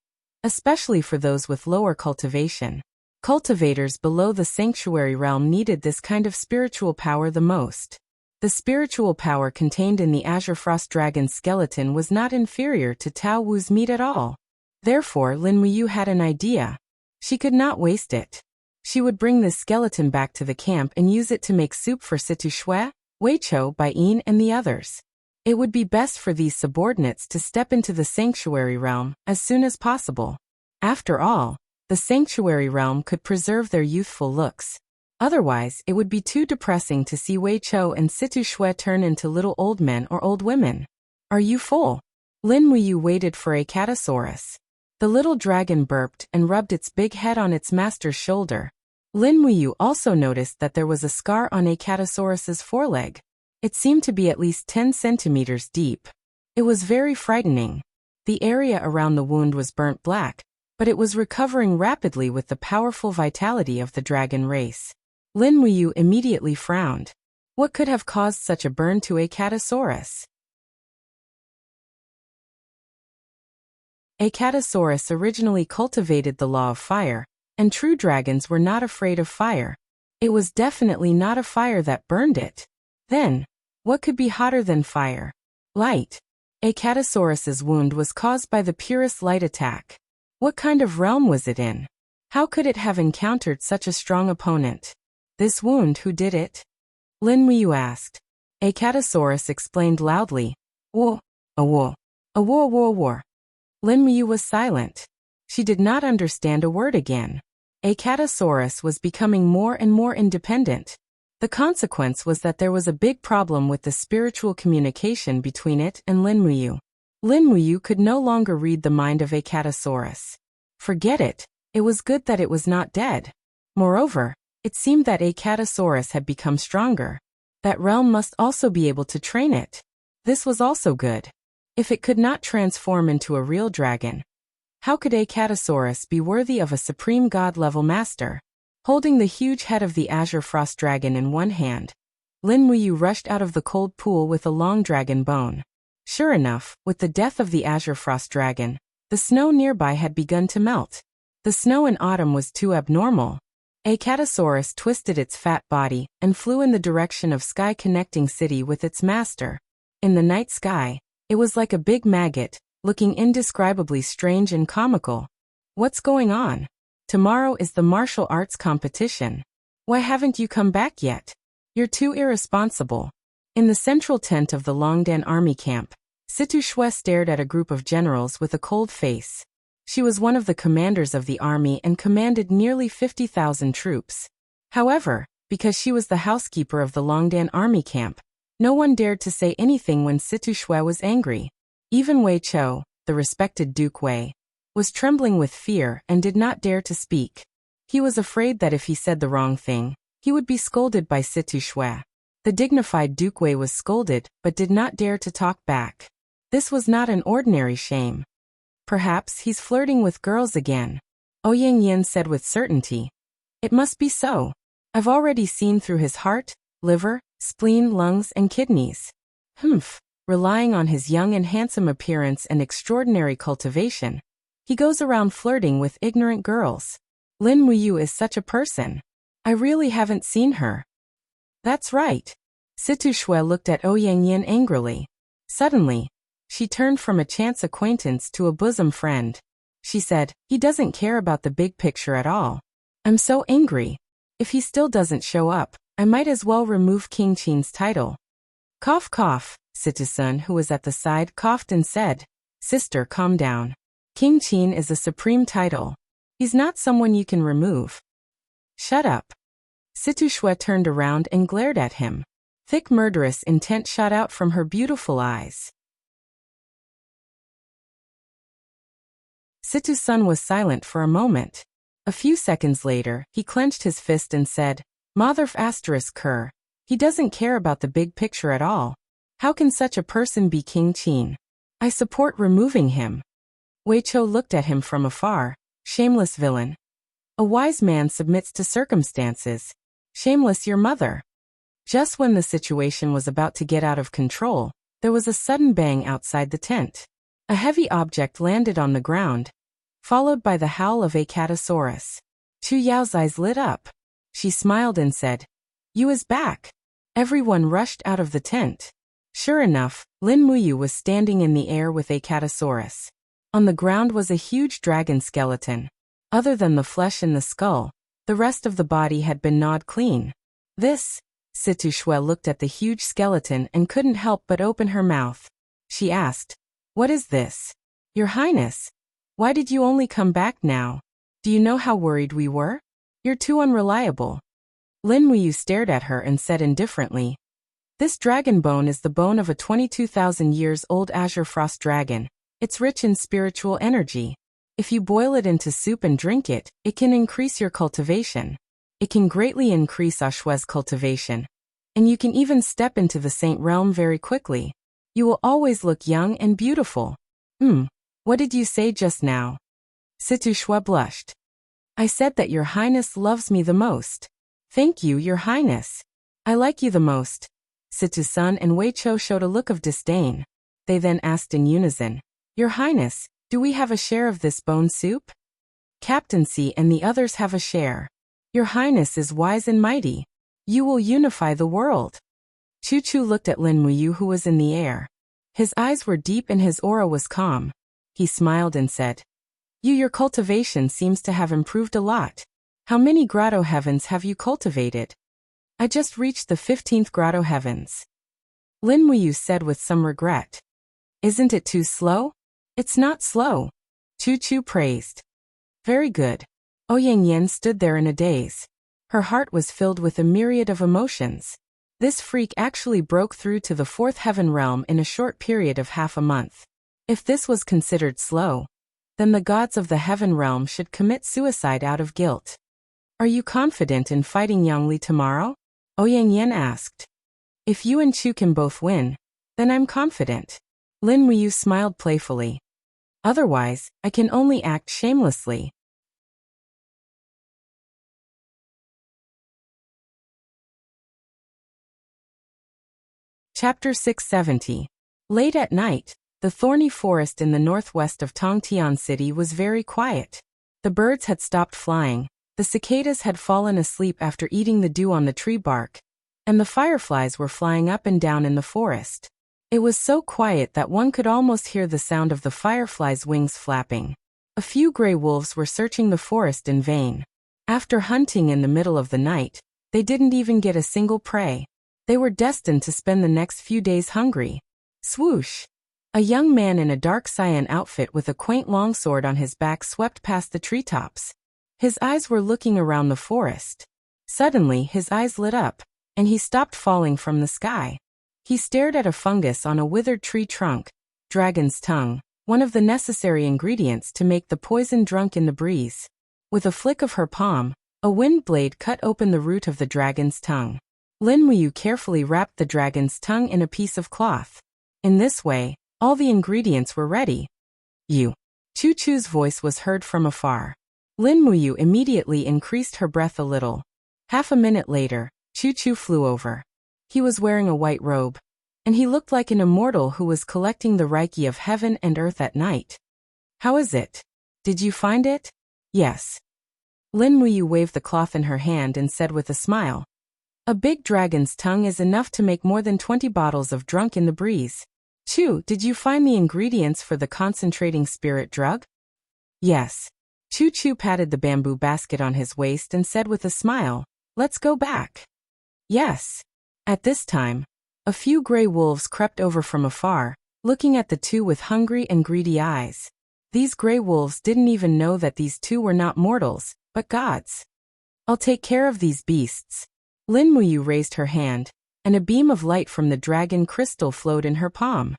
especially for those with lower cultivation. Cultivators below the sanctuary realm needed this kind of spiritual power the most. The spiritual power contained in the Azure Frost Dragon's skeleton was not inferior to Tao Wu's meat at all. Therefore, Lin Muyu had an idea. She could not waste it. She would bring this skeleton back to the camp and use it to make soup for Situ Shui, Weiqiu, Baiyin, and the others. It would be best for these subordinates to step into the sanctuary realm as soon as possible. After all, the sanctuary realm could preserve their youthful looks. Otherwise, it would be too depressing to see Weiqiu and Situ Shui turn into little old men or old women. Are you full? Lin Muyu waited for Acatosaurus. The little dragon burped and rubbed its big head on its master's shoulder. Lin Muyu also noticed that there was a scar on Acatosaurus's foreleg. It seemed to be at least 10 centimeters deep. It was very frightening. The area around the wound was burnt black, but it was recovering rapidly with the powerful vitality of the dragon race. Lin Muyu immediately frowned. What could have caused such a burn to Acatosaurus? Acatosaurus originally cultivated the law of fire, and true dragons were not afraid of fire. It was definitely not a fire that burned it. Then, what could be hotter than fire? Light. Acatosaurus's wound was caused by the purest light attack. What kind of realm was it in? How could it have encountered such a strong opponent? This wound, who did it? Lin Muyu asked. Acatosaurus explained loudly. War. A war. A war, war, war. Lin Muyu was silent. She did not understand a word again. Acatosaurus was becoming more and more independent. The consequence was that there was a big problem with the spiritual communication between it and Lin Muyu. Lin Muyu could no longer read the mind of Acatosaurus. Forget it. It was good that it was not dead. Moreover, it seemed that Acatosaurus had become stronger. That realm must also be able to train it. This was also good. If it could not transform into a real dragon, how could Acatosaurus be worthy of a supreme god-level master? Holding the huge head of the Azure Frost Dragon in one hand, Lin Muyu rushed out of the cold pool with a long dragon bone. Sure enough, with the death of the Azure Frost Dragon, the snow nearby had begun to melt. The snow in autumn was too abnormal. Acatosaurus twisted its fat body and flew in the direction of Sky Connecting City with its master. In the night sky, it was like a big maggot, looking indescribably strange and comical. What's going on? Tomorrow is the martial arts competition. Why haven't you come back yet? You're too irresponsible. In the central tent of the Longdan army camp, Situ Shui stared at a group of generals with a cold face. She was one of the commanders of the army and commanded nearly 50,000 troops. However, because she was the housekeeper of the Longdan army camp, no one dared to say anything when Situ Shui was angry. Even Wei Chou, the respected Duke Wei, was trembling with fear and did not dare to speak. He was afraid that if he said the wrong thing, he would be scolded by Situ Shui. The dignified Duke Wei was scolded but did not dare to talk back. This was not an ordinary shame. Perhaps he's flirting with girls again. Ouyang Yin said with certainty. It must be so. I've already seen through his heart, liver, spleen, lungs, and kidneys. Humph. Relying on his young and handsome appearance and extraordinary cultivation, he goes around flirting with ignorant girls. Lin Muyu is such a person. I really haven't seen her. That's right. Situ Shui looked at Ouyang Yin angrily. Suddenly, she turned from a chance acquaintance to a bosom friend. She said, he doesn't care about the big picture at all. I'm so angry. If he still doesn't show up, I might as well remove King Qin's title. Cough, cough. Situ-sun, who was at the side, coughed and said, Sister, calm down. King Qin is a supreme title. He's not someone you can remove. Shut up. Situ Shui turned around and glared at him. Thick murderous intent shot out from her beautiful eyes. Situ-sun was silent for a moment. A few seconds later, he clenched his fist and said, Motherf asterisk cur. He doesn't care about the big picture at all. How can such a person be King Qin? I support removing him. Wei Chou looked at him from afar. Shameless villain. A wise man submits to circumstances. Shameless your mother. Just when the situation was about to get out of control, there was a sudden bang outside the tent. A heavy object landed on the ground, followed by the howl of Acatosaurus. Chu Yao's eyes lit up. She smiled and said, You is back. Everyone rushed out of the tent. Sure enough, Lin Muyu was standing in the air with Acatosaurus. On the ground was a huge dragon skeleton. Other than the flesh in the skull, the rest of the body had been gnawed clean. This? Situ Shui looked at the huge skeleton and couldn't help but open her mouth. She asked, What is this? Your Highness, why did you only come back now? Do you know how worried we were? You're too unreliable. Lin Muyu stared at her and said indifferently, This dragon bone is the bone of a 22,000 years old Azure Frost Dragon. It's rich in spiritual energy. If you boil it into soup and drink it, it can increase your cultivation. It can greatly increase Ashue's cultivation. And you can even step into the Saint Realm very quickly. You will always look young and beautiful. What did you say just now? Situ Shui blushed. I said that Your Highness loves me the most. Thank you, Your Highness. I like you the most. Situ-sun and Wei Chou showed a look of disdain. They then asked in unison, Your Highness, do we have a share of this bone soup? Captaincy and the others have a share. Your Highness is wise and mighty. You will unify the world. Chu Chu looked at Lin Muyu, who was in the air. His eyes were deep and his aura was calm. He smiled and said, Your cultivation seems to have improved a lot. How many grotto heavens have you cultivated? I just reached the 15th grotto heavens. Lin Muyu said with some regret. Isn't it too slow? It's not slow. Chu Chu praised. Very good. Ouyang Yen stood there in a daze. Her heart was filled with a myriad of emotions. This freak actually broke through to the 4th heaven realm in a short period of half a month. If this was considered slow, then the gods of the heaven realm should commit suicide out of guilt. Are you confident in fighting Yangli tomorrow? Ouyang Yen asked. If you and Chu can both win, then I'm confident. Lin Muyu smiled playfully. Otherwise, I can only act shamelessly. Chapter 670. Late at night, the thorny forest in the northwest of Tongtian City was very quiet. The birds had stopped flying, the cicadas had fallen asleep after eating the dew on the tree bark, and the fireflies were flying up and down in the forest. It was so quiet that one could almost hear the sound of the fireflies' wings flapping. A few gray wolves were searching the forest in vain. After hunting in the middle of the night, they didn't even get a single prey. They were destined to spend the next few days hungry. Swoosh! A young man in a dark cyan outfit with a quaint longsword on his back swept past the treetops. His eyes were looking around the forest. Suddenly, his eyes lit up, and he stopped falling from the sky. He stared at a fungus on a withered tree trunk, dragon's tongue, one of the necessary ingredients to make the poison drunk in the breeze. With a flick of her palm, a wind blade cut open the root of the dragon's tongue. Lin Muyu carefully wrapped the dragon's tongue in a piece of cloth. In this way, all the ingredients were ready. You. Chu Chu's voice was heard from afar. Lin Muyu immediately increased her breath a little. Half a minute later, Chu Chu flew over. He was wearing a white robe, and he looked like an immortal who was collecting the Reiki of heaven and earth at night. How is it? Did you find it? Yes. Lin Muyu waved the cloth in her hand and said with a smile. A big dragon's tongue is enough to make more than 20 bottles of drunk in the breeze. Chu, did you find the ingredients for the concentrating spirit drug? Yes. Chu Chu patted the bamboo basket on his waist and said with a smile, Let's go back. Yes. At this time, a few gray wolves crept over from afar, looking at the two with hungry and greedy eyes. These gray wolves didn't even know that these two were not mortals, but gods. I'll take care of these beasts. Lin Muyu raised her hand, and a beam of light from the dragon crystal flowed in her palm.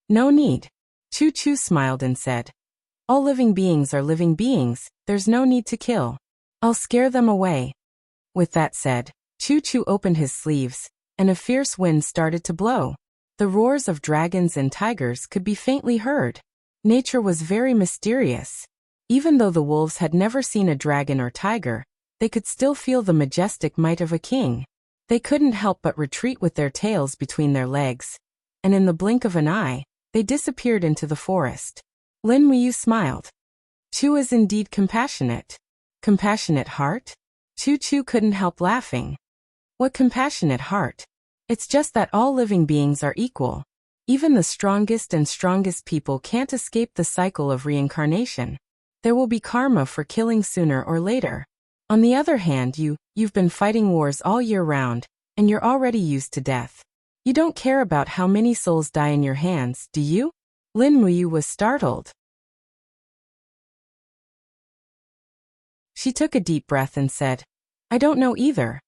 No need. Chu Chu smiled and said, All living beings are living beings, there's no need to kill. I'll scare them away. With that said, Chu Chu opened his sleeves, and a fierce wind started to blow. The roars of dragons and tigers could be faintly heard. Nature was very mysterious. Even though the wolves had never seen a dragon or tiger, they could still feel the majestic might of a king. They couldn't help but retreat with their tails between their legs, and in the blink of an eye, they disappeared into the forest. Lin Muyu smiled. Chu is indeed compassionate. Compassionate heart? Chu Chu couldn't help laughing. What compassionate heart? It's just that all living beings are equal. Even the strongest and strongest people can't escape the cycle of reincarnation. There will be karma for killing sooner or later. On the other hand, you've been fighting wars all year round, and you're already used to death. You don't care about how many souls die in your hands, do you? Lin Muyu was startled. She took a deep breath and said, I don't know either.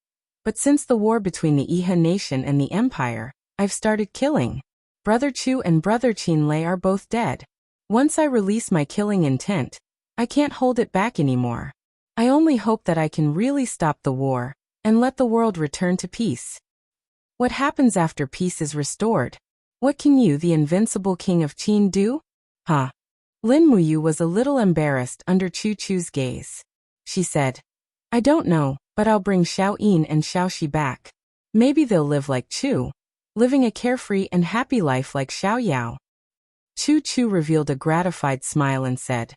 But since the war between the Iha nation and the empire, I've started killing. Brother Chu and Brother Qin Lei are both dead. Once I release my killing intent, I can't hold it back anymore. I only hope that I can really stop the war, and let the world return to peace. What happens after peace is restored? What can you, the invincible king of Qin, do? Huh? Lin Muyu was a little embarrassed under Chu Chu's gaze. She said, I don't know, but I'll bring Xiao Yin and Xiao Shi back. Maybe they'll live like Chu, living a carefree and happy life like Xiao Yao. Chu Chu revealed a gratified smile and said,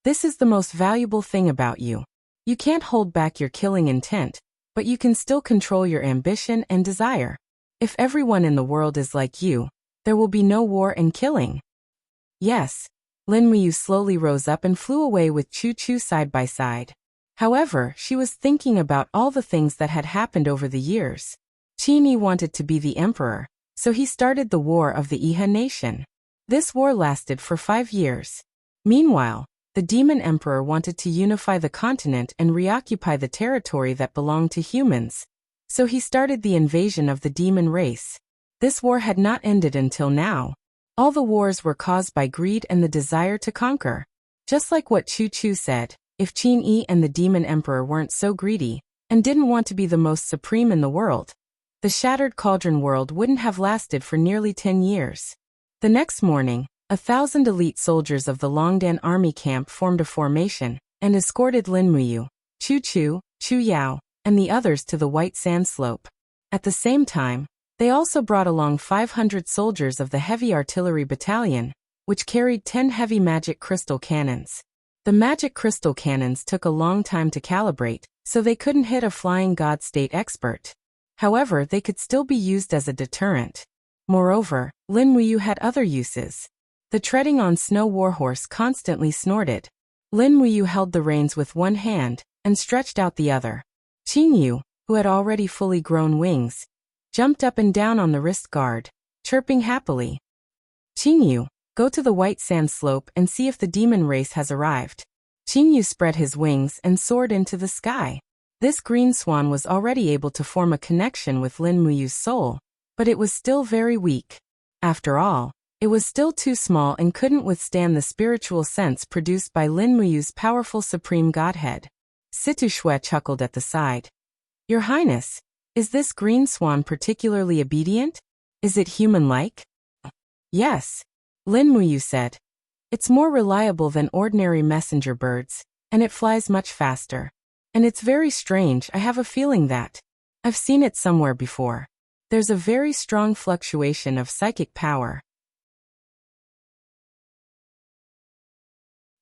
This is the most valuable thing about you. You can't hold back your killing intent, but you can still control your ambition and desire. If everyone in the world is like you, There will be no war and killing. Yes. Lin Muyu slowly rose up and flew away with Chu Chu side by side. However, she was thinking about all the things that had happened over the years. Qin Yi wanted to be the emperor, so he started the War of the Iha nation. This war lasted for 5 years. Meanwhile, the demon emperor wanted to unify the continent and reoccupy the territory that belonged to humans. So he started the invasion of the demon race. This war had not ended until now. All the wars were caused by greed and the desire to conquer. Just like what Chu Chu said, if Qin Yi and the demon emperor weren't so greedy, and didn't want to be the most supreme in the world, the Shattered Cauldron world wouldn't have lasted for nearly 10 years. The next morning, 1,000 elite soldiers of the Longdan army camp formed a formation, and escorted Lin Muyu, Chu Chu, Chu Yao, and the others to the White Sand Slope. At the same time, they also brought along 500 soldiers of the Heavy Artillery Battalion, which carried 10 heavy magic crystal cannons. The magic crystal cannons took a long time to calibrate, so they couldn't hit a flying god state expert. However, they could still be used as a deterrent. Moreover, Lin Muyu had other uses. The treading on snow warhorse constantly snorted. Lin Muyu held the reins with one hand, and stretched out the other. Qin Yu, who had already fully grown wings, jumped up and down on the wrist guard, chirping happily. Qin Yu, go to the White Sand Slope and see if the demon race has arrived. Qin Yu spread his wings and soared into the sky. This green swan was already able to form a connection with Lin Muyu's soul, but it was still very weak. After all, it was still too small and couldn't withstand the spiritual sense produced by Lin Muyu's powerful supreme godhead. Situ Shui chuckled at the side. Your Highness, is this green swan particularly obedient? Is it human-like? Yes. Lin Muyu said. It's more reliable than ordinary messenger birds, and it flies much faster. And it's very strange, I have a feeling that I've seen it somewhere before. There's a very strong fluctuation of psychic power.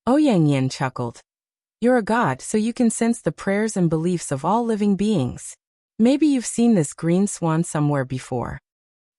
Ouyang Yin chuckled. You're a god, so you can sense the prayers and beliefs of all living beings. Maybe you've seen this green swan somewhere before.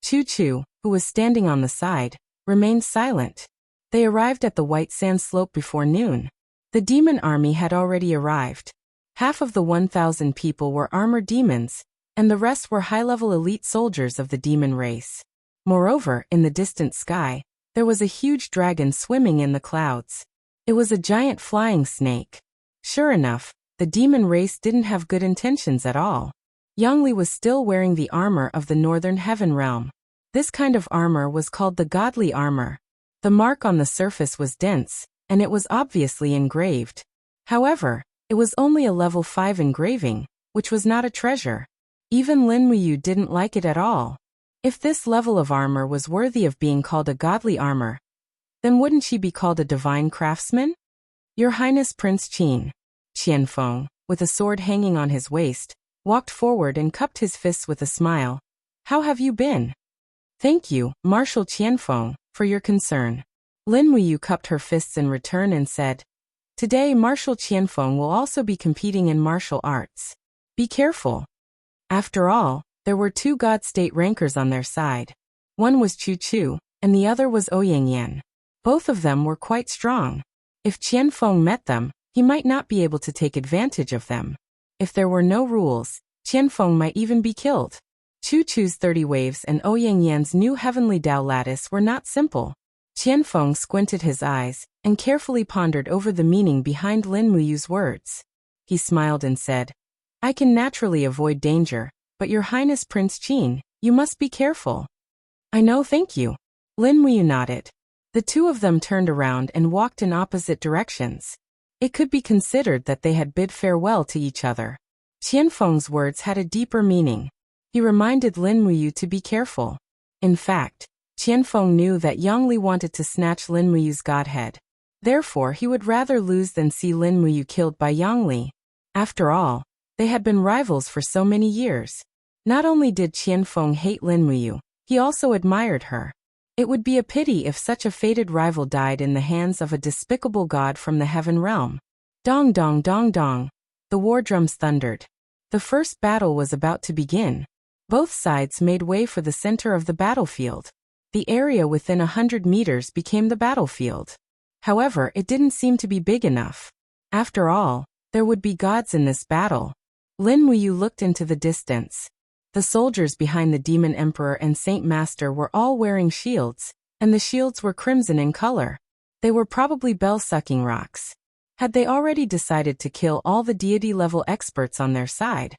Chu Chu, who was standing on the side, remained silent. They arrived at the White Sand Slope before noon. The demon army had already arrived. Half of the 1,000 people were armored demons, and the rest were high-level elite soldiers of the demon race. Moreover, in the distant sky, there was a huge dragon swimming in the clouds. It was a giant flying snake. Sure enough, the demon race didn't have good intentions at all. Yangli was still wearing the armor of the Northern Heaven Realm. This kind of armor was called the godly armor. The mark on the surface was dense, and it was obviously engraved. However, it was only a level 5 engraving, which was not a treasure. Even Lin Muyu didn't like it at all. If this level of armor was worthy of being called a godly armor, then wouldn't she be called a divine craftsman? Your Highness Prince Qin. Qianfeng, with a sword hanging on his waist, walked forward and cupped his fists with a smile. How have you been? Thank you, Marshal Qianfeng, for your concern. Lin Muyu cupped her fists in return and said, Today Marshal Qianfeng will also be competing in martial arts. Be careful. After all, there were 2 god state rankers on their side. One was Chu Chu, and the other was Ouyang Yin. Both of them were quite strong. If Qianfeng met them, he might not be able to take advantage of them. If there were no rules, Qianfeng might even be killed. Chu Chu's 30 waves and Ouyang Yin's new heavenly Dao lattice were not simple. Qianfeng squinted his eyes and carefully pondered over the meaning behind Lin Muyu's words. He smiled and said, I can naturally avoid danger, but Your Highness Prince Qin, you must be careful. I know, thank you. Lin Muyu nodded. The two of them turned around and walked in opposite directions. It could be considered that they had bid farewell to each other. Qianfeng's words had a deeper meaning. He reminded Lin Muyu to be careful. In fact, Qianfeng knew that Yangli wanted to snatch Lin Muyu's godhead. Therefore, he would rather lose than see Lin Muyu killed by Yangli. After all, they had been rivals for so many years. Not only did Qianfeng hate Lin Muyu, he also admired her. It would be a pity if such a fated rival died in the hands of a despicable god from the heaven realm. Dong dong dong dong. The war drums thundered. The first battle was about to begin. Both sides made way for the center of the battlefield. The area within 100 meters became the battlefield. However, it didn't seem to be big enough. After all, there would be gods in this battle. Lin Muyu looked into the distance. The soldiers behind the Demon Emperor and Saint Master were all wearing shields, and the shields were crimson in color. They were probably bell-sucking rocks. Had they already decided to kill all the deity-level experts on their side?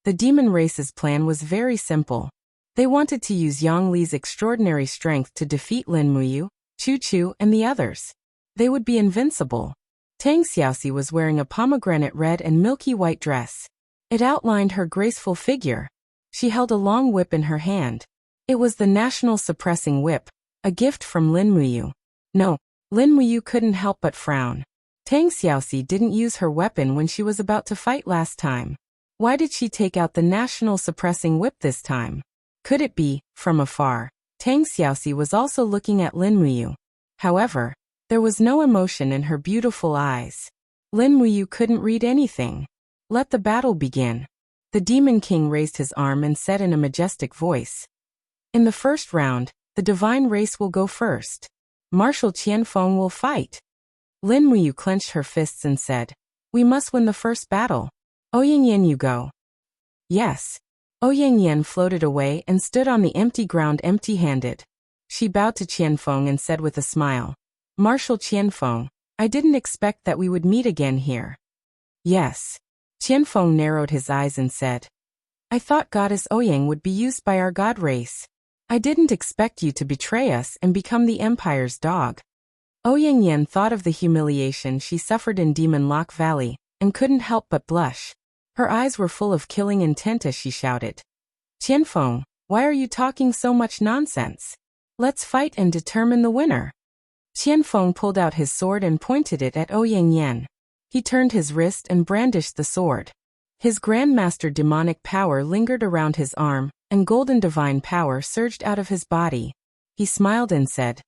The demon race's plan was very simple. They wanted to use Yang Li's extraordinary strength to defeat Lin Muyu, Chu Chu, and the others. They would be invincible. Tang Xiaoxi was wearing a pomegranate red and milky white dress. It outlined her graceful figure. She held a long whip in her hand. It was the national suppressing whip, a gift from Lin Muyu. No, Lin Muyu couldn't help but frown. Tang Xiaoxi didn't use her weapon when she was about to fight last time. Why did she take out the national suppressing whip this time? Could it be, from afar, Tang Xiaoxi was also looking at Lin Muyu? However, there was no emotion in her beautiful eyes. Lin Muyu couldn't read anything. Let the battle begin. The Demon King raised his arm and said in a majestic voice. In the first round, the divine race will go first. Marshal Qianfeng will fight. Lin Muyu clenched her fists and said, we must win the first battle. Ouyangyan, you go. Yes. Ouyangyan floated away and stood on the empty ground empty-handed. She bowed to Qianfeng and said with a smile, Marshal Qianfeng, I didn't expect that we would meet again here. Yes. Qianfeng narrowed his eyes and said, I thought Goddess Ouyang would be used by our god race. I didn't expect you to betray us and become the Empire's dog. Ouyangyan thought of the humiliation she suffered in Demon Lock Valley and couldn't help but blush. Her eyes were full of killing intent as she shouted, Qianfeng, why are you talking so much nonsense? Let's fight and determine the winner. Qianfeng pulled out his sword and pointed it at Ouyangyan. He turned his wrist and brandished the sword. His Grandmaster demonic power lingered around his arm, and golden divine power surged out of his body. He smiled and said,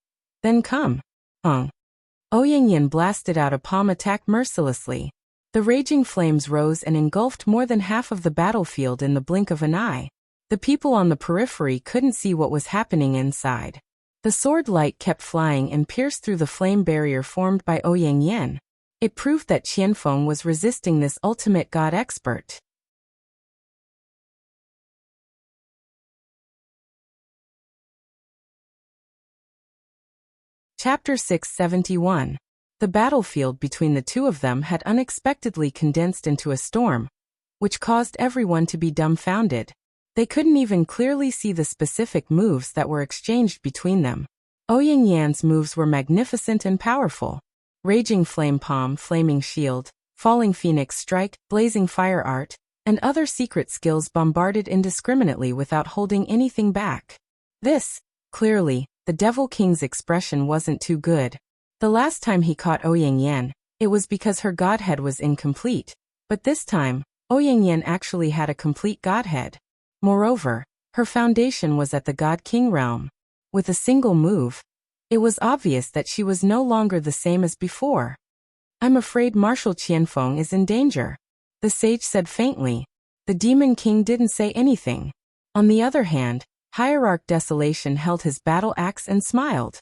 then come. Ouyangyan blasted out a palm attack mercilessly. The raging flames rose and engulfed more than half of the battlefield in the blink of an eye. The people on the periphery couldn't see what was happening inside. The sword light kept flying and pierced through the flame barrier formed by Ouyangyan. It proved that Qianfeng was resisting this ultimate god expert. Chapter 671. The battlefield between the two of them had unexpectedly condensed into a storm, which caused everyone to be dumbfounded. They couldn't even clearly see the specific moves that were exchanged between them. Ouyangyan's moves were magnificent and powerful. Raging Flame Palm, Flaming Shield, Falling Phoenix Strike, Blazing Fire Art, and other secret skills bombarded indiscriminately without holding anything back. This, clearly, the Devil King's expression wasn't too good. The last time he caught Ouyangyan, it was because her godhead was incomplete, but this time, Ouyangyan actually had a complete godhead. Moreover, her foundation was at the God King realm. With a single move, it was obvious that she was no longer the same as before. I'm afraid Marshal Qianfeng is in danger, the sage said faintly. The Demon King didn't say anything. On the other hand, Hierarch Desolation held his battle axe and smiled.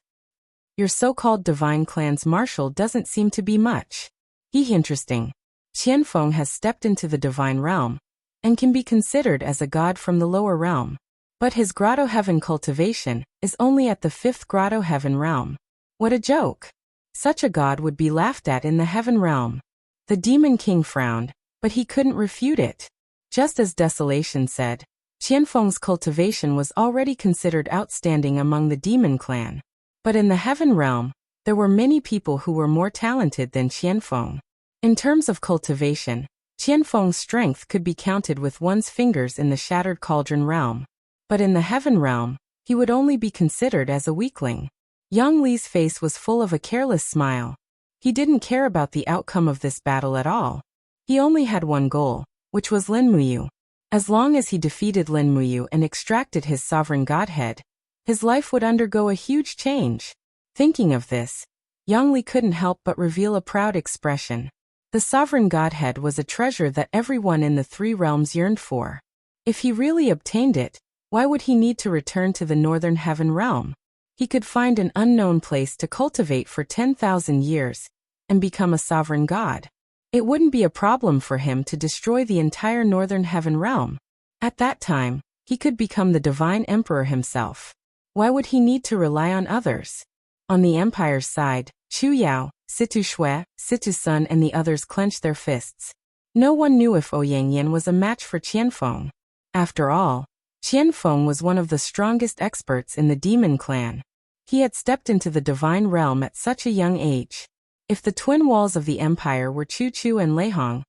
Your so-called divine clan's marshal doesn't seem to be much. Interesting. Qianfeng has stepped into the divine realm, and can be considered as a god from the lower realm. But his Grotto Heaven cultivation is only at the 5th Grotto Heaven realm. What a joke! Such a god would be laughed at in the Heaven realm. The Demon King frowned, but he couldn't refute it. Just as Desolation said, Qianfeng's cultivation was already considered outstanding among the Demon clan. But in the Heaven realm, there were many people who were more talented than Qianfeng. In terms of cultivation, Qianfeng's strength could be counted with one's fingers in the Shattered Cauldron realm. But in the Heaven realm, he would only be considered as a weakling. Yang Li's face was full of a careless smile. He didn't care about the outcome of this battle at all. He only had one goal, which was Lin Muyu. As long as he defeated Lin Muyu and extracted his sovereign godhead, his life would undergo a huge change. Thinking of this, Yang Li couldn't help but reveal a proud expression. The sovereign godhead was a treasure that everyone in the 3 realms yearned for. If he really obtained it, why would he need to return to the northern heaven realm? He could find an unknown place to cultivate for 10,000 years and become a sovereign god. It wouldn't be a problem for him to destroy the entire northern heaven realm. At that time, he could become the divine emperor himself. Why would he need to rely on others? On the empire's side, Chu Yao, Situ Shui, Situ Sun and the others clenched their fists. No one knew if Ouyang was a match for Qianfeng. After all, Qianfeng was one of the strongest experts in the demon clan. He had stepped into the divine realm at such a young age. If the twin walls of the empire were Chu Chu and Leihong,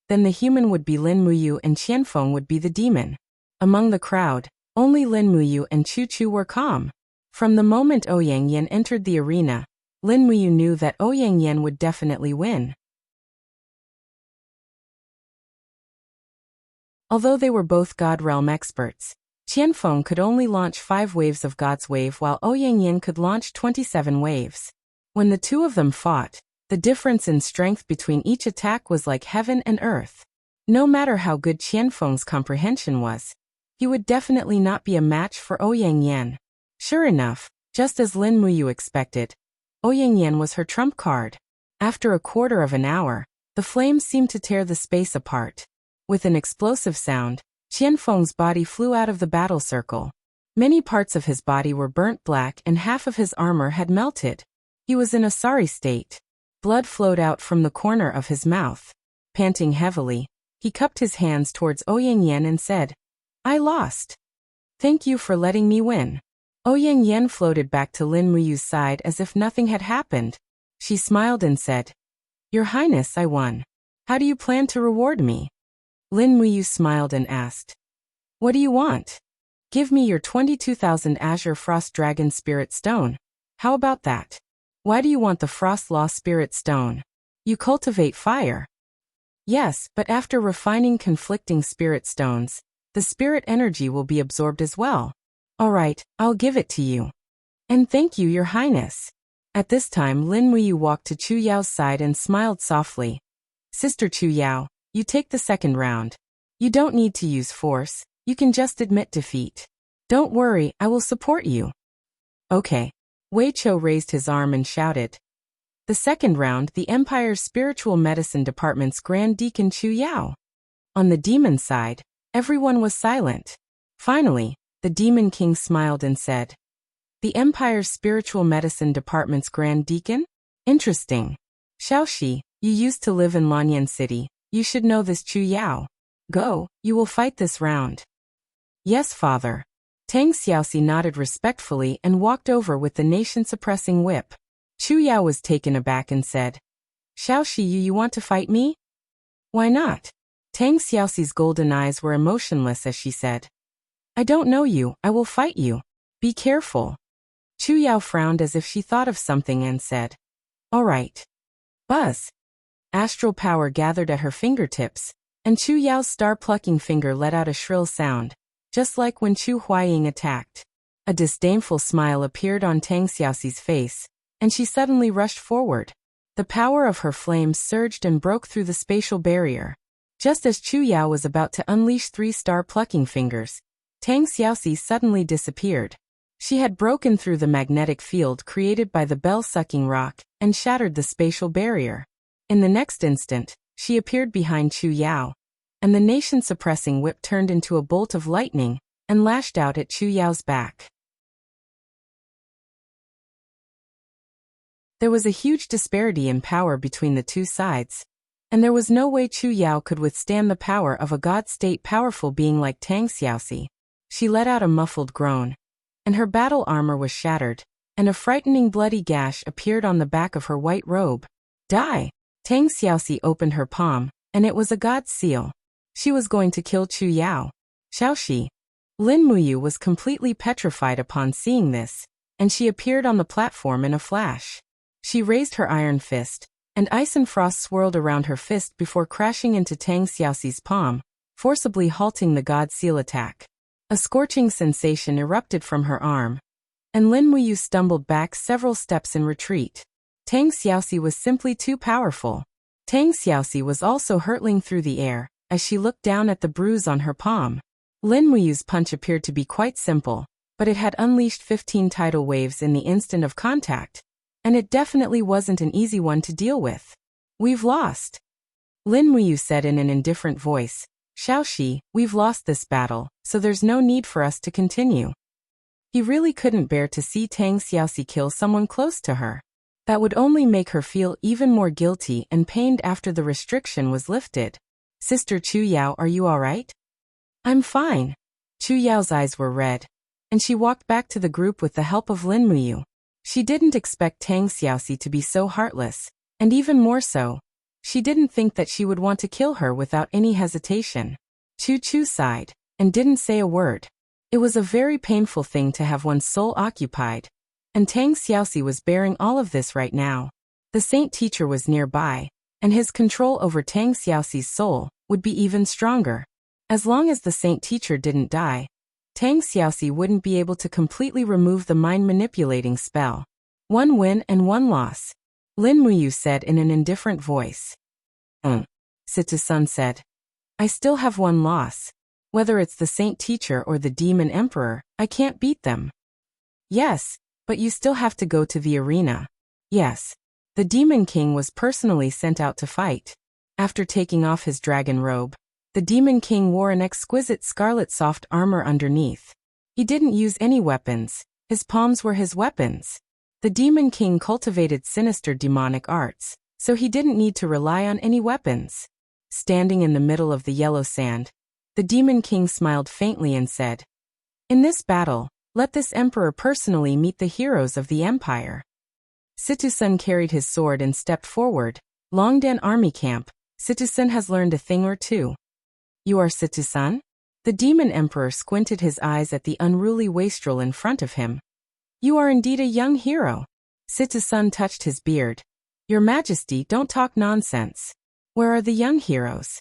then the human would be Lin Muyu and Qianfeng would be the demon. Among the crowd, only Lin Muyu and Chu Chu were calm. From the moment Ouyang entered the arena, Lin Muyu knew that Ouyang would definitely win. Although they were both God realm experts, Qianfeng could only launch 5 waves of God's wave while Ouyang could launch 27 waves. When the two of them fought, the difference in strength between each attack was like heaven and earth. No matter how good Qianfeng's comprehension was, he would definitely not be a match for Ouyang. Sure enough, just as Lin Muyu expected, Ouyang was her trump card. After a quarter of an hour, the flames seemed to tear the space apart. With an explosive sound, Qianfeng's body flew out of the battle circle. Many parts of his body were burnt black and half of his armor had melted. He was in a sorry state. Blood flowed out from the corner of his mouth. Panting heavily, he cupped his hands towards Ouyang and said, "I lost. Thank you for letting me win." Ouyang floated back to Lin Muyu's side as if nothing had happened. She smiled and said, "Your Highness, I won. How do you plan to reward me?" Lin Muyu smiled and asked, "What do you want?" "Give me your 22,000 Azure Frost Dragon Spirit Stone. How about that?" "Why do you want the Frost Law Spirit Stone? You cultivate fire." "Yes, but after refining conflicting spirit stones, the spirit energy will be absorbed as well." "All right, I'll give it to you." "And thank you, Your Highness." At this time Lin Muyu walked to Chu Yao's side and smiled softly. "Sister Chu Yao, you take the second round. You don't need to use force, you can just admit defeat. Don't worry, I will support you." "Okay." Wei Chou raised his arm and shouted. The second round, the Empire's Spiritual Medicine Department's Grand Deacon Chu Yao. On the demon side, everyone was silent. Finally, the Demon King smiled and said, "The Empire's Spiritual Medicine Department's Grand Deacon? Interesting. Xiaoxi, you used to live in Lanyan City. You should know this Chu Yao. Go, you will fight this round." "Yes, father." Tang Xiaoxi nodded respectfully and walked over with the nation-suppressing whip. Chu Yao was taken aback and said, "Xiaoxi, you want to fight me?" "Why not?" Tang Xiaoxi's golden eyes were emotionless as she said, "I don't know you, I will fight you. Be careful." Chu Yao frowned as if she thought of something and said, "All right." Buzz. Astral power gathered at her fingertips, and Chu Yao's star-plucking finger let out a shrill sound, just like when Chu Huaying attacked. A disdainful smile appeared on Tang Xiaoxi's face, and she suddenly rushed forward. The power of her flames surged and broke through the spatial barrier. Just as Chu Yao was about to unleash 3 star-plucking fingers, Tang Xiaoxi suddenly disappeared. She had broken through the magnetic field created by the bell-sucking rock and shattered the spatial barrier. In the next instant, she appeared behind Chu Yao, and the nation-suppressing whip turned into a bolt of lightning and lashed out at Chu Yao's back. There was a huge disparity in power between the two sides, and there was no way Chu Yao could withstand the power of a god-state powerful being like Tang Xiaoxi. She let out a muffled groan, and her battle armor was shattered, and a frightening bloody gash appeared on the back of her white robe. "Die!" Tang Xiaoxi opened her palm, and it was a god's seal. She was going to kill Chu Yao. "Xiaoxi." Lin Muyu was completely petrified upon seeing this, and she appeared on the platform in a flash. She raised her iron fist, and ice and frost swirled around her fist before crashing into Tang Xiaoxi's palm, forcibly halting the god seal attack. A scorching sensation erupted from her arm, and Lin Muyu stumbled back several steps in retreat. Tang Xiaoxi was simply too powerful. Tang Xiaoxi was also hurtling through the air, as she looked down at the bruise on her palm. Lin Muyu's punch appeared to be quite simple, but it had unleashed 15 tidal waves in the instant of contact, and it definitely wasn't an easy one to deal with. We've lost, Lin Muyu said in an indifferent voice. Xiaoxi, we've lost this battle, so there's no need for us to continue. He really couldn't bear to see Tang Xiaoxi kill someone close to her. That would only make her feel even more guilty and pained after the restriction was lifted. Sister Chu Yao, are you alright? I'm fine. Chu Yao's eyes were red, and she walked back to the group with the help of Lin Muyu. She didn't expect Tang Xiaoxi to be so heartless, and even more so, she didn't think that she would want to kill her without any hesitation. Chu sighed, and didn't say a word. It was a very painful thing to have one's soul occupied, and Tang Xiaoxi was bearing all of this right now. The saint teacher was nearby, and his control over Tang Xiaoxi's soul would be even stronger. As long as the saint teacher didn't die, Tang Xiaoxi wouldn't be able to completely remove the mind-manipulating spell. One win and one loss, Lin Muyu said in an indifferent voice. Situ-sun said. I still have one loss. Whether it's the saint teacher or the demon emperor, I can't beat them. Yes, but you still have to go to the arena. Yes. The demon king was personally sent out to fight. After taking off his dragon robe, the demon king wore an exquisite scarlet soft armor underneath. He didn't use any weapons. His palms were his weapons. The demon king cultivated sinister demonic arts, so he didn't need to rely on any weapons. Standing in the middle of the yellow sand, the demon king smiled faintly and said, In this battle, let this emperor personally meet the heroes of the empire. Situ-sun carried his sword and stepped forward. Longdan army camp, Situ-sun has learned a thing or two. You are Situ-sun? The demon emperor squinted his eyes at the unruly wastrel in front of him. You are indeed a young hero. Situ-sun touched his beard. Your Majesty, don't talk nonsense. Where are the young heroes?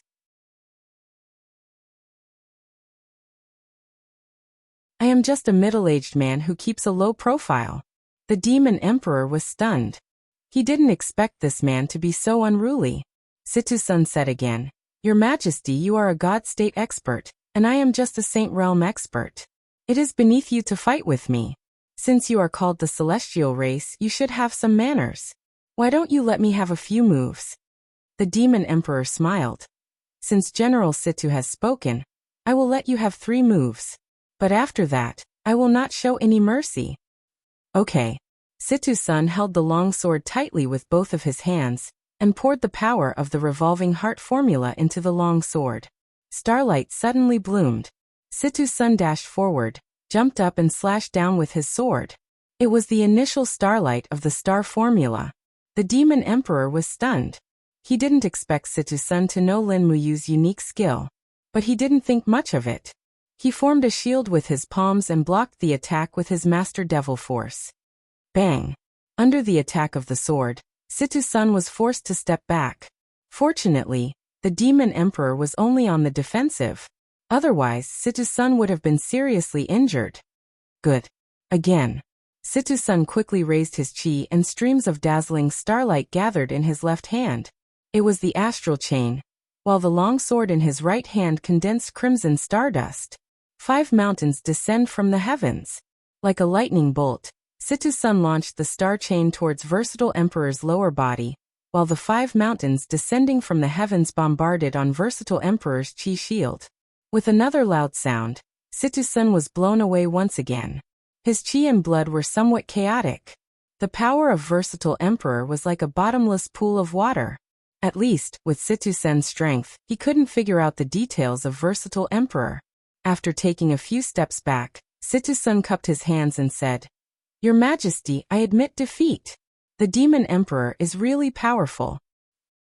I am just a middle-aged man who keeps a low profile. The demon emperor was stunned. He didn't expect this man to be so unruly. Situ-sun said again, Your Majesty, you are a god-state expert, and I am just a saint realm expert. It is beneath you to fight with me. Since you are called the celestial race, you should have some manners. Why don't you let me have a few moves? The demon emperor smiled. Since General Situ has spoken, I will let you have 3 moves. But after that, I will not show any mercy. Okay. Situ-sun held the long sword tightly with both of his hands, and poured the power of the revolving heart formula into the long sword. Starlight suddenly bloomed. Situ-sun dashed forward, jumped up and slashed down with his sword. It was the initial starlight of the star formula. The demon emperor was stunned. He didn't expect Situ-sun to know Lin Muyu's unique skill, but he didn't think much of it. He formed a shield with his palms and blocked the attack with his master devil force. Bang! Under the attack of the sword, Situ-sun was forced to step back. Fortunately, the demon emperor was only on the defensive. Otherwise, Situ-sun would have been seriously injured. Good. Again. Situ-sun quickly raised his chi and streams of dazzling starlight gathered in his left hand. It was the astral chain, while the long sword in his right hand condensed crimson stardust. 5 mountains descend from the heavens. Like a lightning bolt, Situ-sun launched the star chain towards Versatile Emperor's lower body, while the 5 mountains descending from the heavens bombarded on Versatile Emperor's chi shield. With another loud sound, Situ-sun was blown away once again. His chi and blood were somewhat chaotic. The power of Versatile Emperor was like a bottomless pool of water. At least, with Situ-sun's strength, he couldn't figure out the details of Versatile Emperor. After taking a few steps back, Situ-sun cupped his hands and said, Your Majesty, I admit defeat. The Demon Emperor is really powerful.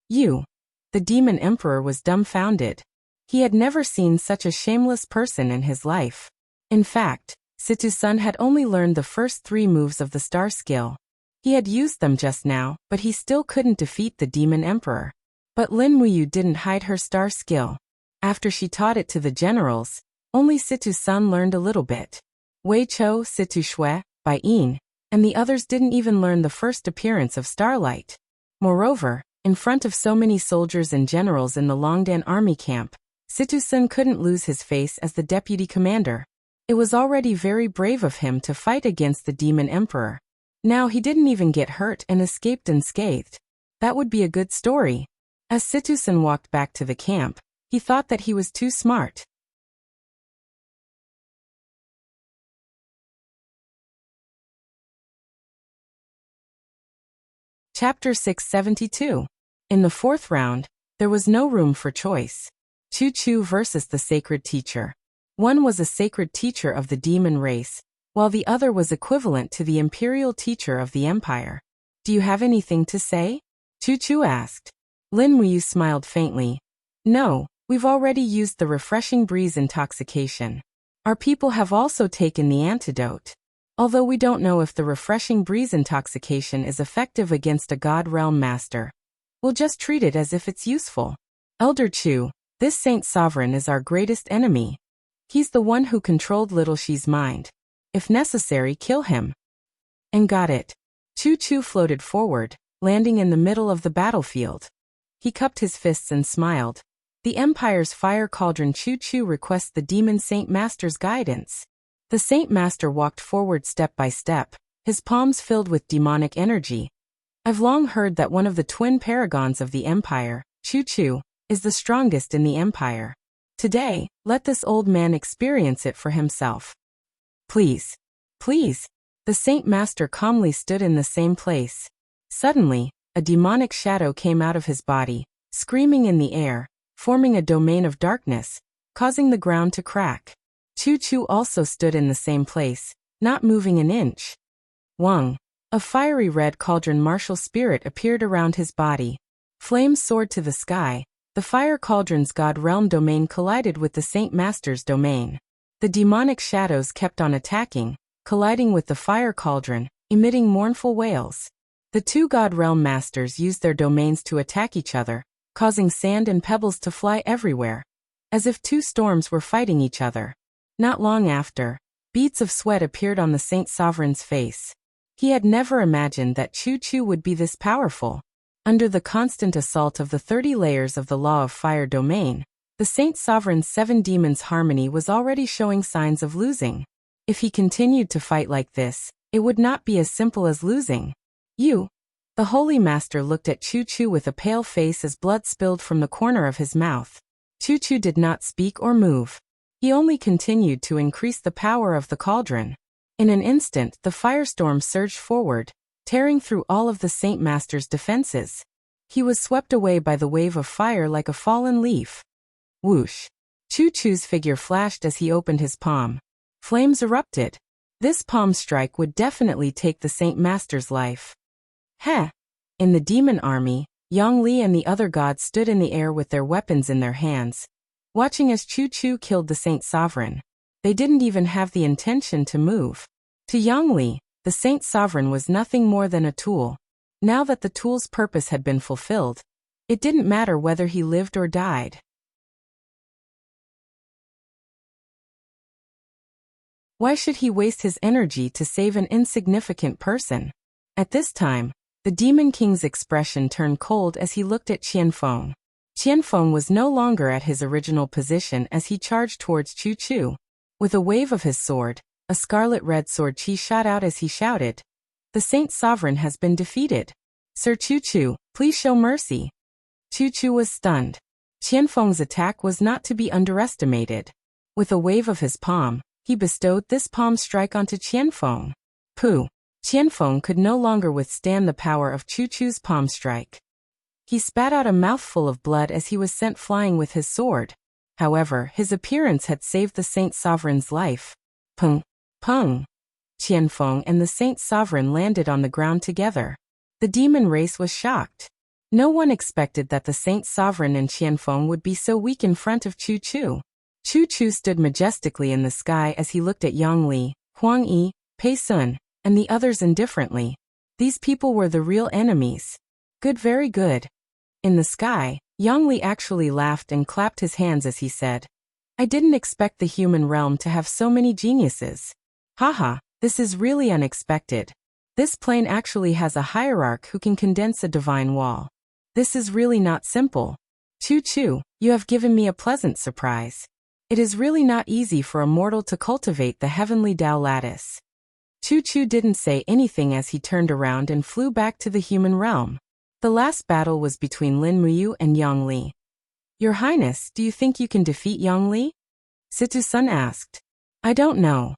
You. The Demon Emperor was dumbfounded. He had never seen such a shameless person in his life. In fact, Situ-sun had only learned the first 3 moves of the star skill. He had used them just now, but he still couldn't defeat the Demon Emperor. But Lin Muyu didn't hide her star skill. After she taught it to the generals, only Situ-sun learned a little bit. Wei Chou, Situ-shui, Bai Yin, and the others didn't even learn the first appearance of starlight. Moreover, in front of so many soldiers and generals in the Longdan army camp, Situ-san couldn't lose his face as the deputy commander. It was already very brave of him to fight against the demon emperor. Now he didn't even get hurt and escaped unscathed. That would be a good story. As Situ-san walked back to the camp, he thought that he was too smart. Chapter 672. In the fourth round, there was no room for choice. Chu-Chu versus the sacred teacher. One was a sacred teacher of the demon race, while the other was equivalent to the imperial teacher of the empire. Do you have anything to say? Chu-Chu asked. Lin Wuyu smiled faintly. No, we've already used the refreshing breeze intoxication. Our people have also taken the antidote. Although we don't know if the refreshing breeze intoxication is effective against a god realm master, we'll just treat it as if it's useful. Elder Chu, this saint sovereign is our greatest enemy. He's the one who controlled Little Shi's mind. If necessary, kill him. And got it. Chu-Chu floated forward, landing in the middle of the battlefield. He cupped his fists and smiled. The Empire's fire cauldron. Chu-Chu requests the demon saint master's guidance. The saint master walked forward step by step, his palms filled with demonic energy. I've long heard that one of the twin paragons of the Empire, Chu-Chu, is the strongest in the Empire. Today, let this old man experience it for himself. Please. Please. The saint master calmly stood in the same place. Suddenly, a demonic shadow came out of his body, screaming in the air, forming a domain of darkness, causing the ground to crack. Chu-Chu also stood in the same place, not moving an inch. Wang. A fiery red cauldron martial spirit appeared around his body. Flames soared to the sky. The fire cauldron's god realm domain collided with the saint master's domain. The demonic shadows kept on attacking, colliding with the fire cauldron, emitting mournful wails. The two god realm masters used their domains to attack each other, causing sand and pebbles to fly everywhere, as if two storms were fighting each other. Not long after, beads of sweat appeared on the saint sovereign's face. He had never imagined that Chu-Chu would be this powerful. Under the constant assault of the 30 layers of the law of fire domain, the saint sovereign's 7 demons' harmony was already showing signs of losing. If he continued to fight like this, it would not be as simple as losing. You. The holy master looked at Chu-Chu with a pale face as blood spilled from the corner of his mouth. Chu-Chu did not speak or move. He only continued to increase the power of the cauldron. In an instant, the firestorm surged forward, tearing through all of the Saint Master's defenses. He was swept away by the wave of fire like a fallen leaf. Whoosh! Chu-Chu's figure flashed as he opened his palm. Flames erupted. This palm strike would definitely take the Saint Master's life. Heh! In the demon army, Yang Li and the other gods stood in the air with their weapons in their hands, watching as Chu-Chu killed the Saint Sovereign. They didn't even have the intention to move. To Yang Li, the Saint Sovereign was nothing more than a tool. Now that the tool's purpose had been fulfilled, it didn't matter whether he lived or died. Why should he waste his energy to save an insignificant person? At this time, the Demon King's expression turned cold as he looked at Qianfeng. Qianfeng was no longer at his original position as he charged towards Chu-Chu. With a wave of his sword, a scarlet-red sword chi shot out as he shouted, "The Saint Sovereign has been defeated. Sir Chu-Chu, please show mercy." Chu-Chu was stunned. Qianfeng's attack was not to be underestimated. With a wave of his palm, he bestowed this palm strike onto Qianfeng. Pooh! Qianfeng could no longer withstand the power of Chu-Chu's palm strike. He spat out a mouthful of blood as he was sent flying with his sword. However, his appearance had saved the Saint Sovereign's life. Pung! Pung! Qianfeng and the Saint Sovereign landed on the ground together. The demon race was shocked. No one expected that the Saint Sovereign and Qianfeng would be so weak in front of Chu-Chu. Chu-Chu stood majestically in the sky as he looked at Yang Li, Huang Yi, Pei Sun, and the others indifferently. These people were the real enemies. Good, very good. In the sky, Yang Li actually laughed and clapped his hands as he said, "I didn't expect the human realm to have so many geniuses. Haha, this is really unexpected. This plane actually has a hierarch who can condense a divine wall. This is really not simple." Chu, you have given me a pleasant surprise. It is really not easy for a mortal to cultivate the heavenly Tao lattice. Chu didn't say anything as he turned around and flew back to the human realm. The last battle was between Lin Muyu and Yang Li. Your Highness, do you think you can defeat Yang Li? Situ-sun asked. I don't know.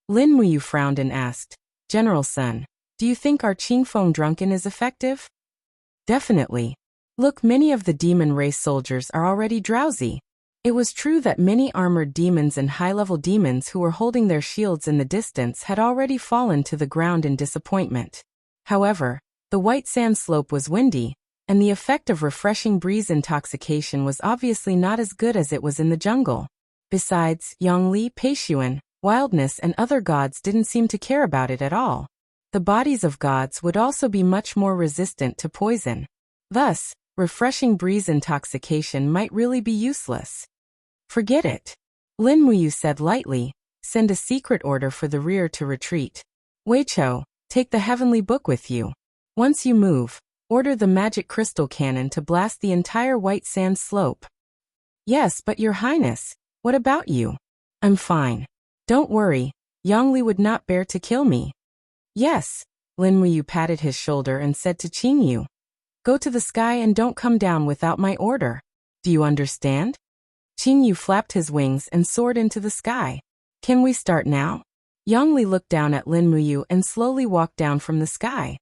Lin Muyu frowned and asked, General Sun, do you think our Qingfeng drunken is effective? Definitely. Look, many of the demon race soldiers are already drowsy. It was true that many armored demons and high-level demons who were holding their shields in the distance had already fallen to the ground in disappointment. However, the white sand slope was windy, and the effect of refreshing breeze intoxication was obviously not as good as it was in the jungle. Besides, Yang Li, Peishuan, wildness and other gods didn't seem to care about it at all. The bodies of gods would also be much more resistant to poison. Thus, refreshing breeze intoxication might really be useless. Forget it. Lin Muyu said lightly, send a secret order for the rear to retreat. Weicho, take the heavenly book with you. Once you move, order the magic crystal cannon to blast the entire white sand slope. Yes, but Your Highness, what about you? I'm fine. Don't worry, Yang Li would not bear to kill me. Yes, Lin Muyu patted his shoulder and said to Qingyu, go to the sky and don't come down without my order. Do you understand? Qingyu flapped his wings and soared into the sky. Can we start now? Yang Li looked down at Lin Muyu and slowly walked down from the sky.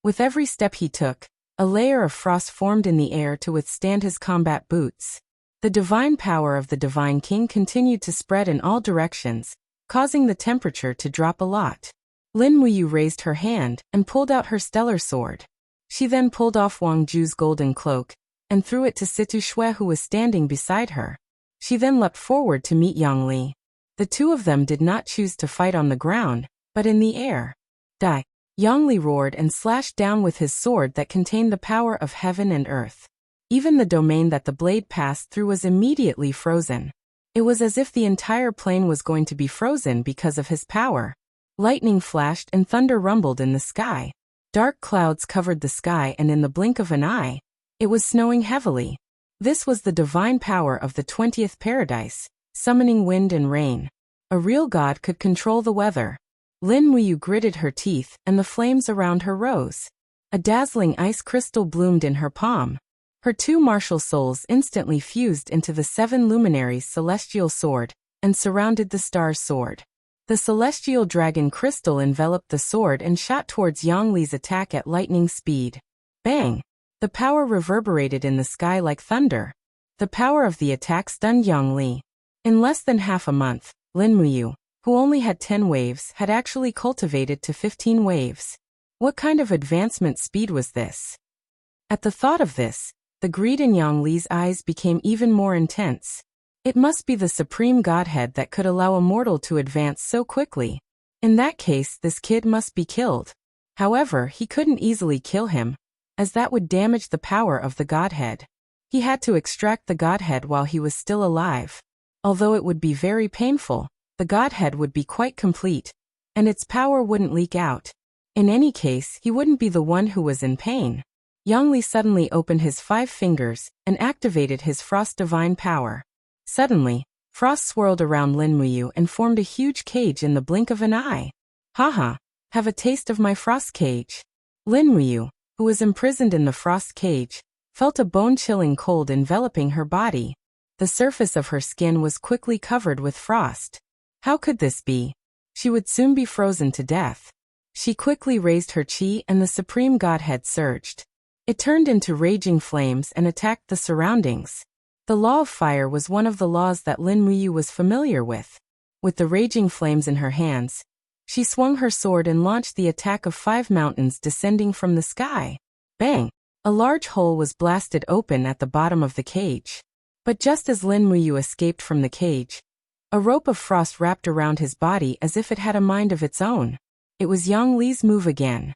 With every step he took, a layer of frost formed in the air to withstand his combat boots. The divine power of the Divine King continued to spread in all directions, causing the temperature to drop a lot. Lin Muyu raised her hand and pulled out her stellar sword. She then pulled off Wang Ju's golden cloak and threw it to Situ Shui, who was standing beside her. She then leapt forward to meet Yang Li. The two of them did not choose to fight on the ground, but in the air. Die! Yang Li roared and slashed down with his sword that contained the power of heaven and earth. Even the domain that the blade passed through was immediately frozen. It was as if the entire plane was going to be frozen because of his power. Lightning flashed and thunder rumbled in the sky. Dark clouds covered the sky, and in the blink of an eye, it was snowing heavily. This was the divine power of the 20th paradise, summoning wind and rain. A real god could control the weather. Lin Muyu gritted her teeth, and the flames around her rose. A dazzling ice crystal bloomed in her palm. Her two martial souls instantly fused into the 7 luminaries' celestial sword and surrounded the star's sword. The celestial dragon crystal enveloped the sword and shot towards Yang Li's attack at lightning speed. Bang! The power reverberated in the sky like thunder. The power of the attack stunned Yang Li. In less than half a month, Lin Muyu, who only had 10 waves, had actually cultivated to 15 waves. What kind of advancement speed was this? At the thought of this, the greed in Yang Li's eyes became even more intense. It must be the supreme godhead that could allow a mortal to advance so quickly. In that case, this kid must be killed. However, he couldn't easily kill him, as that would damage the power of the godhead. He had to extract the godhead while he was still alive. Although it would be very painful, the godhead would be quite complete, and its power wouldn't leak out. In any case, he wouldn't be the one who was in pain. Yang Li suddenly opened his 5 fingers and activated his frost divine power. Suddenly, frost swirled around Lin Muyu and formed a huge cage in the blink of an eye. Haha, have a taste of my frost cage. Lin Muyu, who was imprisoned in the frost cage, felt a bone-chilling cold enveloping her body. The surface of her skin was quickly covered with frost. How could this be? She would soon be frozen to death. She quickly raised her chi and the supreme godhead surged. It turned into raging flames and attacked the surroundings. The law of fire was one of the laws that Lin Muyu was familiar with. With the raging flames in her hands, she swung her sword and launched the attack of 5 mountains descending from the sky. Bang! A large hole was blasted open at the bottom of the cage. But just as Lin Muyu escaped from the cage, a rope of frost wrapped around his body as if it had a mind of its own. It was Yang Li's move again.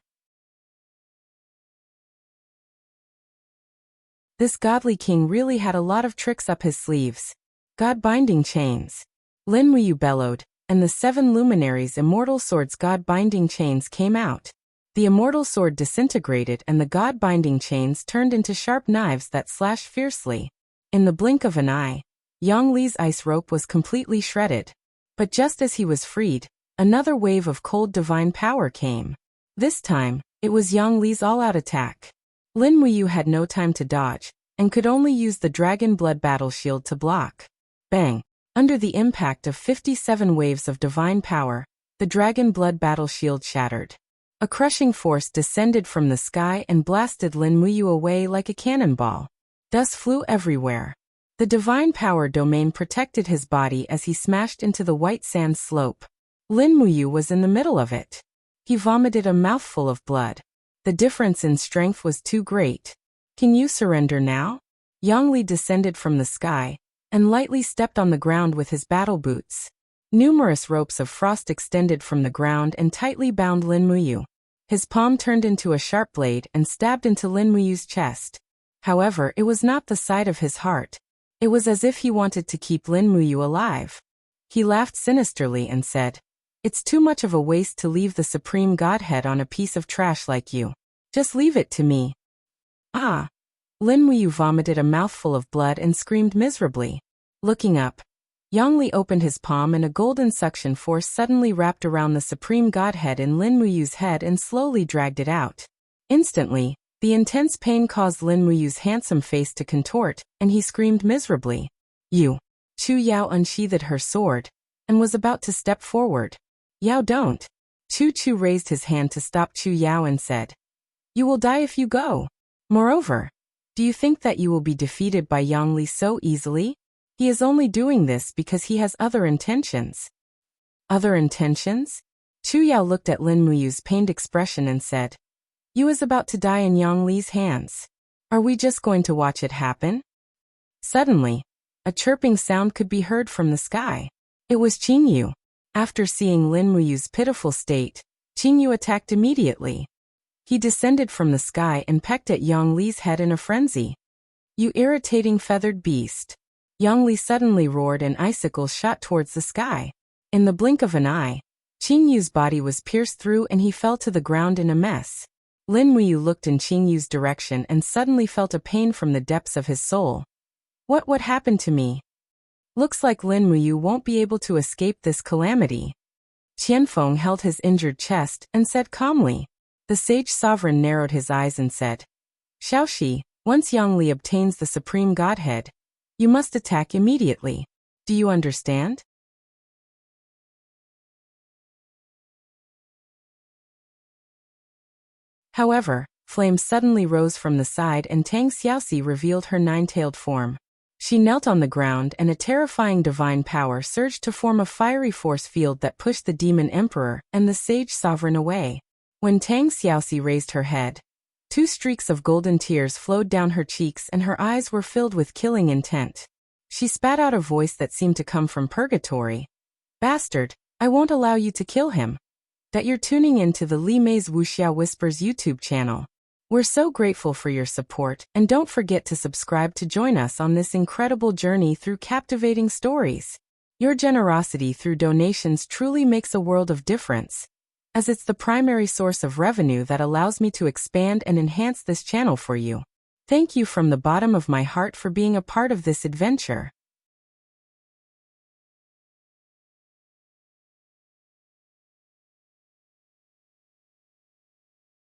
This godly king really had a lot of tricks up his sleeves. God-binding chains. Lin Muyu bellowed, and the 7 luminaries' immortal swords' God-binding chains came out. The immortal sword disintegrated and the god-binding chains turned into sharp knives that slashed fiercely. In the blink of an eye, Yang Li's ice rope was completely shredded. But just as he was freed, another wave of cold divine power came. This time, it was Yang Li's all-out attack. Lin Muyu had no time to dodge, and could only use the dragon blood battle shield to block. Bang! Under the impact of 57 waves of divine power, the dragon blood battle shield shattered. A crushing force descended from the sky and blasted Lin Muyu away like a cannonball. Dust flew everywhere. The divine power domain protected his body as he smashed into the white sand slope. Lin Muyu was in the middle of it. He vomited a mouthful of blood. The difference in strength was too great. Can you surrender now? Yang Li descended from the sky and lightly stepped on the ground with his battle boots. Numerous ropes of frost extended from the ground and tightly bound Lin Muyu. His palm turned into a sharp blade and stabbed into Lin Muyu's chest. However, it was not the side of his heart. It was as if he wanted to keep Lin Muyu alive. He laughed sinisterly and said, "It's too much of a waste to leave the supreme godhead on a piece of trash like you. Just leave it to me." Ah! Lin Muyu vomited a mouthful of blood and screamed miserably. Looking up, Yang Li opened his palm and a golden suction force suddenly wrapped around the supreme godhead in Lin Muyu's head and slowly dragged it out. Instantly, the intense pain caused Lin Muyu's handsome face to contort, and he screamed miserably. "You!" Chu Yao unsheathed her sword and was about to step forward. "Yao, don't!" Chu raised his hand to stop Chu Yao and said, "You will die if you go. Moreover, do you think that you will be defeated by Yang Li so easily? He is only doing this because he has other intentions." "Other intentions?" Chu Yao looked at Lin Muyu's pained expression and said, "You is about to die in Yang Li's hands. Are we just going to watch it happen?" Suddenly, a chirping sound could be heard from the sky. It was Qing Yu. After seeing Lin Muyu's pitiful state, Qing Yu attacked immediately. He descended from the sky and pecked at Yang Li's head in a frenzy. "You irritating feathered beast!" Yang Li suddenly roared and icicles shot towards the sky. In the blink of an eye, Qing Yu's body was pierced through and he fell to the ground in a mess. Lin Muyu looked in Qing Yu's direction and suddenly felt a pain from the depths of his soul. What happened to me? Looks like Lin Muyu won't be able to escape this calamity." Qianfeng held his injured chest and said calmly. The sage sovereign narrowed his eyes and said, "Xiaoxi, once Yang Li obtains the supreme godhead, you must attack immediately. Do you understand?" However, flames suddenly rose from the side and Tang Xiaoxi revealed her nine-tailed form. She knelt on the ground and a terrifying divine power surged to form a fiery force field that pushed the demon emperor and the sage sovereign away. When Tang Xiaoxi raised her head, 2 streaks of golden tears flowed down her cheeks and her eyes were filled with killing intent. She spat out a voice that seemed to come from purgatory. "Bastard, I won't allow you to kill him." That you're tuning in to the Li Mei's Wuxia Whispers YouTube channel. We're so grateful for your support, and don't forget to subscribe to join us on this incredible journey through captivating stories. Your generosity through donations truly makes a world of difference, as it's the primary source of revenue that allows me to expand and enhance this channel for you. Thank you from the bottom of my heart for being a part of this adventure.